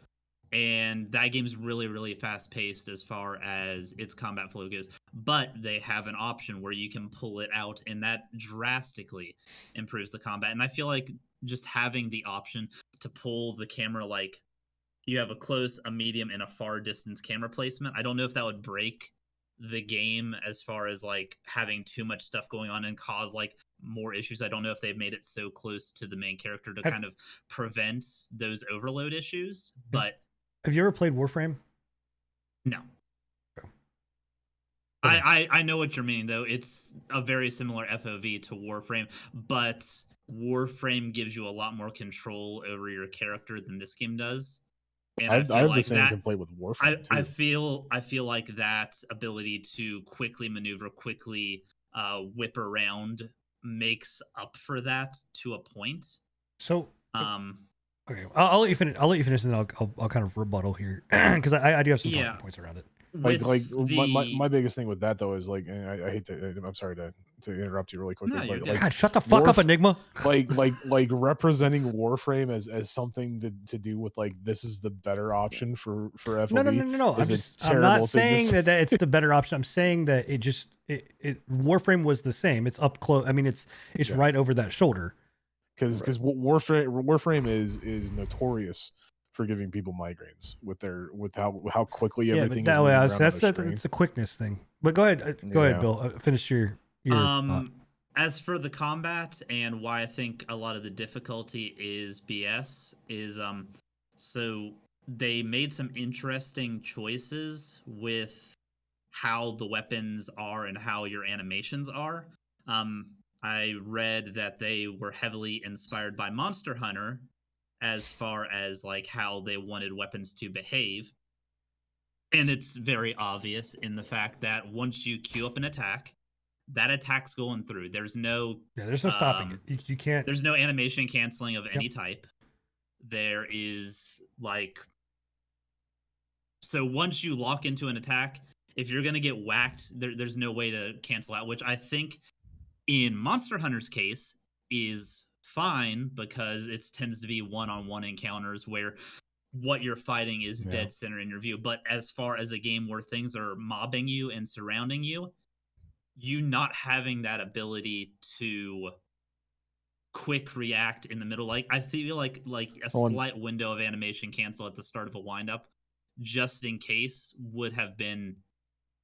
And that game's really, really fast paced as far as its combat flow goes. But they have an option where you can pull it out, and that drastically improves the combat. And I feel like just having the option to pull the camera, like you have a close, a medium, and a far distance camera placement. I don't know if that would break the game as far as like having too much stuff going on and cause like more issues. I don't know if they've made it so close to the main character to kind of prevent those overload issues, but have you ever played Warframe? no. Okay. I know what you're meaning though. It's a very similar FOV to Warframe, but Warframe gives you a lot more control over your character than this game does. And I have like the same complaint with Warframe too. I feel like that ability to quickly maneuver, quickly whip around makes up for that to a point. So okay, I'll let you finish. I'll let you finish, and then I'll kind of rebuttal here because I do have some talking points around it. My biggest thing with that though is like, and I hate to, I'm sorry to interrupt you really quickly. No, but like, God, shut the fuck up, Enigma. like representing Warframe as something to do with like this is the better option for FOV. No. I'm not saying that it's the better option. I'm saying that it Warframe was the same. It's up close. I mean, it's right over that shoulder. Because Warframe is notorious for giving people migraines with how quickly everything is moving around. That's a quickness thing. But go ahead, Bill. Finish your thought. As for the combat and why I think a lot of the difficulty is BS is so they made some interesting choices with how the weapons are and how your animations are. I read that they were heavily inspired by Monster Hunter as far as like how they wanted weapons to behave. And it's very obvious in the fact that once you queue up an attack, that attack's going through. There's no stopping it. You can't. There's no animation canceling of any type. There is like, so once you lock into an attack, if you're gonna get whacked, there's no way to cancel out, which I think in Monster Hunter's case is fine because it tends to be one-on-one encounters where what you're fighting is dead center in your view. But as far as a game where things are mobbing you and surrounding you, you not having that ability to quick react in the middle, like I feel like a slight window of animation cancel at the start of a windup, just in case, would have been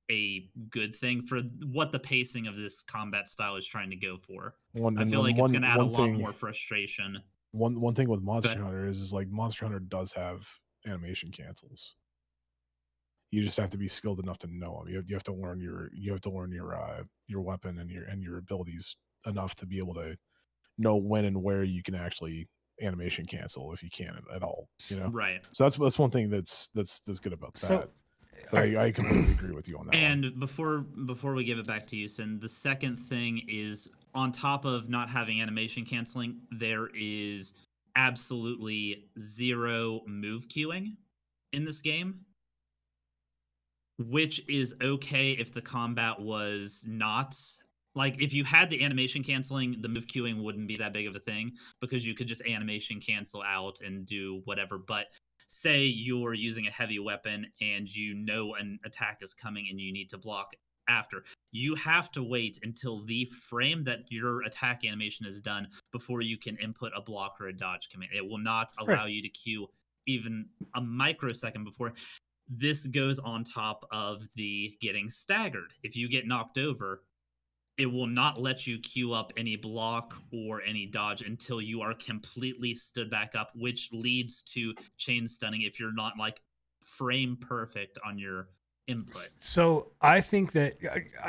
a good thing for what the pacing of this combat style is trying to go for. I feel like it's going to add a lot more frustration. One thing with Monster Hunter is like Monster Hunter does have animation cancels. You just have to be skilled enough to know them. You have to learn your weapon and your abilities enough to be able to know when and where you can actually animation cancel if you can at all. You know, right? So that's one thing that's good about that. I completely agree with you on that. And before we give it back to you, Sin, the second thing is, on top of not having animation canceling, there is absolutely zero move queuing in this game, which is okay if the combat was not like, if you had the animation canceling, the move queuing wouldn't be that big of a thing because you could just animation cancel out and do whatever. But say you're using a heavy weapon and you know an attack is coming and you need to block after, you have to wait until the frame that your attack animation is done before you can input a block or a dodge command. It will not allow you to queue even a microsecond before. This goes on top of the getting staggered. If you get knocked over, it will not let you queue up any block or any dodge until you are completely stood back up, which leads to chain stunning if you're not like frame perfect on your input. So I think that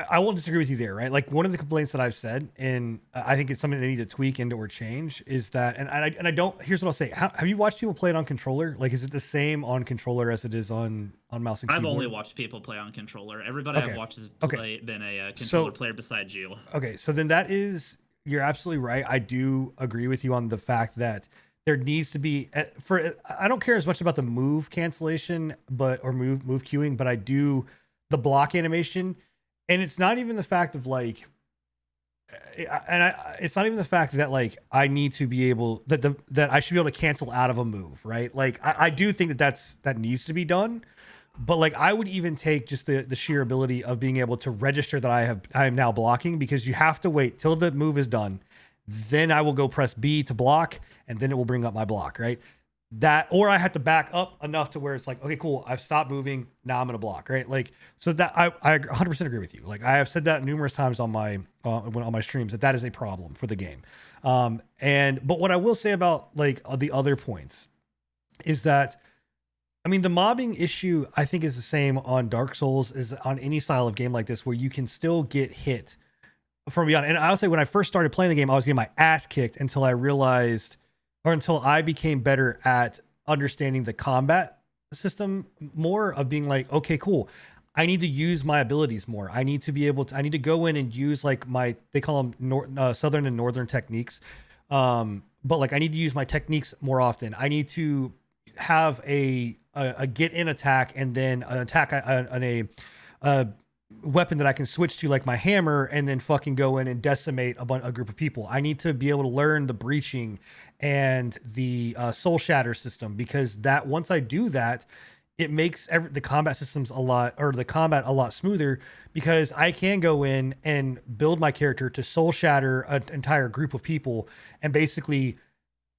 I won't disagree with you there, right? Like one of the complaints that I've said, and I think it's something they need to tweak into or change, is that, and I don't. Here's what I'll say: have you watched people play it on controller? Like, is it the same on controller as it is on mouse and keyboard? I've only watched people play on controller. Everybody I've watched has been a controller player besides you. Okay, so then you're absolutely right. I do agree with you on the fact that there needs to be I don't care as much about the move cancellation, or move queuing, but I do the block animation, and it's not even the fact of like, it's not even the fact that like I need to be able that I should be able to cancel out of a move, right? Like I do think that needs to be done, but like I would even take just the sheer ability of being able to register that I am now blocking, because you have to wait till the move is done. Then I will go press B to block, and then it will bring up my block, right? Or I have to back up enough to where it's like, okay, cool, I've stopped moving, now I'm gonna block, right? Like, so that I 100% agree with you. Like I have said that numerous times on my streams, that is a problem for the game. But what I will say about like the other points is that, I mean, the mobbing issue I think is the same on Dark Souls as on any style of game like this, where you can still get hit from beyond. And I'll say when I first started playing the game, I was getting my ass kicked until I realized, or until I became better at understanding the combat system more, of being like, okay, cool, I need to use my abilities more. I need to be able to, I need to go in and use like they call them southern and northern techniques. But like I need to use my techniques more often. I need to have a get in attack, and then an attack on a weapon that I can switch to, like my hammer, and then fucking go in and decimate a group of people. I need to be able to learn the breaching and the soul shatter system, because that once I do that, it makes the combat systems the combat a lot smoother, because I can go in and build my character to soul shatter an entire group of people, and basically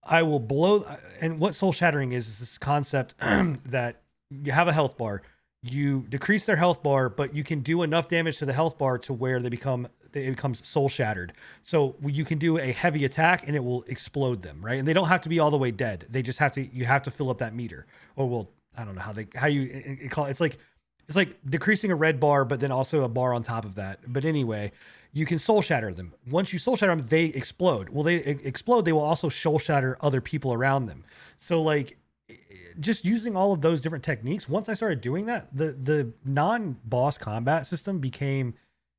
I will blow. And what soul shattering is this concept that you have a health bar, you decrease their health bar, but you can do enough damage to the health bar to where it becomes soul shattered. So you can do a heavy attack and it will explode them, right? And they don't have to be all the way dead. They just you have to fill up that meter. Or I don't know how you call it. It's like decreasing a red bar, but then also a bar on top of that. But anyway, you can soul shatter them. Once you soul shatter them, they explode. Well, they explode, they will also soul shatter other people around them. So like, just using all of those different techniques, once I started doing that, the non-boss combat system became,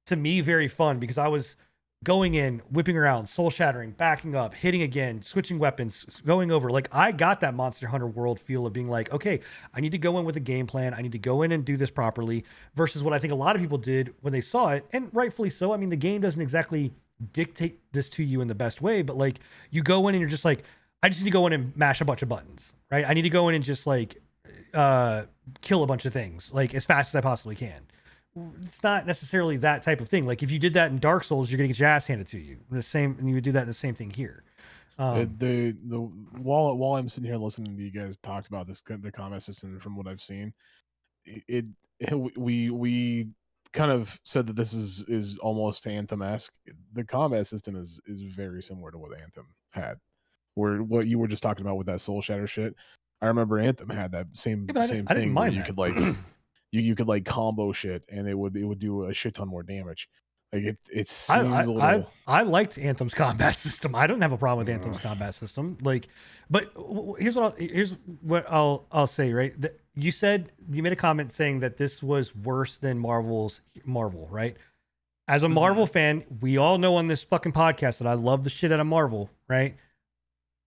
to me, very fun, because I was going in, whipping around, soul shattering, backing up, hitting again, switching weapons, going over. Like I got that Monster Hunter World feel of being like, okay, I need to go in with a game plan. I need to go in and do this properly, versus what I think a lot of people did when they saw it, and rightfully so. I mean, the game doesn't exactly dictate this to you in the best way, but like you go in and you're just like, I just need to go in and mash a bunch of buttons, right? I need to go in and just like kill a bunch of things like as fast as I possibly can. It's not necessarily that type of thing. Like if you did that in Dark Souls, you're gonna get your ass handed to you. And you would do that in the same thing here. While I'm sitting here listening to you guys talk about the combat system, from what I've seen, we kind of said that this is almost Anthem-esque. The combat system is very similar to what Anthem had. Where what you were just talking about with that soul shatter shit, I remember Anthem had that same thing where you could like you could like combo shit and it would do a shit ton more damage. Like it seems a little. I liked Anthem's combat system. I don't have a problem with Anthem's combat system. Like, but here's what I'll say. Right, you made a comment saying that this was worse than Marvel, right? As a Marvel fan, we all know on this fucking podcast that I love the shit out of Marvel, right?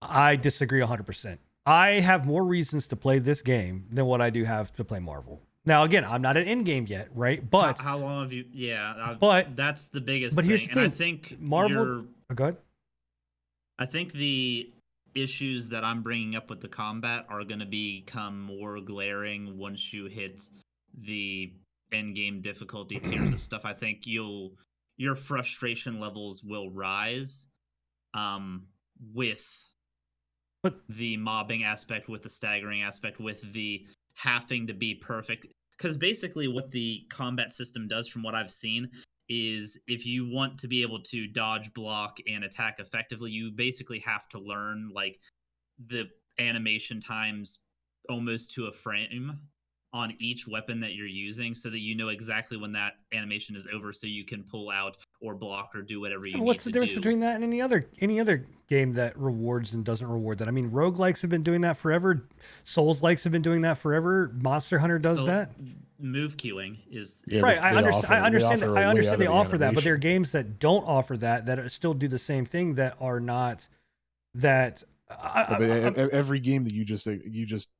I disagree 100%. I have more reasons to play this game than what I do have to play Marvel. Now, again, I'm not an end game yet, right? But how long have you? Yeah, but that's the biggest. But here's thing. the thing: and I think Marvel. Go ahead. I think the issues that I'm bringing up with the combat are going to become more glaring once you hit the end game difficulty tiers of stuff. I think your frustration levels will rise, with the mobbing aspect, with the staggering aspect, with the having to be perfect. Because basically what the combat system does, from what I've seen, is if you want to be able to dodge, block, and attack effectively, you basically have to learn like the animation times almost to a frame on each weapon that you're using so that you know exactly when that animation is over so you can pull out or block or do whatever you need What's the to difference do. between that and any other game that rewards and doesn't reward that? I mean, roguelikes have been doing that forever. Souls-likes have been doing that forever. Monster Hunter does that. Move queuing is right. I understand they offer that, but there are animation. games that don't offer that still do the same thing that are not that. Every game that you just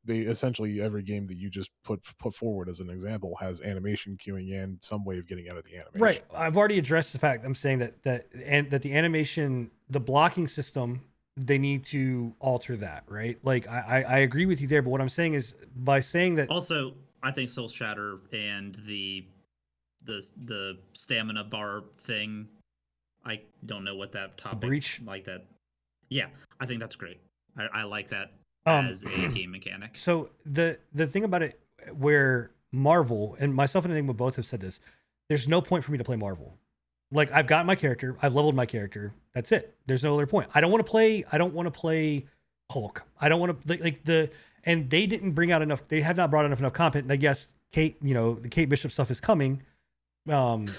essentially every game that you just put forward as an example has animation queuing and some way of getting out of the animation. Right. I've already addressed the fact. I'm saying that the animation, the blocking system, they need to alter that. Right. Like I agree with you there, but what I'm saying is by saying that. Also, I think Soul Shatter and the stamina bar thing, I don't know what that topic breach like that. Yeah, I think that's great. I like that as a game mechanic. So the thing about it, where Marvel and myself and Enigma both have said this, there's no point for me to play Marvel. Like I've got my character, I've leveled my character. That's it. There's no other point. I don't want to play Hulk. I don't want to and they didn't bring out enough. They have not brought enough content. And I guess Kate, the Kate Bishop stuff is coming. On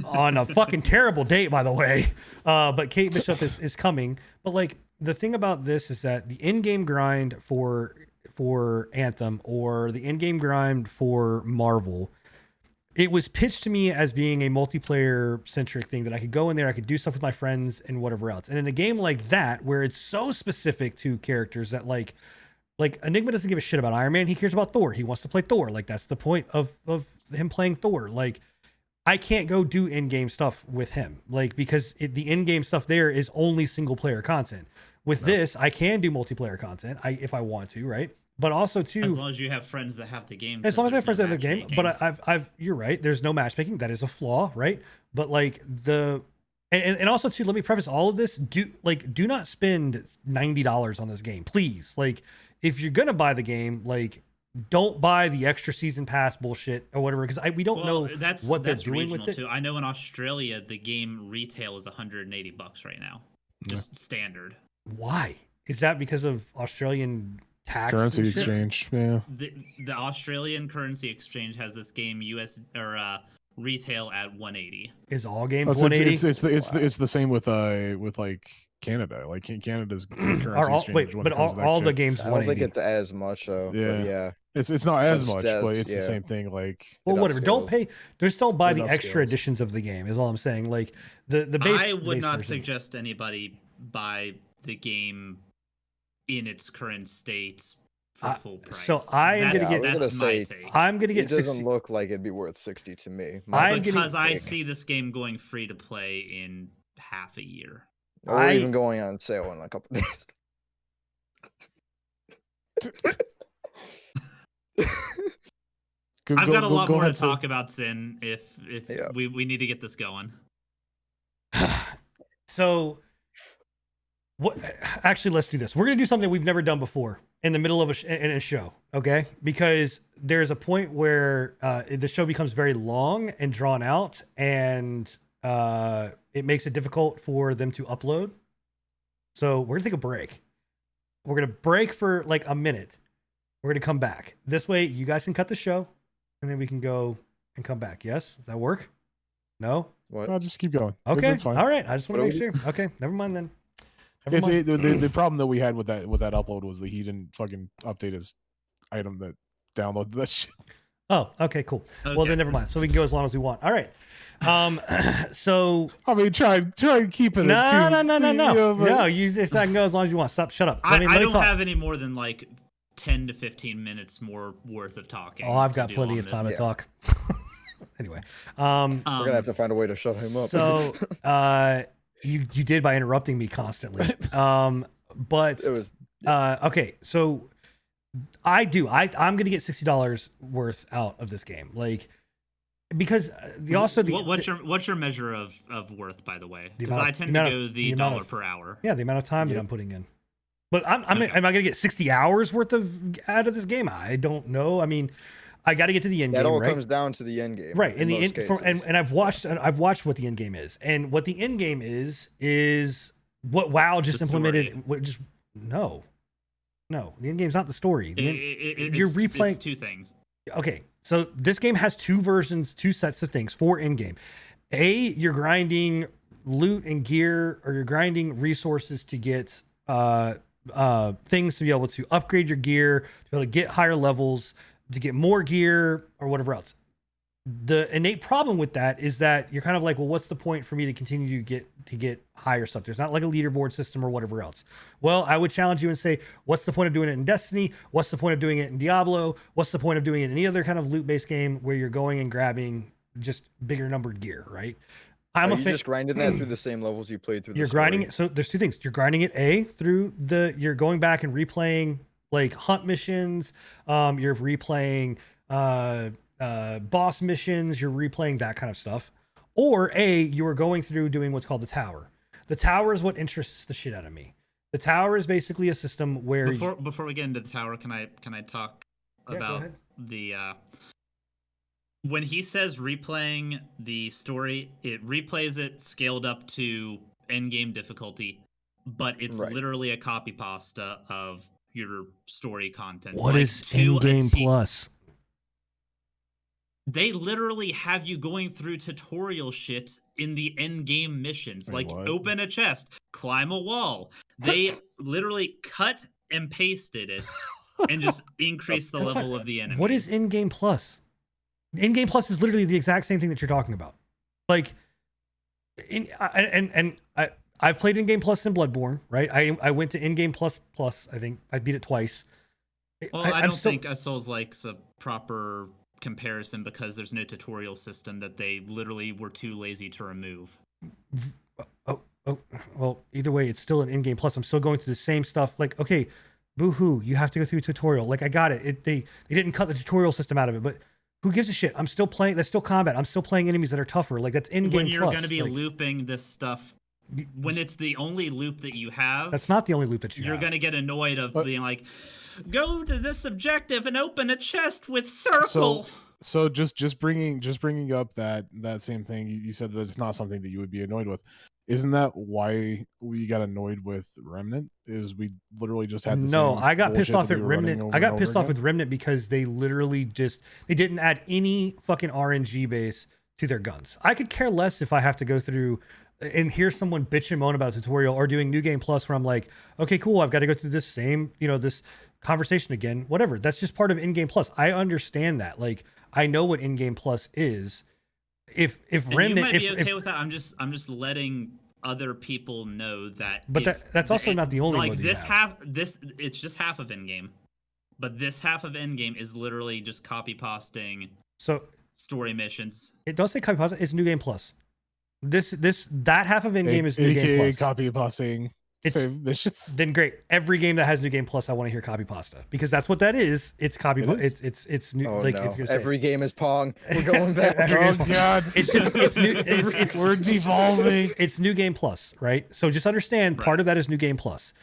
a fucking terrible date, by the way. But Kate Bishop is coming. But like the thing about this is that the in-game grind for Anthem or the in-game grind for Marvel, it was pitched to me as being a multiplayer centric thing that I could go in there, I could do stuff with my friends and whatever else. And in a game like that, where it's so specific to characters that like Enigma doesn't give a shit about Iron Man. He cares about Thor. He wants to play Thor. Like that's the point of him playing Thor. Like I can't go do in-game stuff with him, like because the in-game stuff there is only single-player content. With this, I can do multiplayer content, if I want to, right? But also too, as long as you have friends that have the game. As long as I have friends that have the game, but I've you're right. There's no matchmaking. That is a flaw, right? But like and also too, let me preface all of this. Do not spend $90 on this game, please. Like if you're gonna buy the game, like. Don't buy the extra season pass bullshit or whatever because we don't know what they're doing with it. Too. I know in Australia the game retail is $180 right now, just standard. Why is that? Because of Australian tax currency exchange? Yeah, the Australian currency exchange has this game US or retail at 180. Is all games 180? It's the same with like. Canada, like Canada's currency exchange. But all the games. I don't think it's as much though. Yeah, it's not as much, but it's the same thing. Like, well, whatever. Don't pay. Just don't buy the extra editions of the game. Is all I'm saying. Like the base. I would not version. suggest anybody buy the game in its current state for full price. So I am going to get. That's my take. I'm going to get. It doesn't look like it'd be worth 60 to me. Because I see this game going free to play in half a year. Or even going on sale in a couple days. I've got a lot more to talk about, Sin, if we need to get this going. So, what? Actually, let's do this. We're going to do something we've never done before in the middle of a show, okay? Because there's a point where the show becomes very long and drawn out, and it makes it difficult for them to upload. So we're gonna take a break. We're gonna break for like a minute. We're gonna come back. This way you guys can cut the show and then we can go and come back. Yes? Does that work? No? What? I'll just keep going. Okay. That's fine. All right. I just want to make sure. Okay. Never mind then. The problem that we had with that upload was that he didn't fucking update his item that downloaded that shit. Oh, okay, cool. Okay. Well, then never mind. So we can go as long as we want. All right. So I mean, try and keep it. No. No, you just I can go as long as you want. Shut up. I don't have any more than like 10 to 15 minutes more worth of talking. Oh, I've got plenty of time to talk. Anyway, we're gonna have to find a way to shut him up. So, you did by interrupting me constantly. But it was okay. So I'm gonna get $60 worth out of this game, like. Because what's your measure of worth, by the way? Because I tend to go the dollar per hour. Yeah, the amount of time that I'm putting in. But am I gonna get 60 hours worth out of this game? I don't know. I mean, I got to get to the end game. That all right? comes down to the end game, right? And and I've watched what the end game is, and what the end game is what WoW just implemented. No, the end game's not the story. You're replaying two things. Okay, so this game has two versions, two sets of things for in-game. You're grinding loot and gear, or you're grinding resources to get things to be able to upgrade your gear, to be able to get higher levels, to get more gear, or whatever else. The innate problem with that is that you're kind of like, well, what's the point for me to continue to get higher stuff? There's not like a leaderboard system or whatever else. Well, I would challenge you and say, what's the point of doing it in Destiny? What's the point of doing it in Diablo? What's the point of doing it in any other kind of loot-based game where you're going and grabbing just bigger numbered gear, right? You just grinded that through the same levels you played through. You're grinding it. So there's two things. You're grinding it through you're going back and replaying like hunt missions. You're replaying boss missions, you're replaying that kind of stuff. Or you are going through doing what's called the tower. The tower is what interests the shit out of me. The tower is basically a system where before we get into the tower, can I talk about the when he says replaying the story, it replays it scaled up to end game difficulty, but it's literally a copy pasta of your story content. What is end game plus? They literally have you going through tutorial shit in the end game missions. Wait, like open a chest, climb a wall. They literally cut and pasted it and just increase the level of the enemy. What is in game plus? In game plus is literally the exact same thing that you're talking about. Like, I've played in game plus in Bloodborne, right? I went to in game plus. I think I beat it twice. Well, I don't think a Souls-like's a proper comparison because there's no tutorial system that they literally were too lazy to remove. Well, either way, it's still an in-game plus. I'm still going through the same stuff. Like, okay, boo-hoo, you have to go through a tutorial. Like, I got it. They didn't cut the tutorial system out of it, but who gives a shit? I'm still playing. That's still combat. I'm still playing enemies that are tougher. Like, that's in-game plus. When you're going to be looping this stuff, when it's the only loop that you have, that's not the only loop that you have. You're going to get annoyed of being like, go to this objective and open a chest with circle. So just bringing up that same thing, you said that it's not something that you would be annoyed with. Isn't that why we got annoyed with Remnant? Is we literally just had the same I got pissed off at Remnant. I got pissed off with Remnant because they literally they didn't add any fucking RNG base to their guns. I could care less if I have to go through and hear someone bitch and moan about a tutorial or doing New Game Plus where I'm like, okay, cool, I've got to go through this same, this conversation again, whatever. That's just part of in-game plus. I understand that. Like, I know what in-game plus is. If Remnant, you might be okay with that. I'm just letting other people know that. But that's also not the only like mode this half. It's just half of in-game, but this half of in-game is literally just copy pasting. So story missions. It does say copy pasting. It's New Game Plus. That half of in-game is New Game Plus. Copy pasting. Then great. Every game that has New Game Plus, I want to hear copy pasta because that's what that is. It's copy. It's new. Oh, like no. if you're every game is Pong. We're going back. Oh god. It's new. We're devolving. It's New Game Plus, right? So just understand, part of that is New Game Plus.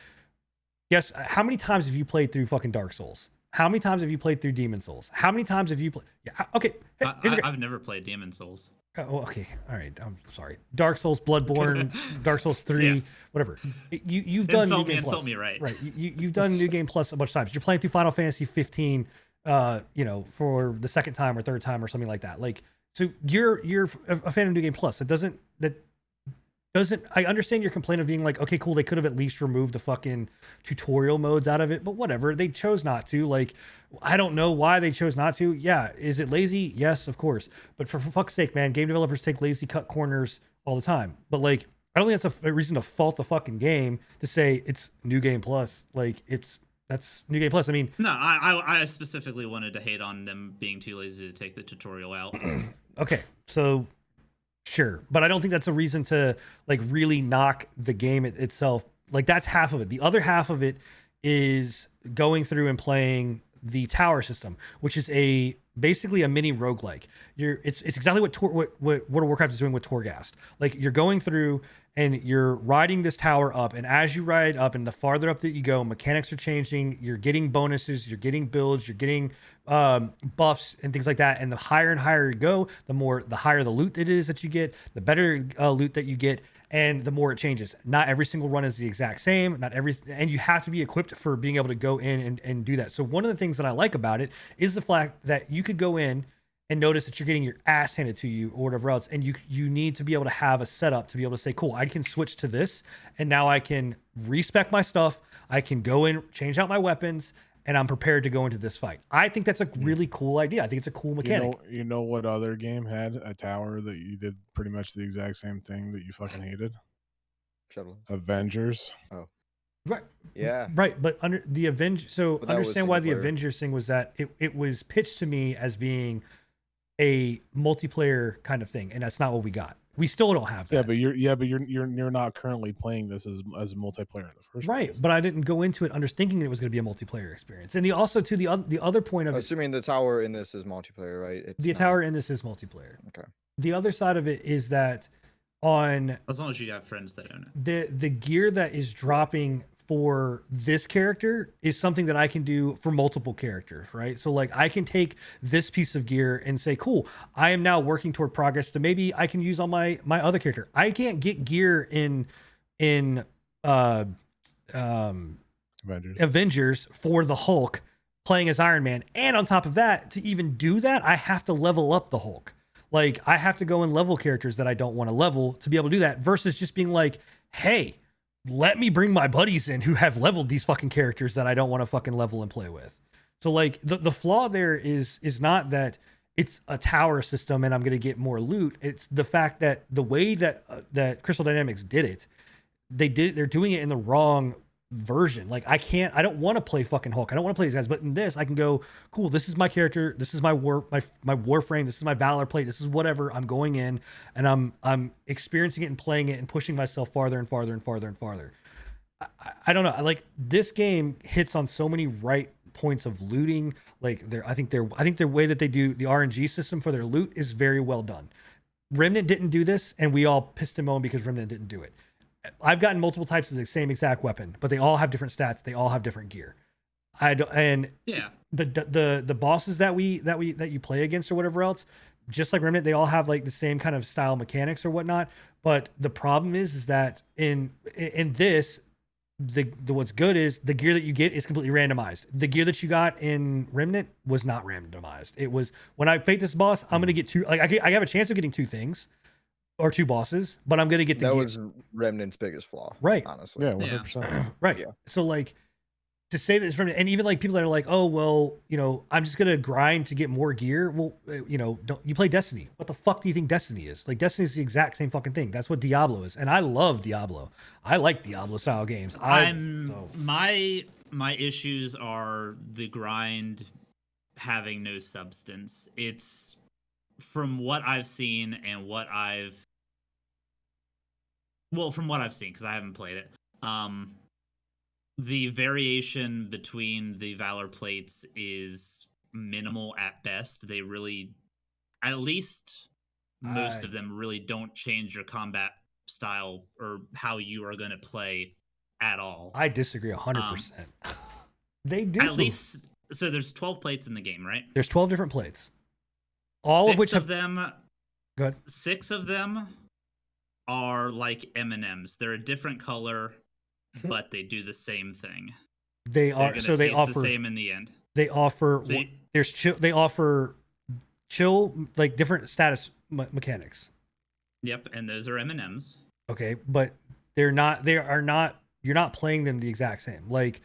Yes. How many times have you played through fucking Dark Souls? How many times have you played through Demon Souls? How many times have you played? Yeah. Okay. I've never played Demon Souls. Oh, okay. All right. I'm sorry. Dark Souls, Bloodborne, Dark Souls 3, whatever. You've done New Game Plus. Insult me, right? Right. You've done New Game Plus a bunch of times. You're playing through Final Fantasy 15, for the second time or third time or something like that. Like, so you're a fan of New Game Plus. I understand your complaint of being like, okay, cool, they could have at least removed the fucking tutorial modes out of it, but whatever. They chose not to. Like, I don't know why they chose not to. Yeah, is it lazy? Yes, of course. But for fuck's sake, man, game developers take lazy cut corners all the time. But like, I don't think that's a reason to fault the fucking game to say it's New Game Plus. Like, that's New Game Plus. I mean, no, I specifically wanted to hate on them being too lazy to take the tutorial out. Okay, so sure, but I don't think that's a reason to like really knock the game itself. Like, that's half of it. The other half of it is going through and playing the tower system, which is basically a mini roguelike. It's exactly what World of Warcraft is doing with Torghast. Like, you're going through and you're riding this tower up, and as you ride up and the farther up that you go, mechanics are changing, you're getting bonuses, you're getting builds, you're getting buffs and things like that. And the higher and higher you go, the higher the loot it is that you get, the better loot that you get. and the more it changes. Not every single run is the exact same. And you have to be equipped for being able to go in and do that. So one of the things that I like about it is the fact that you could go in and notice that you're getting your ass handed to you or whatever else. And you need to be able to have a setup to be able to say, cool, I can switch to this. And now I can respec my stuff. I can go in, change out my weapons, and I'm prepared to go into this fight. I think that's a really cool idea. I think it's a cool mechanic. You know what other game had a tower that you did pretty much the exact same thing that you fucking hated? Shuttle. Avengers. Oh. Right. Yeah. Right. But under the Avengers, so understand why the player. Avengers thing was that it was pitched to me as being a multiplayer kind of thing, and that's not what we got. We still don't have that. Yeah, but you're not currently playing this as a multiplayer in the first right. place. But I didn't go into it thinking it was going to be a multiplayer experience. And the other point of assuming the tower in this is multiplayer, right? The tower in this is multiplayer. Okay. The other side of it is that as long as you got friends that own it, the gear that is dropping for this character is something that I can do for multiple characters, right? So like I can take this piece of gear and say, cool, I am now working toward progress to maybe I can use on my other character. I can't get gear in Avengers for the Hulk playing as Iron Man. And on top of that, to even do that, I have to level up the Hulk. Like I have to go and level characters that I don't want to level to be able to do that versus just being like, hey, let me bring my buddies in who have leveled these fucking characters that I don't want to fucking level and play with. So like the flaw there is not that it's a tower system and I'm going to get more loot. It's the fact that the way that Crystal Dynamics did it, they're doing it in the wrong version. Like I don't want to play fucking Hulk. I don't want to play these guys, but in this I can go, cool, this is my character, this is my warframe, this is my valor plate, this is whatever. I'm going in and I'm experiencing it and playing it and pushing myself farther and farther and farther and farther. I don't know. Like this game hits on so many right points of looting. Like I think the way that they do the RNG system for their loot is very well done. Remnant didn't do this and we all pissed and moaned because Remnant didn't do it. I've gotten multiple types of the same exact weapon, but they all have different stats. They all have different gear. The bosses that you play against or whatever else, just like Remnant, they all have like the same kind of style mechanics or whatnot. But the problem is that in this, what's good is the gear that you get is completely randomized. The gear that you got in Remnant was not randomized. It was when I fight this boss, I'm gonna get two. Like I have a chance of getting two things. Or two bosses, but I'm gonna get the. That was Remnant's biggest flaw, right? Honestly, yeah, 100%. Right. Yeah. So like, to say this from, and even like people that are like, oh well, I'm just gonna grind to get more gear. Well, don't you play Destiny? What the fuck do you think Destiny is? Like Destiny is the exact same fucking thing. That's what Diablo is, and I love Diablo. I like Diablo style games. My issues are the grind having no substance. It's from what I've seen and from what I've seen, because I haven't played it, the variation between the Valor plates is minimal at best. They really, at least most of them really don't change your combat style or how you are going to play at all. I disagree 100%. They do. At least, so there's 12 plates in the game, right? There's 12 different plates. All of which of them. Good. 6 of them are like M&Ms. They're a different color, but they do the same thing. They are so they offer the same in the end. They offer there's chill. They offer chill, like different status mechanics. Yep, and those are M&Ms. Okay, but they're not. They are not. You're not playing them the exact same. Like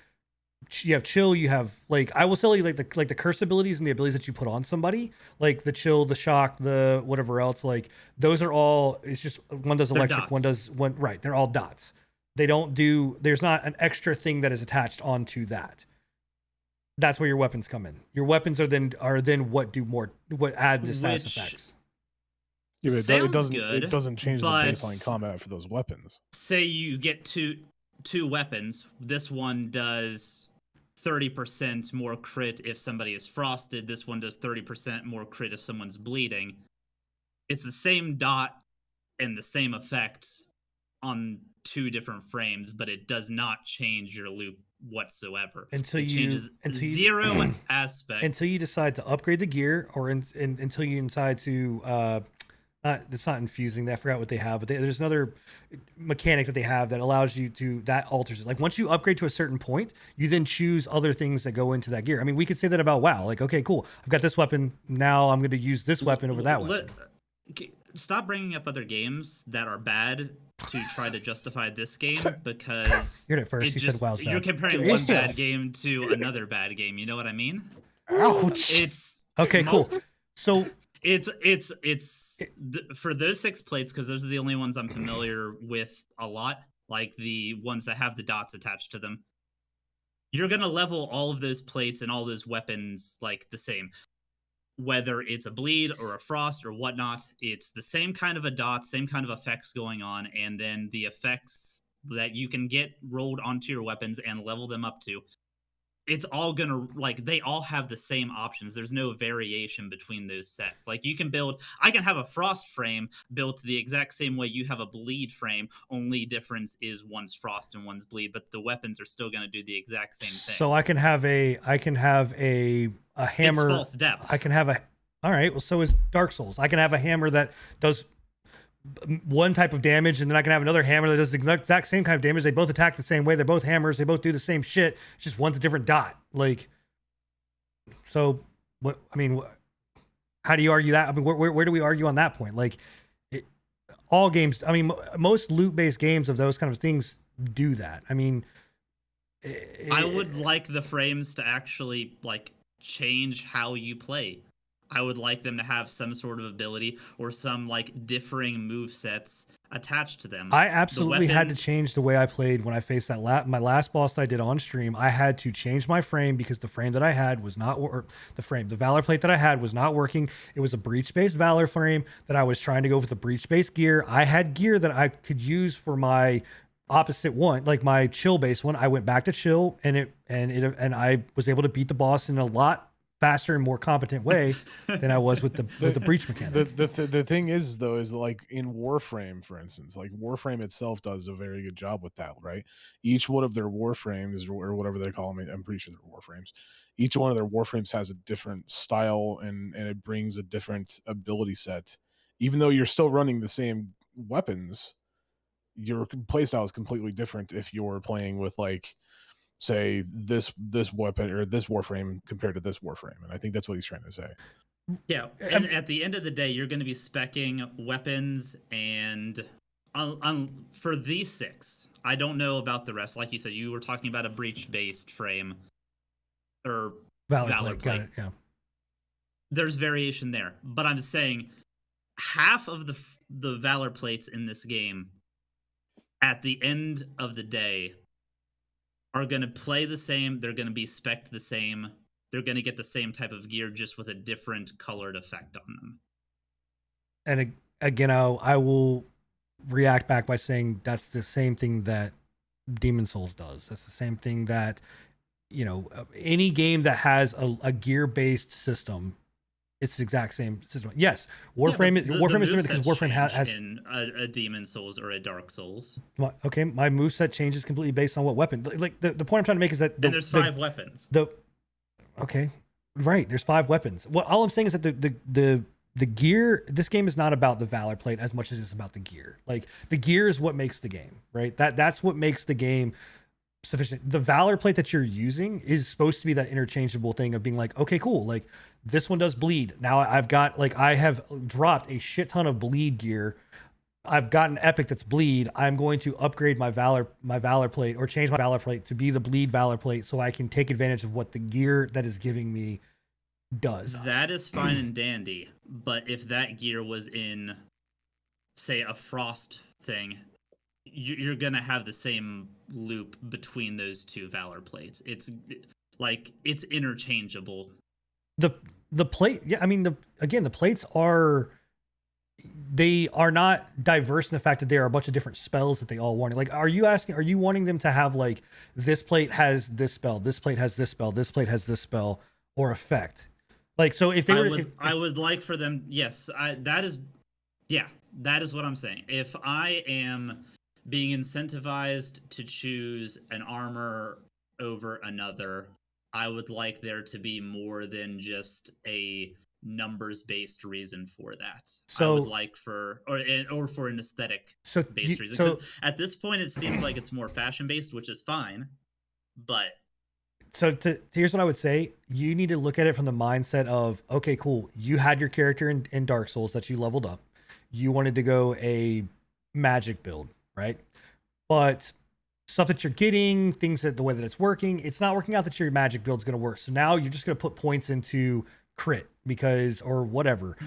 you have chill. You have like I will tell you like the curse abilities and the abilities that you put on somebody, like the chill, the shock, the whatever else. Like those are all. It's just one does electric, one does one. Right, they're all dots. They don't do. There's not an extra thing that is attached onto that. That's where your weapons come in. Your weapons are then what add the status effects. Yeah, but it doesn't change the baseline combat for those weapons. Say you get two weapons. This one does 30% more crit if somebody is frosted. This one does 30% more crit if someone's bleeding. It's the same dot and the same effect on 2 different frames, but it does not change your loop whatsoever. Until zero aspect. Until you decide to upgrade the gear, or until you decide to it's not infusing. I forgot what they have, but there's another mechanic that they have that allows you to, that alters it. Like once you upgrade to a certain point, you then choose other things that go into that gear. I mean, we could say that about WoW. Like, okay, cool, I've got this weapon. Now I'm going to use this weapon over that weapon. Stop bringing up other games that are bad to try to justify this game, because you're at first. You said WoW's bad. You're comparing one bad game to another bad game. You know what I mean? Ouch. It's okay, cool. So it's for those 6 plates, because those are the only ones I'm familiar with a lot, like the ones that have the dots attached to them. You're gonna level all of those plates and all those weapons like the same. Whether it's a bleed or a frost or whatnot, it's the same kind of a dot, same kind of effects going on, and then the effects that you can get rolled onto your weapons and level them up to. It's all gonna, like, they all have the same options. There's no variation between those sets. Like, you can build, I can have a frost frame built the exact same way you have a bleed frame, only difference is one's frost and one's bleed, but the weapons are still gonna do the exact same thing. So I can have a hammer. It's false depth. I can have all right, well, so is Dark Souls. I can have a hammer that does one type of damage, and then I can have another hammer that does the exact same kind of damage. They both attack the same way. They're both hammers. They both do the same shit. It's just one's a different dot. Like, so what? I mean, how do you argue that? I mean, where do we argue on that point? Like, all games. I mean, most loot-based games of those kind of things do that. I mean, I would like the frames to actually like change how you play. I would like them to have some sort of ability or some like differing move sets attached to them. I absolutely had to change the way I played when I faced that my last boss that I did on stream. I had to change my frame because the frame that I had was not, or the Valor plate that I had was not working. It was a breach-based Valor frame that I was trying to go with the breach-based gear. I had gear that I could use for my opposite one, like my chill based one. I went back to chill, and I was able to beat the boss in a lot faster and more competent way than I was with the breach mechanic. The thing is, though, is like in Warframe, for instance, like Warframe itself does a very good job with that, right? Each one of their Warframes, or whatever they call them, I'm pretty sure they're Warframes. Each one of their Warframes has a different style, and it brings a different ability set. Even though you're still running the same weapons, your playstyle is completely different if you're playing with, like, say this weapon or this Warframe compared to this Warframe, and I think that's what he's trying to say. Yeah, and at the end of the day, you're going to be speccing weapons, and for these 6, I don't know about the rest. Like you said, you were talking about a breach-based frame or Valor plate. Got it, yeah. There's variation there, but I'm saying half of the Valor plates in this game, at the end of the day, are going to play the same. They're going to be spec'd the same. They're going to get the same type of gear, just with a different colored effect on them. And again, I will react back by saying that's the same thing that Demon Souls does. That's the same thing that, you know, any game that has a gear-based system, it's the exact same system. Yes, Warframe is different because Warframe has in a Demon Souls or a Dark Souls. Okay, my moveset changes completely based on what weapon. Like the point I'm trying to make is that there's 5 weapons. Okay, right. There's 5 weapons. Well, all I'm saying is that the gear. This game is not about the Valor plate as much as it's about the gear. Like the gear is what makes the game, right? That's what makes the game sufficient. The Valor plate that you're using is supposed to be that interchangeable thing of being like, okay, cool, like this one does bleed. Now I've got, like, I have dropped a shit ton of bleed gear. I've got an epic that's bleed. I'm going to upgrade my Valor plate, or change my Valor plate to be the bleed Valor plate, so I can take advantage of what the gear that is giving me does. That is fine and dandy, but if that gear was in, say, a frost thing, you're gonna have the same loop between those 2 Valor plates. It's like, it's interchangeable. The plate, yeah, I mean, the plates are not diverse in the fact that there are a bunch of different spells that they all want. Like, are you wanting them to have, like, this plate has this spell, this plate has this spell, this plate has this spell or effect? Like, so if they I would like for them, yes, that is what I'm saying. If I am being incentivized to choose an armor over another, I would like there to be more than just a numbers based reason for that. So I would like for or for an aesthetic so based reason. Because at this point it seems like it's more fashion based, which is fine. But so here's what I would say. You need to look at it from the mindset of, okay, cool. You had your character in Dark Souls that you leveled up. You wanted to go a magic build, right? But stuff that you're getting, things that the way that it's working, it's not working out that your magic build's going to work. So now you're just going to put points into crit because, or whatever.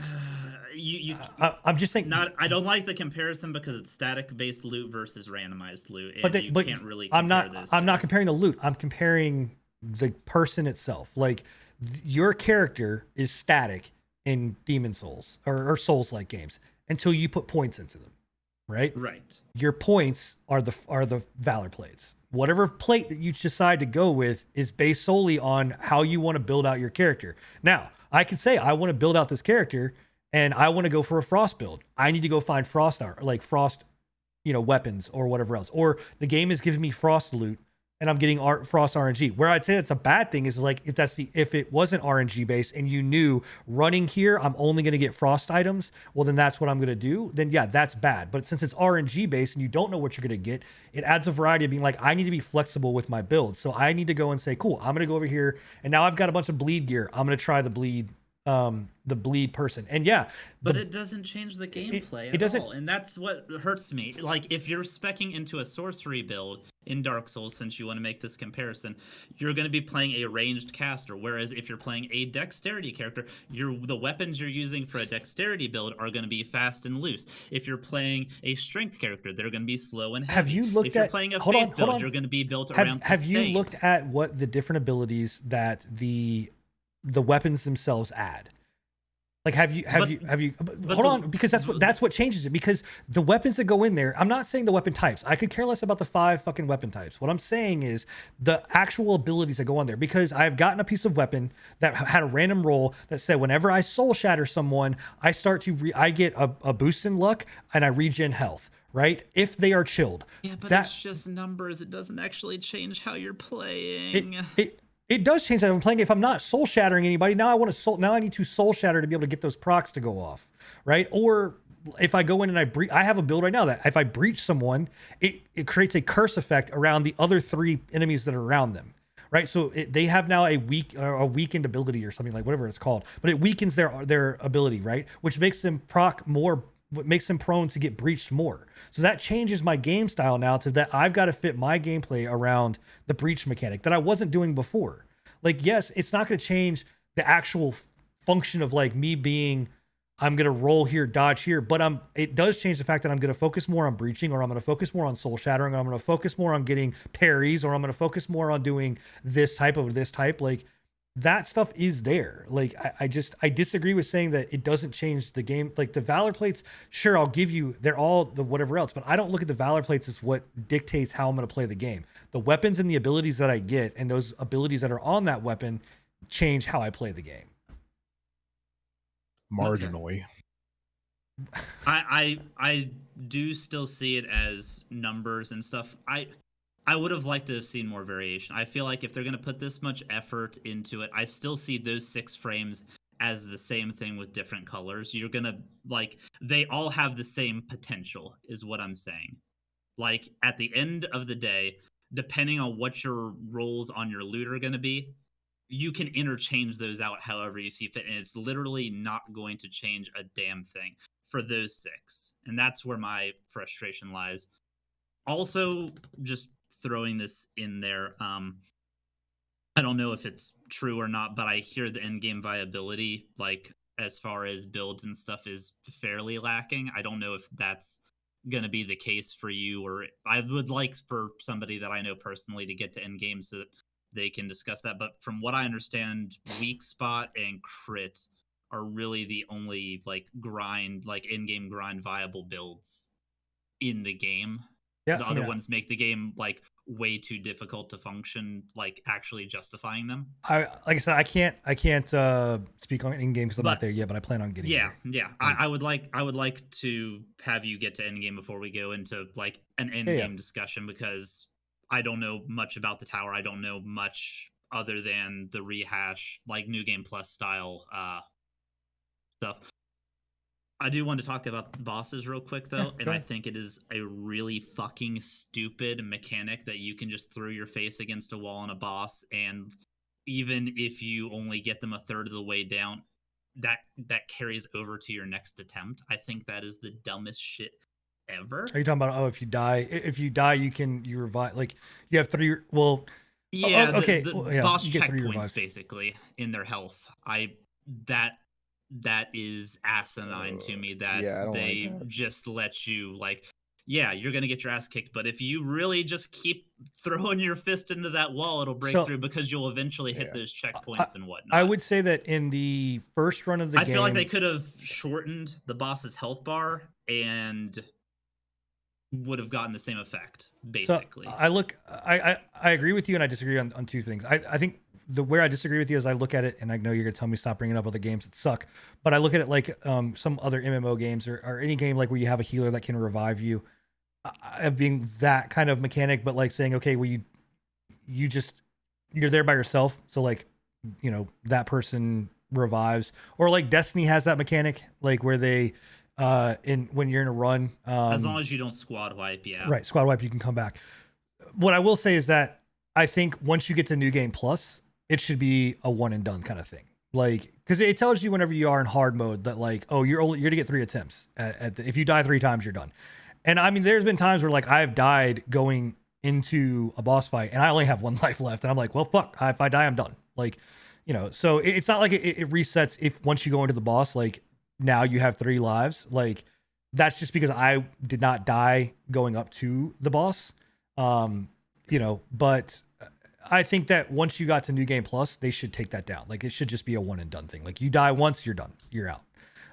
I'm just saying. I don't like the comparison because it's static based loot versus randomized loot, and you can't really compare those two. I'm not comparing the loot. I'm comparing the person itself. Like your character is static in Demon Souls or Souls-like games until you put points into them, right? Right. Your points are the Valor plates. Whatever plate that you decide to go with is based solely on how you want to build out your character. Now, I can say I want to build out this character and I want to go for a frost build. I need to go find frost weapons or whatever else. Or the game is giving me frost loot and I'm getting frost RNG. Where I'd say that's a bad thing is like if it wasn't RNG based and you knew running here I'm only going to get frost items, well then that's what I'm going to do. Then yeah, that's bad. But since it's RNG based and you don't know what you're going to get, it adds a variety of being like, I need to be flexible with my build. So I need to go and say, cool, I'm going to go over here and now I've got a bunch of bleed gear. I'm going to try the bleed person. And yeah, but it doesn't change the gameplay at all, and that's what hurts me. Like if you're speccing into a sorcery build in Dark Souls, since you want to make this comparison, you're going to be playing a ranged caster, whereas if you're playing a dexterity character, the weapons you're using for a dexterity build are going to be fast and loose. If you're playing a strength character, they're going to be slow and heavy. Have you looked if you're playing a faith build, you're going to be built around have sustain. you looked at what the different abilities that the weapons themselves add? Like, have you hold on, because that's what changes it, because the weapons that go in there, I'm not saying the weapon types. I could care less about the 5 fucking weapon types. What I'm saying is the actual abilities that go on there, because I've gotten a piece of weapon that had a random roll that said, whenever I soul shatter someone, I get a boost in luck and I regen health. Right? If they are chilled. Yeah, but it's just numbers. It doesn't actually change how you're playing. It does change that I'm playing. If I'm not soul shattering anybody, now I need to soul shatter to be able to get those procs to go off, right? Or if I go in and I have a build right now that if I breach someone, it creates a curse effect around the other 3 enemies that are around them, right? So they have now a weakened ability or something, like whatever it's called, but it weakens their ability, right? Which makes them proc more, makes them prone to get breached more. So that changes my game style now to that I've got to fit my gameplay around the breach mechanic that I wasn't doing before. Like, yes, it's not going to change the actual function of like me being, I'm going to roll here, dodge here, but it does change the fact that I'm going to focus more on breaching, or I'm going to focus more on soul shattering, or I'm going to focus more on getting parries, or I'm going to focus more on doing this type. Like, that stuff is there. Like, I disagree with saying that it doesn't change the game. Like the Valor plates, sure, I'll give you, they're all the whatever else, but I don't look at the Valor plates as what dictates how I'm going to play the game. The weapons and the abilities that I get and those abilities that are on that weapon change how I play the game. Marginally. Okay. I do still see it as numbers and stuff. I would have liked to have seen more variation. I feel like if they're going to put this much effort into it, I still see those 6 frames as the same thing with different colors. You're going to, like, they all have the same potential, is what I'm saying. Like, at the end of the day, depending on what your roles on your loot are going to be, you can interchange those out however you see fit. And it's literally not going to change a damn thing for those 6. And that's where my frustration lies. Also, just throwing this in there, I don't know if it's true or not, but I hear the in-game viability, like as far as builds and stuff, is fairly lacking. I don't know if that's going to be the case for you, or I would like for somebody that I know personally to get to in-game so that they can discuss that. But from what I understand, weak spot and crit are really the only like in-game grind viable builds in the game. Yeah, the other ones make the game like way too difficult to function, like actually justifying them. Like I said, I can't speak on in-game because I'm not there yet, but I plan on getting there. Yeah. I would like to have you get to endgame before we go into like an endgame discussion, because I don't know much about the tower. I don't know much other than the rehash, like New Game Plus style stuff. I do want to talk about the bosses real quick though, and I think it is a really fucking stupid mechanic that you can just throw your face against a wall on a boss, and even if you only get them a third of the way down, that carries over to your next attempt. I think that is the dumbest shit ever. Are you talking about if you die you revive, like you have 3 yeah, okay, the boss checkpoints basically in their health. That is asinine to me that they like that. Just let you like, yeah, you're gonna get your ass kicked, but if you really just keep throwing your fist into that wall, it'll break through because you'll eventually hit those checkpoints and whatnot. I would say that in the first run of the game, I feel like they could have shortened the boss's health bar and would have gotten the same effect, basically. So I agree with you, and I disagree on 2 things. I think where I disagree with you is I look at it, and I know you're gonna tell me stop bringing up other games that suck, but I look at it like some other MMO games or any game like where you have a healer that can revive you, being that kind of mechanic, but like saying, okay, well you're there by yourself, so like, you know, that person revives, or like Destiny has that mechanic, like where they when you're in a run, as long as you don't squad wipe, right, squad wipe, you can come back. What I will say is that I think once you get to New Game Plus, it should be a one and done kind of thing. Like, because it tells you whenever you are in hard mode that like, oh, you're gonna get 3 attempts if you die 3 times, you're done. And I mean, there's been times where like I've died going into a boss fight and I only have 1 life left, and I'm like, well, fuck, if I die, I'm done. Like, you know, so it's not like it resets if once you go into the boss, like now you have 3 lives. Like that's just because I did not die going up to the boss. You know, but I think that once you got to New Game Plus, they should take that down. Like it should just be a one and done thing. Like you die once, you're done, you're out.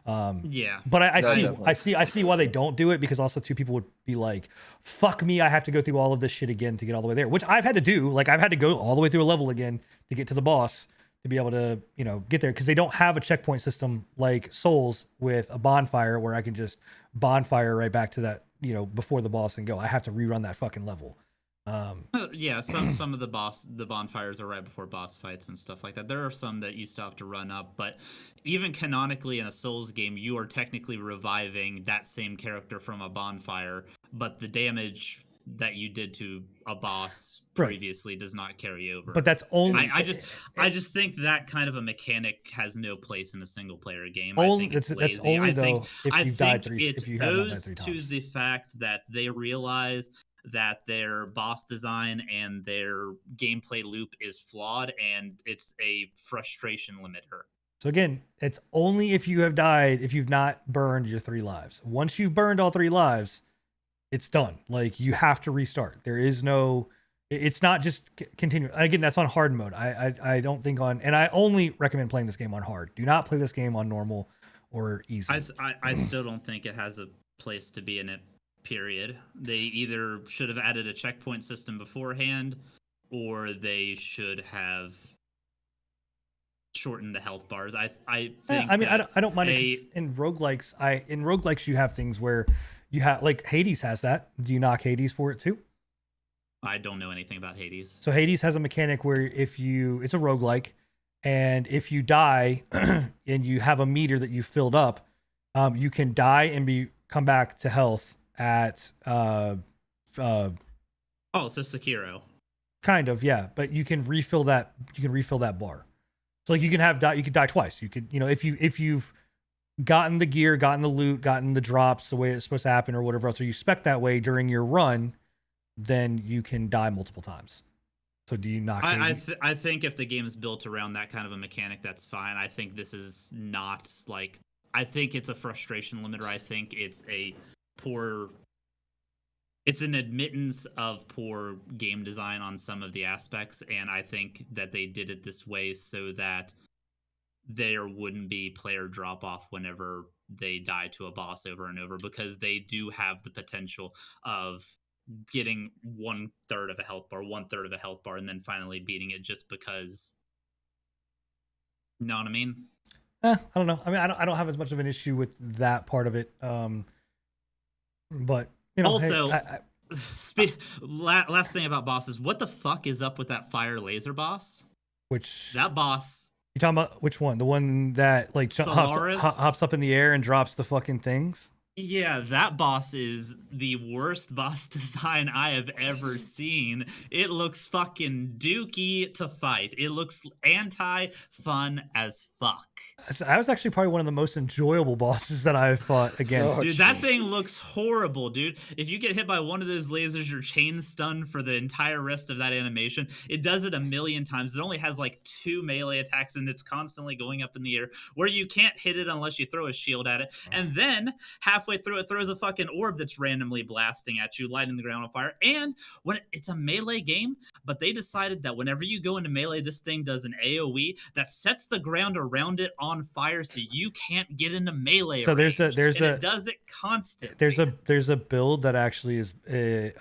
But I see why they don't do it, because also 2 people would be like, fuck me, I have to go through all of this shit again to get all the way there, which I've had to do. Like I've had to go all the way through a level again to get to the boss to be able to, you know, get there, because they don't have a checkpoint system like Souls with a bonfire where I can just bonfire right back to that, you know, before the boss and go. I have to rerun that fucking level. Yeah, some of the bonfires are right before boss fights and stuff like that. There are some that you still have to run up, but even canonically in a Souls game, you are technically reviving that same character from a bonfire, but the damage that you did to a boss previously does not carry over. But that's only I just think that kind of a mechanic has no place in a single player game. Only, I think it's that's only though if you died 3 if you owes to the fact that they realize that their boss design and their gameplay loop is flawed, and it's a frustration limiter. So again, it's only if you have died, if you've not burned your 3 lives. Once you've burned all 3 lives, it's done. Like you have to restart. There is no, it's not just continue. Again, that's on hard mode. I don't think on, and I only recommend playing this game on hard. Do not play this game on normal or easy. I still don't think it has a place to be in it. Period. They either should have added a checkpoint system beforehand, or they should have shortened the health bars. I think. I mean, I don't mind it in roguelikes. In roguelikes you have things where you have, like Hades has that. Do you knock Hades for it too? I don't know anything about Hades. So Hades has a mechanic where it's a roguelike, and if you die and you have a meter that you filled up, you can die and come back to health at so Sekiro. Kind of, yeah, but you can refill that bar. So like you could die twice. You could, you know, if you've gotten the gear, gotten the loot, gotten the drops the way it's supposed to happen or whatever else, or you spec that way during your run, then you can die multiple times. So do you not? I think if the game is built around that kind of a mechanic, that's fine. I think this is not like, I think it's a frustration limiter. I think it's it's an admittance of poor game design on some of the aspects, and I think that they did it this way so that there wouldn't be player drop off whenever they die to a boss over and over, because they do have the potential of getting 1/3 of a health bar, and then finally beating it just because. You know what I mean? I don't know. I mean, I don't have as much of an issue with that part of it. But you know, also, last thing about bosses, what the fuck is up with that fire laser boss? Which that boss You talking about which one? The one that like hops up in the air and drops the fucking things? Yeah, that boss is the worst boss design I have ever seen. It looks fucking dookie to fight. It looks anti-fun as fuck. I was actually probably one of the most enjoyable bosses that I've fought against. Dude, that thing looks horrible, dude. If you get hit by one of those lasers, you're chain stunned for the entire rest of that animation. It does it a million times. It only has like 2 melee attacks, and it's constantly going up in the air where you can't hit it unless you throw a shield at it. And then halfway through, it throws a fucking orb that's randomly blasting at you, lighting the ground on fire. And when it's a melee game, but they decided that whenever you go into melee, this thing does an AoE that sets the ground around it on fire, so you can't get into melee. So range. It does it constantly. There's a build that actually is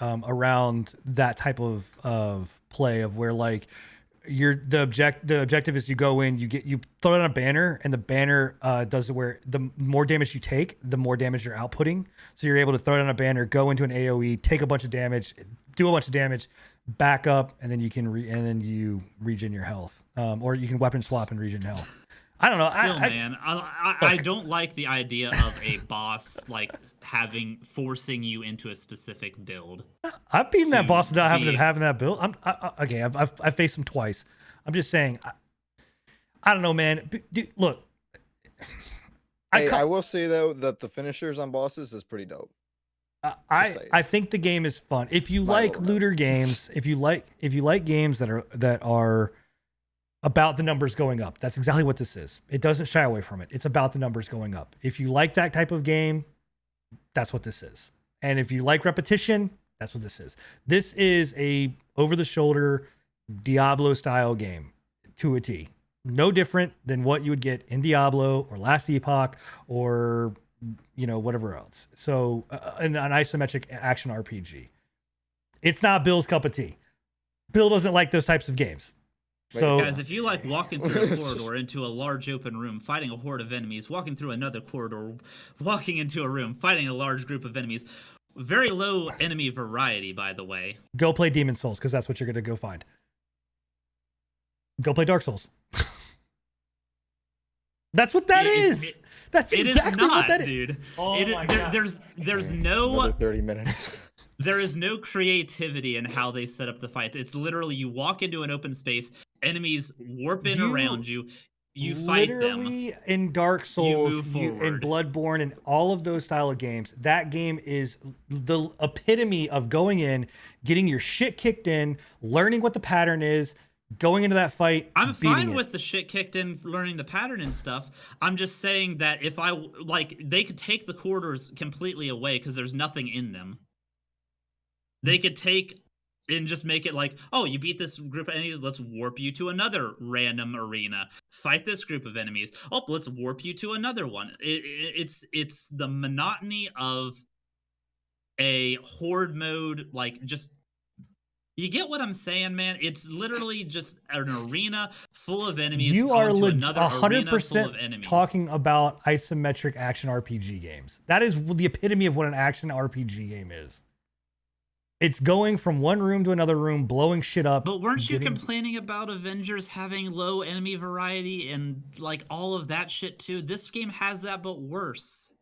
around that type of play of where like the objective is you go in, you throw down a banner, and the banner does it where the more damage you take, the more damage you're outputting. So you're able to throw down a banner, go into an AoE, take a bunch of damage, do a bunch of damage, back up, and then you can you regen your health, or you can weapon swap and regen health. I don't know. Still, man, I don't like the idea of a boss like forcing you into a specific build. I've beaten that boss without having that build. Okay. I've faced him twice. I'm just saying. I don't know, man. Dude, look. I will say though that the finishers on bosses is pretty dope. I think the game is fun. If you like looter games, if you like games that are about the numbers going up. That's exactly what this is. It doesn't shy away from it. It's about the numbers going up. If you like that type of game, that's what this is. And if you like repetition, that's what this is. This is a over-the-shoulder Diablo style game to a T. No different than what you would get in Diablo or Last Epoch or whatever else. So an isometric action RPG. It's not Bill's cup of tea. Bill doesn't like those types of games. So, guys, if you like walking through a corridor into a large open room, fighting a horde of enemies, walking through another corridor, walking into a room, fighting a large group of enemies, very low enemy variety, by the way. Go play Demon Souls, because that's what you're going to go find. Go play Dark Souls. That's what that is. That's exactly what that is. Dude. Oh my God. There's no... Another 30 minutes. There is no creativity in how they set up the fights. It's literally you walk into an open space, enemies warp in around you, you fight them. Literally in Dark Souls, in Bloodborne, and all of those style of games, that game is the epitome of going in, getting your shit kicked in, learning what the pattern is, going into that fight. I'm fine with the shit kicked in, learning the pattern and stuff. I'm just saying that if they could take the corridors completely away because there's nothing in them. They could take and just make it like, oh, you beat this group of enemies, let's warp you to another random arena. Fight this group of enemies. Oh, let's warp you to another one. It's the monotony of a horde mode, like just... You get what I'm saying, man? It's literally just an arena full of enemies. You are 100% talking about isometric action RPG games. That is the epitome of what an action RPG game is. It's going from one room to another room, blowing shit up. But weren't you complaining about Avengers having low enemy variety and like all of that shit too? This game has that, but worse.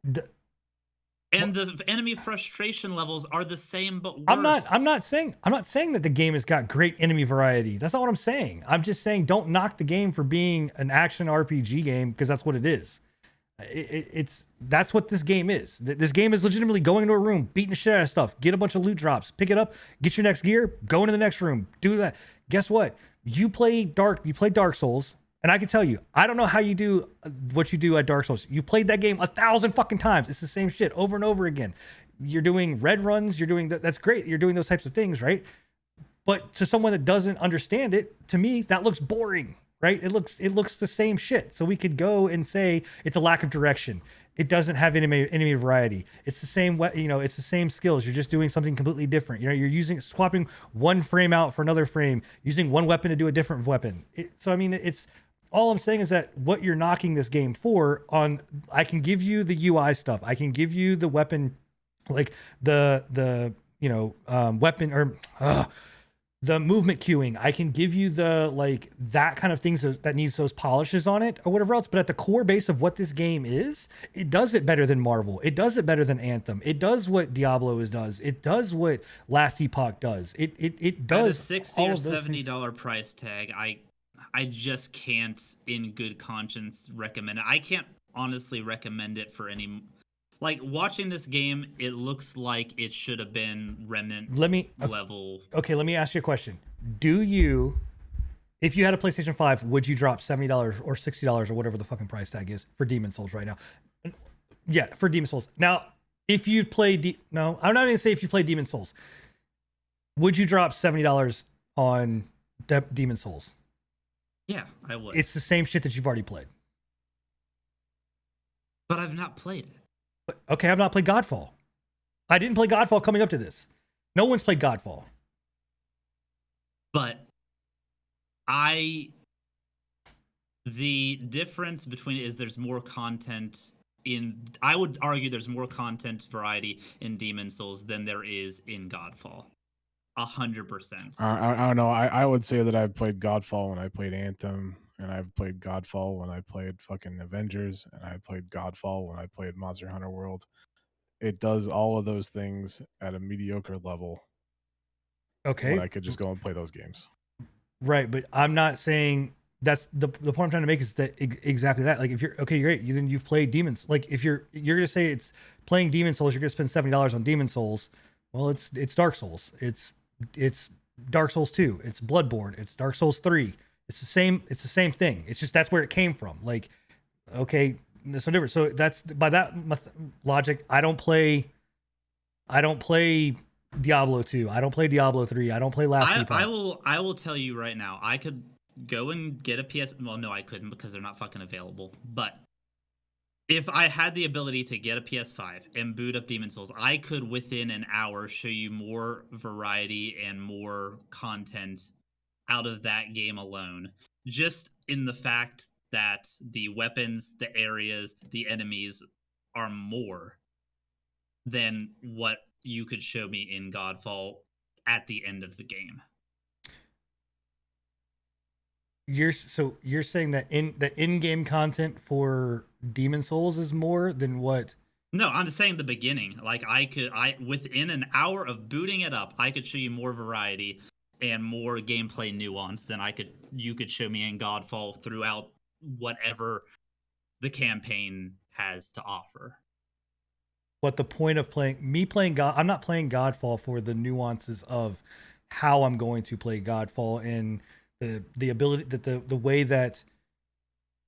And the enemy frustration levels are the same, but worse. I'm not saying that the game has got great enemy variety. That's not what I'm saying. I'm just saying don't knock the game for being an action RPG game, because that's what it is. That's what this game is. This game is legitimately going into a room, beating the shit out of stuff, get a bunch of loot drops, pick it up, get your next gear, go into the next room, do that. Guess what? You play Dark Souls, and I can tell you, I don't know how you do what you do at Dark Souls. You played that game 1,000 fucking times. It's the same shit over and over again. You're doing red runs. You're doing that's great. You're doing those types of things, right? But to someone that doesn't understand it, to me, that looks boring. Right? It looks the same shit. So we could go and say it's a lack of direction. It doesn't have enemy variety. It's the same it's the same skills. You're just doing something completely different. You're swapping one frame out for another frame, using one weapon to do a different weapon. So I mean, it's all I'm saying is that what you're knocking this game for I can give you the UI stuff. I can give you the weapon, like the weapon or the movement queuing. I can give you the like that kind of things that needs those polishes on it or whatever else. But at the core base of what this game is, it does it better than Marvel. It does it better than Anthem. It does what Diablo does. It does what Last Epoch does. It does. At a $60 or $70 price tag, I just can't, in good conscience, recommend it. I can't honestly recommend it for any. Like, watching this game, it looks like it should have been Remnant level. Okay, let me ask you a question. Do you, if you had a PlayStation 5, would you drop $70 or $60 or whatever the fucking price tag is for Demon Souls right now? Yeah, for Demon Souls. Now, if you play, no, I'm not going to say if you play Demon Souls. Would you drop $70 on Demon Souls? Yeah, I would. It's the same shit that you've already played. But I've not played it. Okay, I've not played Godfall. I didn't play Godfall coming up to this. No one's played Godfall. But the difference between it is there's more content I would argue there's more content variety in Demon Souls than there is in Godfall. 100%. I don't know. I would say that I've played Godfall when I played Anthem, and I've played Godfall when I played fucking Avengers, and I played Godfall when I played Monster Hunter World. It does all of those things at a mediocre level. Okay. When I could just go and play those games. Right, but I'm not saying that's the point I'm trying to make is that exactly that. Like if you're okay, great. Then you've played Demons. Like if you're gonna say it's playing Demon Souls, you're gonna spend $70 on Demon Souls. Well, it's Dark Souls. It's Dark Souls 2. It's Bloodborne. It's Dark Souls 3. It's the same thing. It's just that's where it came from. Like, okay, that's no different. So that's by that logic. I don't play Diablo 2. I don't play Diablo 3. I don't play Last Epoch. I will tell you right now. I could go and get a PS. Well, no, I couldn't because they're not fucking available. But if I had the ability to get a PS5 and boot up Demon Souls, I could within an hour show you more variety and more content out of that game alone. Just in the fact that the weapons, the areas, the enemies are more than what you could show me in Godfall at the end of the game. You're saying that in-game content for Demon Souls is more than what? No, I'm just saying the beginning. Like I within an hour of booting it up, I could show you more variety and more gameplay nuance than you could show me in Godfall throughout whatever the campaign has to offer. But the point of playing God, I'm not playing Godfall for the nuances of how I'm going to play Godfall and the ability that the way that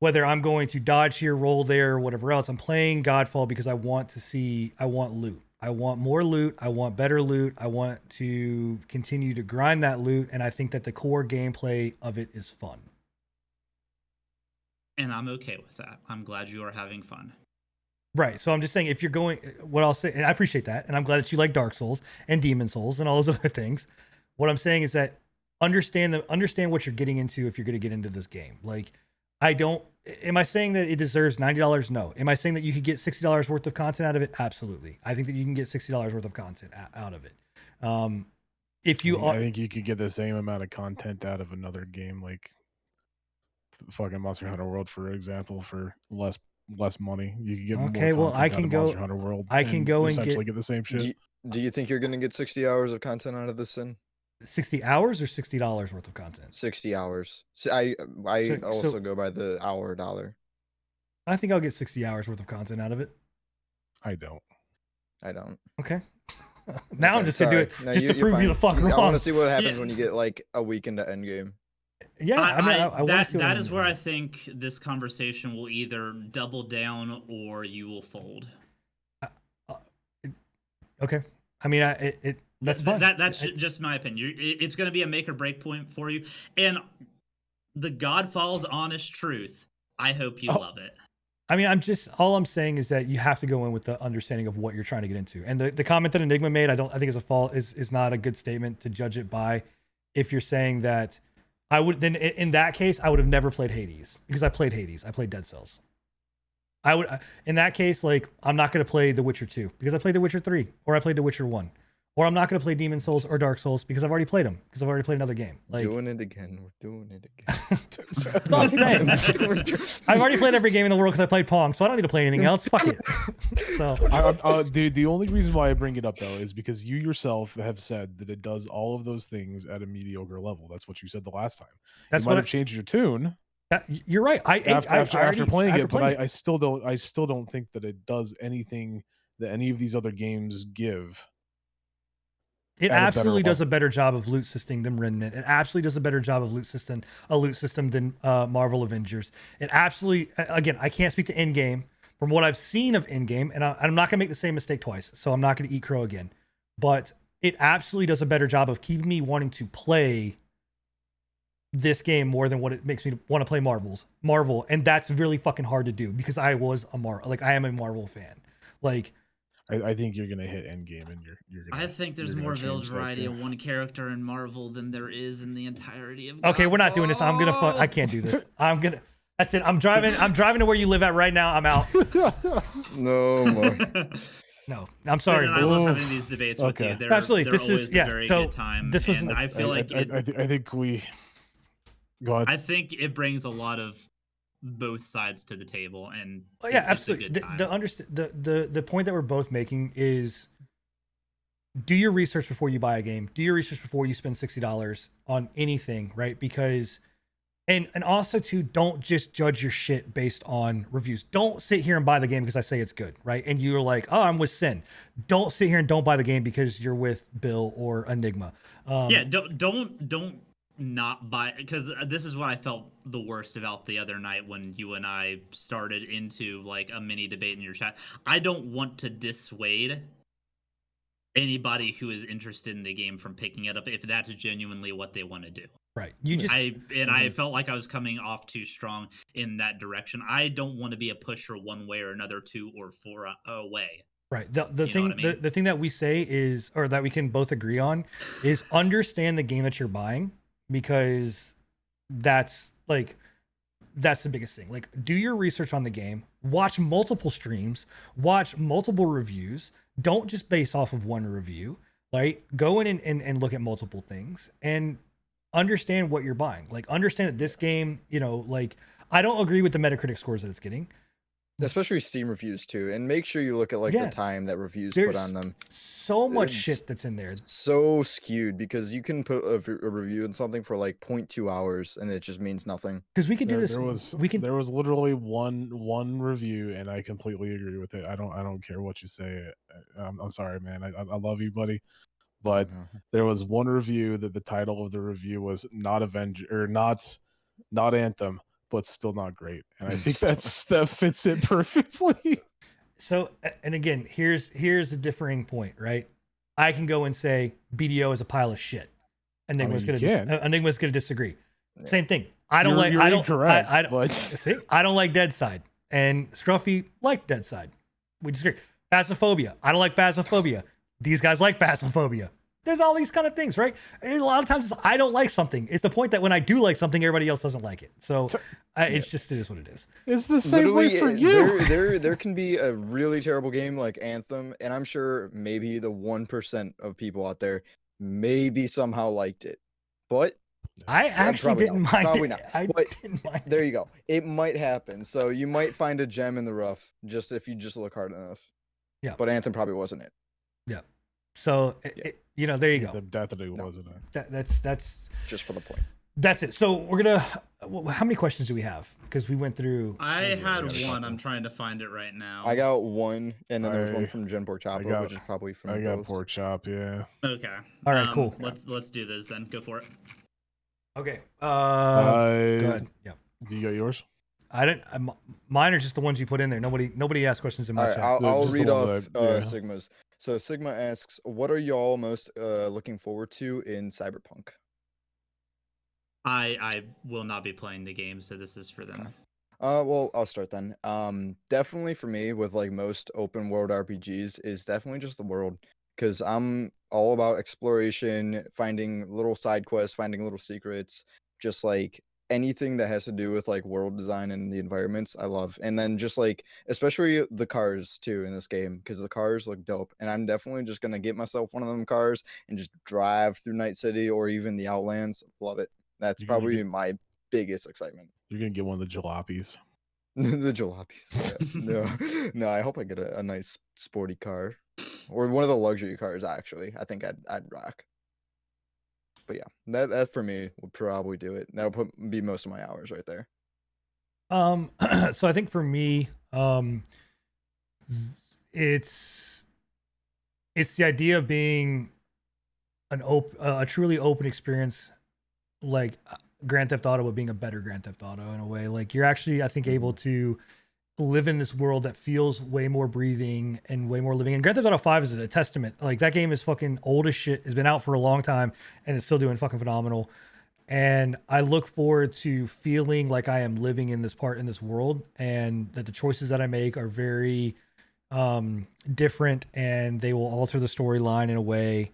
whether I'm going to dodge here, roll there, or whatever else. I'm playing Godfall because I want loot. I want more loot. I want better loot. I want to continue to grind that loot. And I think that the core gameplay of it is fun. And I'm okay with that. I'm glad you are having fun. Right. So I'm just saying if you're going, what I'll say, and I appreciate that. And I'm glad that you like Dark Souls and Demon Souls and all those other things. What I'm saying is that understand what you're getting into if you're going to get into this game. Like, am I saying that it deserves $90? No. Am I saying that you could get $60 worth of content out of it? Absolutely. I think that you can get $60 worth of content out of it. I think you could get the same amount of content out of another game, like fucking Monster Hunter World, for example, for less money. You can get more content I can out of go. Monster Hunter World. I can go and essentially get the same shit. Do you think you're gonna get 60 hours of content out of this, Sin? 60 hours or $60 worth of content? 60 hours. So I also go by the hour dollar. I think I'll get 60 hours worth of content out of it. I don't. Okay. Now I'm just gonna do it just to prove you the fuck wrong. I want to see what happens when you get like a week into endgame. Yeah, I want to see that is where I think this conversation will either double down or you will fold. Okay. I mean, that's fine. That's just my opinion. It's going to be a make or break point for you. And the Godfall's honest truth, I hope you love it. I mean, all I'm saying is that you have to go in with the understanding of what you're trying to get into. And the comment that Enigma made, I think is a fault, is not a good statement to judge it by. If you're saying that in that case, I would have never played Hades because I played Hades. I played Dead Cells. In that case, like, I'm not going to play The Witcher 2 because I played The Witcher 3 or I played The Witcher 1. or I'm not going to play Demon Souls or Dark Souls because I've already played them, because I've already played another game. Like, doing it again. We're doing it again. that's all I'm saying. I've already played every game in the world because I played Pong, so I don't need to play anything else. Fuck it. So the only reason why I bring it up though is because you yourself have said that it does all of those things at a mediocre level. That's what you said the last time. that's You might what have changed your tune you're right. after playing it, but playing I still don't think that it does anything that any of these other games give. It at a better absolutely does a level. better job of loot system than Remnant. It absolutely does a better job of loot system than Marvel Avengers. It absolutely, again, I can't speak to Endgame. From what I've seen of Endgame, and I'm not gonna make the same mistake twice, so I'm not gonna eat crow again. But it absolutely does a better job of keeping me wanting to play this game more than what it makes me want to play Marvel, and that's really fucking hard to do because I am a Marvel fan. Like, I think you're gonna hit Endgame and you're gonna. I think there's you're gonna more change village that variety too. of one character in Marvel than there is in the entirety of. okay, we're not doing this. I'm gonna I can't do this. That's it. I'm driving to where you live at right now. I'm out. No more. No, I'm sorry. I love Oof. having these debates with Okay. you. They're, Absolutely. They're This is- always yeah, a very so good time. this was and an- I feel like I think we. Go ahead. I think it brings a lot of both sides to the table, and Oh, yeah, it's a absolutely. good time. The point that we're both making is do your research before you buy a game. Do your research before you spend $60 on anything, right? Because and also too, don't just judge your shit based on reviews. Don't sit here and buy the game because I say it's good, right? And you're like, oh, I'm with Sin. Don't sit here and don't buy the game because you're with Bill or Enigma. Yeah, don't not buy, because this is what I felt the worst about the other night when you and I started into like a mini debate in your chat. I don't want to dissuade anybody who is interested in the game from picking it up if that's genuinely what they want to do. Right. You just I felt like I was coming off too strong in that direction. I don't want to be a pusher one way or another, 2 or 4 away. right. The You thing know what I mean? the thing that we say is, or that we can both agree on, is understand the game that you're buying, because that's the biggest thing. Like, do your research on the game, watch multiple streams, watch multiple reviews. Don't just base off of one review, right? Go in and look at multiple things and understand what you're buying. Like, understand that this game, like, I don't agree with the Metacritic scores that it's getting. Especially Steam reviews too, and make sure you look at like Yeah. the time that reviews There's put on them. so much It's shit that's in there. So skewed because you can put a review in something for like 0.2 hours and it just means nothing. Because we could do this. There was literally one review, and I completely agree with it. I don't care what you say. I'm sorry, man. I love you, buddy. But there was one review that the title of the review was not Avenger or not Anthem, but still not great. And I think that fits it perfectly. So, and again, here's a differing point, right? I can go and say BDO is a pile of shit. Enigma's gonna disagree. Yeah. Same thing. I don't like Dead Side, and Scruffy liked Dead Side. We disagree. Phasmophobia. I don't like Phasmophobia. These guys like Phasmophobia. There's all these kind of things, right? And a lot of times I don't like something. It's the point that when I do like something, everybody else doesn't like it. So it is what it is. It's the same way for you. There can be a really terrible game like Anthem, and I'm sure maybe the 1% of people out there maybe somehow liked it. But I actually didn't mind it. I didn't mind there you go. It might happen. So you might find a gem in the rough just if you just look hard enough. Yeah. But Anthem probably wasn't it. Yeah. So there you go. The definitely wasn't it. That's just for the point. That's it. So we're gonna. How many questions do we have? Because we went through. I had one. I'm trying to find it right now. I got one, and then there was one from Gen Pork Chop, which is probably from. I got Pork Chop. Yeah. Okay. All right. Cool. Let's do this then. Go for it. Okay. Go ahead. Yeah. Do you got yours? I didn't. Mine are just the ones you put in there. Nobody asked questions in my chat. I'll read off Sigma's. So Sigma asks, "What are y'all most looking forward to in Cyberpunk?" I will not be playing the game, so this is for them. Well, I'll start then. Definitely for me, with like most open world RPGs, is definitely just the world, because I'm all about exploration, finding little side quests, finding little secrets, just like anything that has to do with like world design and the environments, I love. And then just like especially the cars too in this game, because the cars look dope. And I'm definitely just gonna get myself one of them cars and just drive through Night City or even the Outlands. Love it. That's probably my biggest excitement. You're gonna get one of the jalopies. The jalopies. Yeah. No, I hope I get a nice sporty car, or one of the luxury cars. Actually, I think I'd rock. But yeah, that for me would probably do it. That'll be most of my hours right there. So I think for me, it's the idea of being a truly open experience, like Grand Theft Auto, but being a better Grand Theft Auto in a way. Like you're actually, I think, able to live in this world that feels way more breathing and way more living. And Grand Theft Auto 5 is a testament. Like that game is fucking old as shit. It's been out for a long time and it's still doing fucking phenomenal. And I look forward to feeling like I am living in this world, and that the choices that I make are very different, and they will alter the storyline in a way.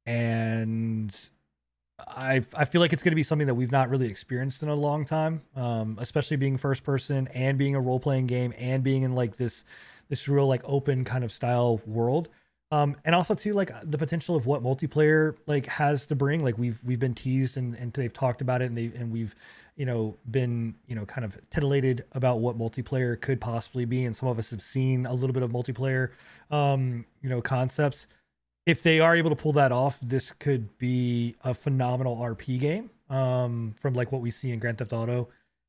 And I feel like it's going to be something that we've not really experienced in a long time, especially being first person and being a role playing game and being in like this real like open kind of style world. And also too, like the potential of what multiplayer like has to bring. Like we've been teased and they've talked about it, and we've, been, kind of titillated about what multiplayer could possibly be. And some of us have seen a little bit of multiplayer, concepts. If they are able to pull that off, this could be a phenomenal RP game, from like what we see in Grand Theft Auto.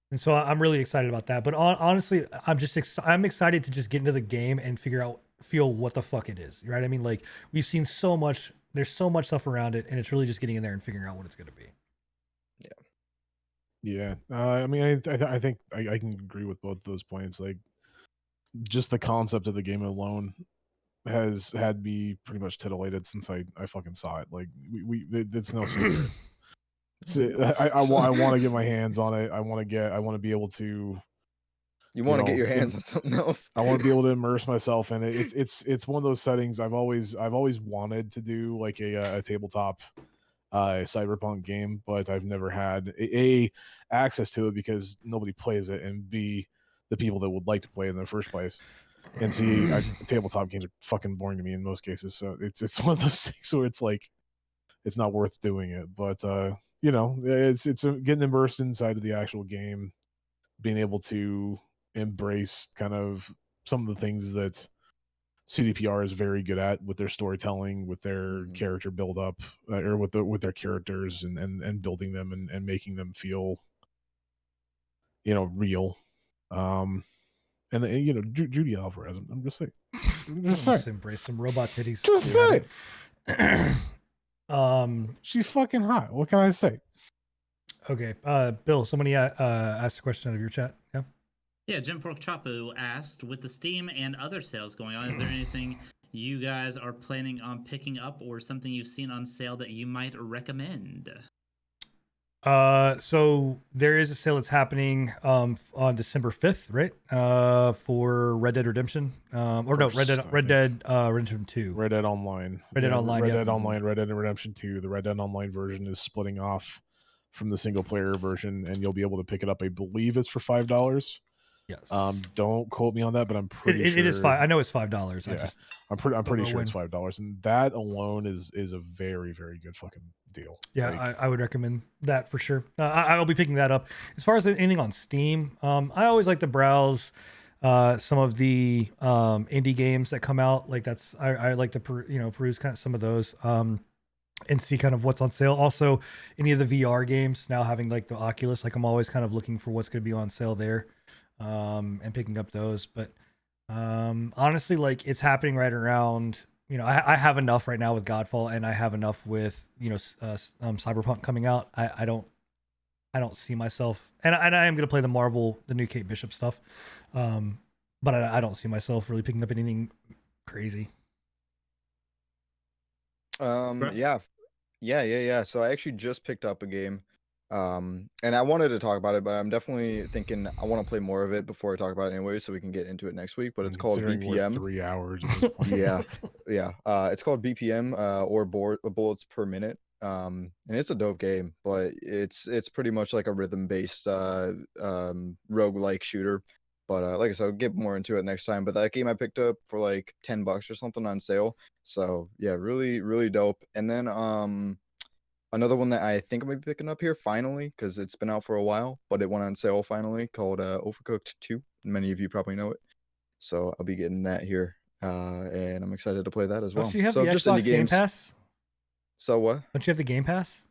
And so I'm really excited about that. But honestly, I'm excited to just get into the game and feel what the fuck it is, right? I mean, like we've seen so much, there's so much stuff around it, and it's really just getting in there and figuring out what it's going to be. Yeah. I mean, I think I can agree with both of those points. Like just the concept of the game alone has had me pretty much titillated since I fucking saw it. Like it's no secret. I want to get my hands on it. I want to be able to. You want to get your hands on something else. I want to be able to immerse myself in it. It's one of those settings I've always wanted to do, like a tabletop cyberpunk game, but I've never had a access to it because nobody plays it, and B, the people that would like to play it in the first place. And see, tabletop games are fucking boring to me in most cases. So it's one of those things where it's like it's not worth doing it. But it's getting immersed inside of the actual game, being able to embrace kind of some of the things that CDPR is very good at with their storytelling, with their character build up, or with their characters and building them and making them feel real. And Judy Alvarez. I'm just saying. Just embrace some robot titties. Just say. She's fucking hot. What can I say? Okay. Bill, somebody asked a question out of your chat. Yeah. Yeah, Jim Pork Chapu asked, with the Steam and other sales going on, is there anything you guys are planning on picking up or something you've seen on sale that you might recommend? So there is a sale that's happening on December 5th, right? For Red Dead Redemption. Red Dead Redemption 2. Red Dead Online. Red Dead Online. Red Dead Online, Red Dead Redemption 2. The Red Dead Online version is splitting off from the single player version, and you'll be able to pick it up. I believe it's for $5. Yes. Don't quote me on that, but I'm pretty sure it is $5. I know it's $5. Yeah, I'm pretty sure it's $5, and that alone is a very, very good fucking deal. Yeah, like, I would recommend that for sure. I'll be picking that up. As far as anything on Steam, I always like to browse some of the indie games that come out. Like I like to peruse kind of some of those and see kind of what's on sale. Also, any of the VR games now having like the Oculus, like I'm always kind of looking for what's going to be on sale there. And picking up those, but honestly, like it's happening right around, I have enough right now with Godfall, and I have enough with Cyberpunk coming out. I don't see myself, and I am gonna play the new Kate Bishop stuff, but I don't see myself really picking up anything crazy. Yeah. So I actually just picked up a game. And I wanted to talk about it, but I'm definitely thinking I want to play more of it before I talk about it anyway, so we can get into it next week. But it's called BPM. 3 hours. Yeah. It's called BPM, or Bullets Per Minute. and it's a dope game, but it's pretty much like a rhythm-based roguelike shooter. But like I said, I'll get more into it next time. But that game I picked up for like $10 or something on sale. So yeah, really, really dope. And then another one that I think I might be picking up here finally, because it's been out for a while, but it went on sale finally, called Overcooked 2. Many of you probably know it. So I'll be getting that here. And I'm excited to play that as well. Don't you have so the just Xbox indie Game games. Pass? So what? Don't you have the Game Pass?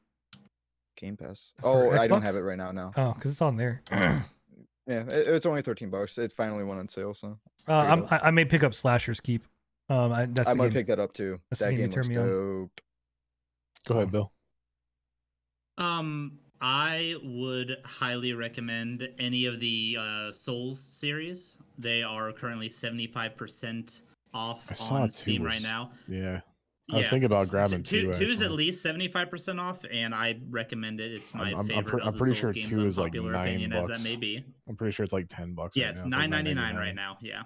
Game Pass. For Oh, I don't Xbox? have it right now. No. Oh, because it's on there. Yeah, it's only $13. It finally went on sale, so I may pick up Slasher's Keep. That's I the might game. pick that up too. That's the That game game that looks turned me on. dope. Go ahead, Bill. I would highly recommend any of the Souls series. They are currently 75% off on Steam right now. Yeah. I was thinking about grabbing two. Two's at least 75% off, and I recommend it. It's my favorite. I'm of the pretty Souls sure games, two is like unpopular $9. opinion as that may be. I'm pretty sure it's like $10. Yeah, right it's now. $9.99 right now. Yeah.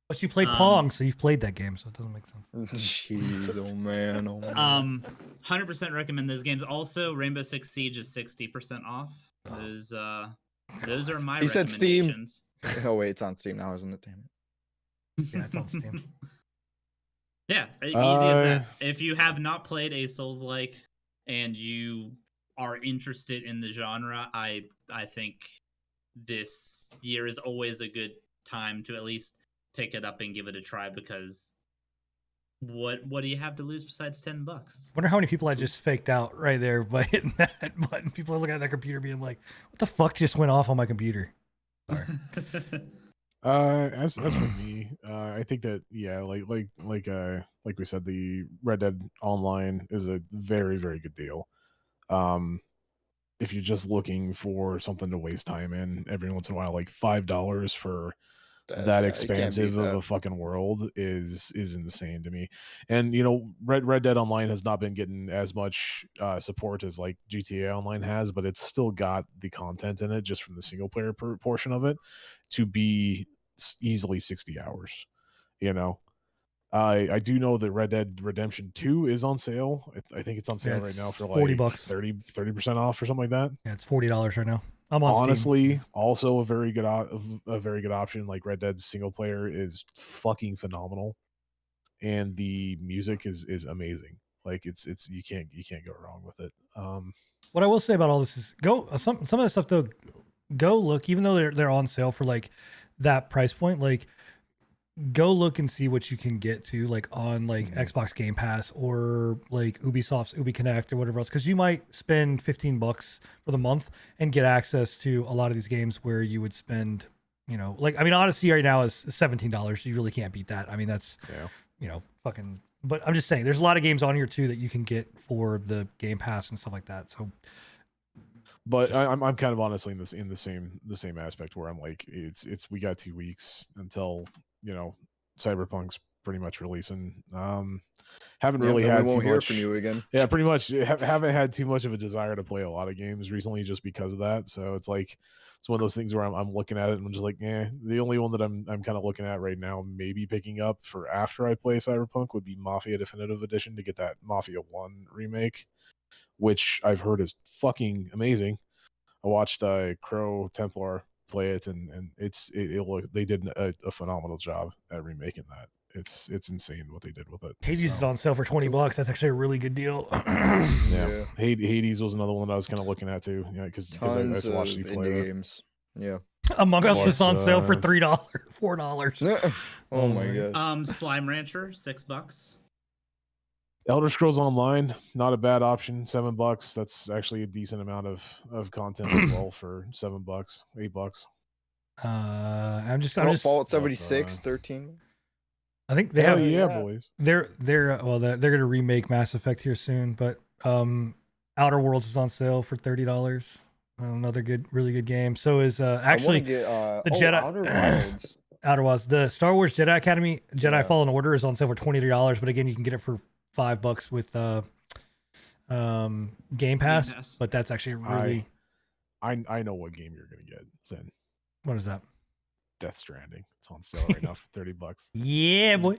But you played Pong, so you've played that game, so it doesn't make sense. Jeez, oh man, oh man. 100% recommend those games. Also, Rainbow Six Siege is 60% off. Those are my He said Steam. recommendations. Oh wait, it's on Steam now, isn't it? Damn it. Yeah, it's on Steam. Yeah, easy as that. If you have not played a Souls-like and you are interested in the genre, I think this year is always a good time to at least pick it up and give it a try, because what do you have to lose besides $10? Wonder how many people I just faked out right there by hitting that button. People are looking at their computer being like, what the fuck just went off on my computer? Sorry. As for me, I think that like we said, the Red Dead Online is a very, very good deal. If you're just looking for something to waste time in every once in a while, like $5 for that expansive of a fucking world is insane to me. And you know, Red Dead Online has not been getting as much support as like GTA Online has, but it's still got the content in it just from the single player portion of it to be easily 60 hours. You know, I do know that Red Dead Redemption 2 is on sale. I think it's on sale right now for like $40, 30% off or something like that. Yeah, it's $40 right now. I'm on honestly Steam. Also a very good option. Like Red Dead's single player is fucking phenomenal, and the music is amazing. Like it's you can't go wrong with it. What I will say about all this is go some of the stuff though. Go look, even though they're on sale for like that price point, like go look and see what you can get to like on like Xbox Game Pass or like Ubisoft's Ubi Connect or whatever else, because you might spend $15 for the month and get access to a lot of these games where you would spend, you know, like, I mean, Odyssey right now is $17. You really can't beat that. I mean, that's, you know, fucking, but I'm just saying there's a lot of games on here too that you can get for the Game Pass and stuff like that. So but I'm kind of honestly in the same aspect where I'm like, it's we got 2 weeks until, you know, Cyberpunk's pretty much releasing. Haven't really had too much from you again. Yeah, pretty much haven't had too much of a desire to play a lot of games recently just because of that. So it's like it's one of those things where I'm looking at it and I'm just like, the only one that I'm kind of looking at right now, maybe picking up for after I play Cyberpunk, would be Mafia Definitive Edition to get that Mafia 1 remake, which I've heard is fucking amazing. I watched Crow Templar play it, and they did a phenomenal job at remaking that. It's insane what they did with it. Hades is on sale for $20. That's actually a really good deal. Yeah. Hades was another one that I was kind of looking at too. Yeah, because I just watched you play it. Games. Yeah. Among Us is on sale for $3, $4. Oh my god. Slime Rancher, $6. Elder Scrolls Online, not a bad option. $7. That's actually a decent amount of content as well for $7, $8. I'm just Fallout 76, 13. I think they have. Yeah, boys. They're gonna remake Mass Effect here soon, but Outer Worlds is on sale for $30. Another really good game. So is actually the Jedi Outer Worlds. The Star Wars Jedi Academy Jedi Fallen Order is on sale for $23, but again, you can get it for $5 with Game Pass. But that's actually really. I know what game you're gonna get, Zen. What is that? Death Stranding. It's on sale right now for $30. Yeah, boy.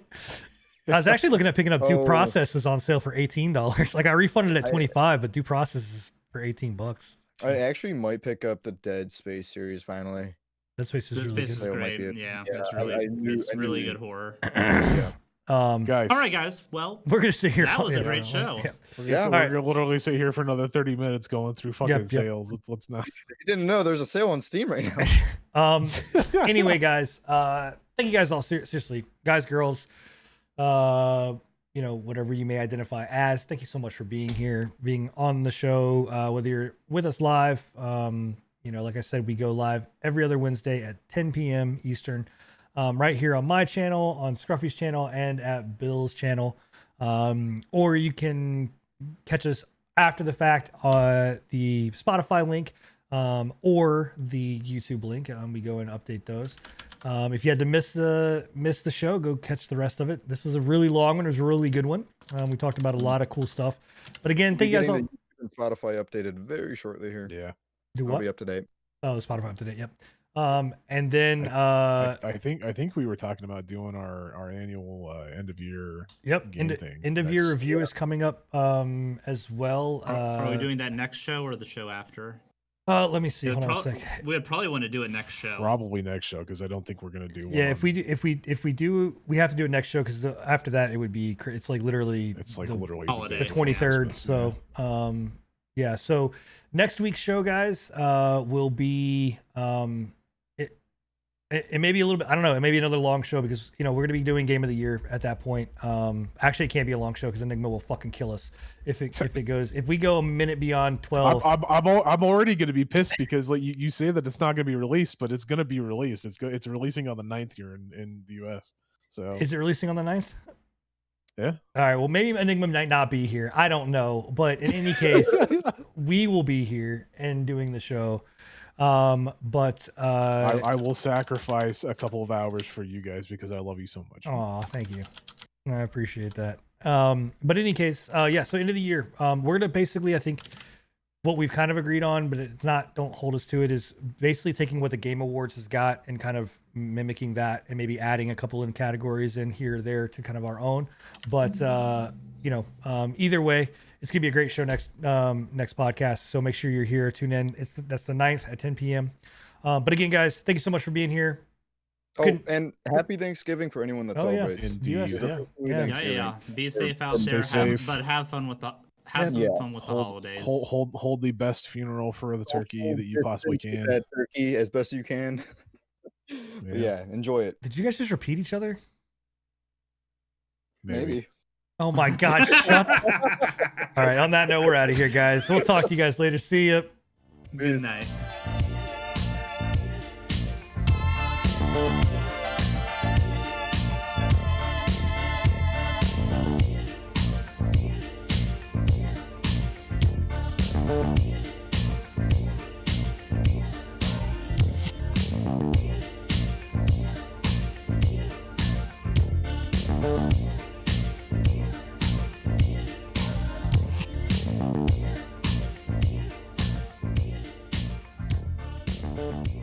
I was actually looking at picking up Due Oh. Process is on sale for $18. Like I refunded it at 25, but Due Process is for $18. I actually might pick up the Dead Space series finally. Dead Space is Dead really Space is good. Sale might great. be Yeah, yeah, it's really, it's really good horror. Yeah. Guys, All right, guys. Well, We're gonna sit here. That was a yeah, great yeah, show. yeah. Yeah. we're Alright. gonna literally sit here for another 30 minutes going through fucking Yep. sales. Let's not. If you didn't know, there's a sale on Steam right now. Anyway, guys, thank you guys all seriously, guys, girls, whatever you may identify as. Thank you so much for being here, being on the show, whether you're with us live. Like I said, we go live every other Wednesday at 10 p.m. Eastern, right here on my channel, on Scruffy's channel, and at Bill's channel. Or you can catch us after the fact on the Spotify link, or the YouTube link. We go and update those. If you had to miss the show, go catch the rest of it. This was a really long one. It was a really good one. We talked about a lot of cool stuff. But again, thank you guys all. Getting the YouTube and Spotify updated very shortly here. Yeah. Do I'll what? be up to date. Oh, the Spotify up to date. Yep. And then I think we were talking about doing our annual end of year. yep, game thing end of year next- review is coming up as well. are we doing that next show or the show after? Let me see. It would Hold on a prob- sec. We would probably want to do it next show. Probably next show because I don't think we're gonna do. One Yeah, on- if we do, we have to do it next show because after that it would be. It's like literally. it's like the, literally holiday. the day 23rd. before Christmas, So, yeah. So next week's show, guys, will be it may be a little bit. I don't know. It may be another long show because we're gonna be doing Game of the Year at that point. Actually, it can't be a long show because Enigma will fucking kill us if we go a minute beyond 12. I'm already going to be pissed because like you say that it's not going to be released, but it's going to be released. It's releasing on the 9th here in the US. So Is it releasing on the 9th? Yeah. All right. Well, maybe Enigma might not be here. I don't know. But in any case, we will be here and doing the show. But I will sacrifice a couple of hours for you guys because I love you so much. oh, thank you. I appreciate that. But in any case, yeah, so end of the year. We're gonna basically, I think what we've kind of agreed on, but it's not, don't hold us to it, is basically taking what the Game Awards has got and kind of mimicking that and maybe adding a couple in categories in here or there to kind of our own. But either way, it's gonna be a great show next podcast. So make sure you're here, tune in. That's the 9th at 10 p.m. But again, guys, thank you so much for being here. Oh, and happy Thanksgiving for anyone that Oh, yeah. celebrates. Indeed. Yeah. Yeah. Be safe out Stay there, safe. but have fun with the fun with the holidays. Hold the best funeral for the turkey that you possibly can. That turkey as best you can. But yeah, enjoy it. Did you guys just repeat each other? Maybe. Oh my God. Shut All right. On that note, we're out of here, guys. We'll talk to you guys later. See ya. Good night. Bye.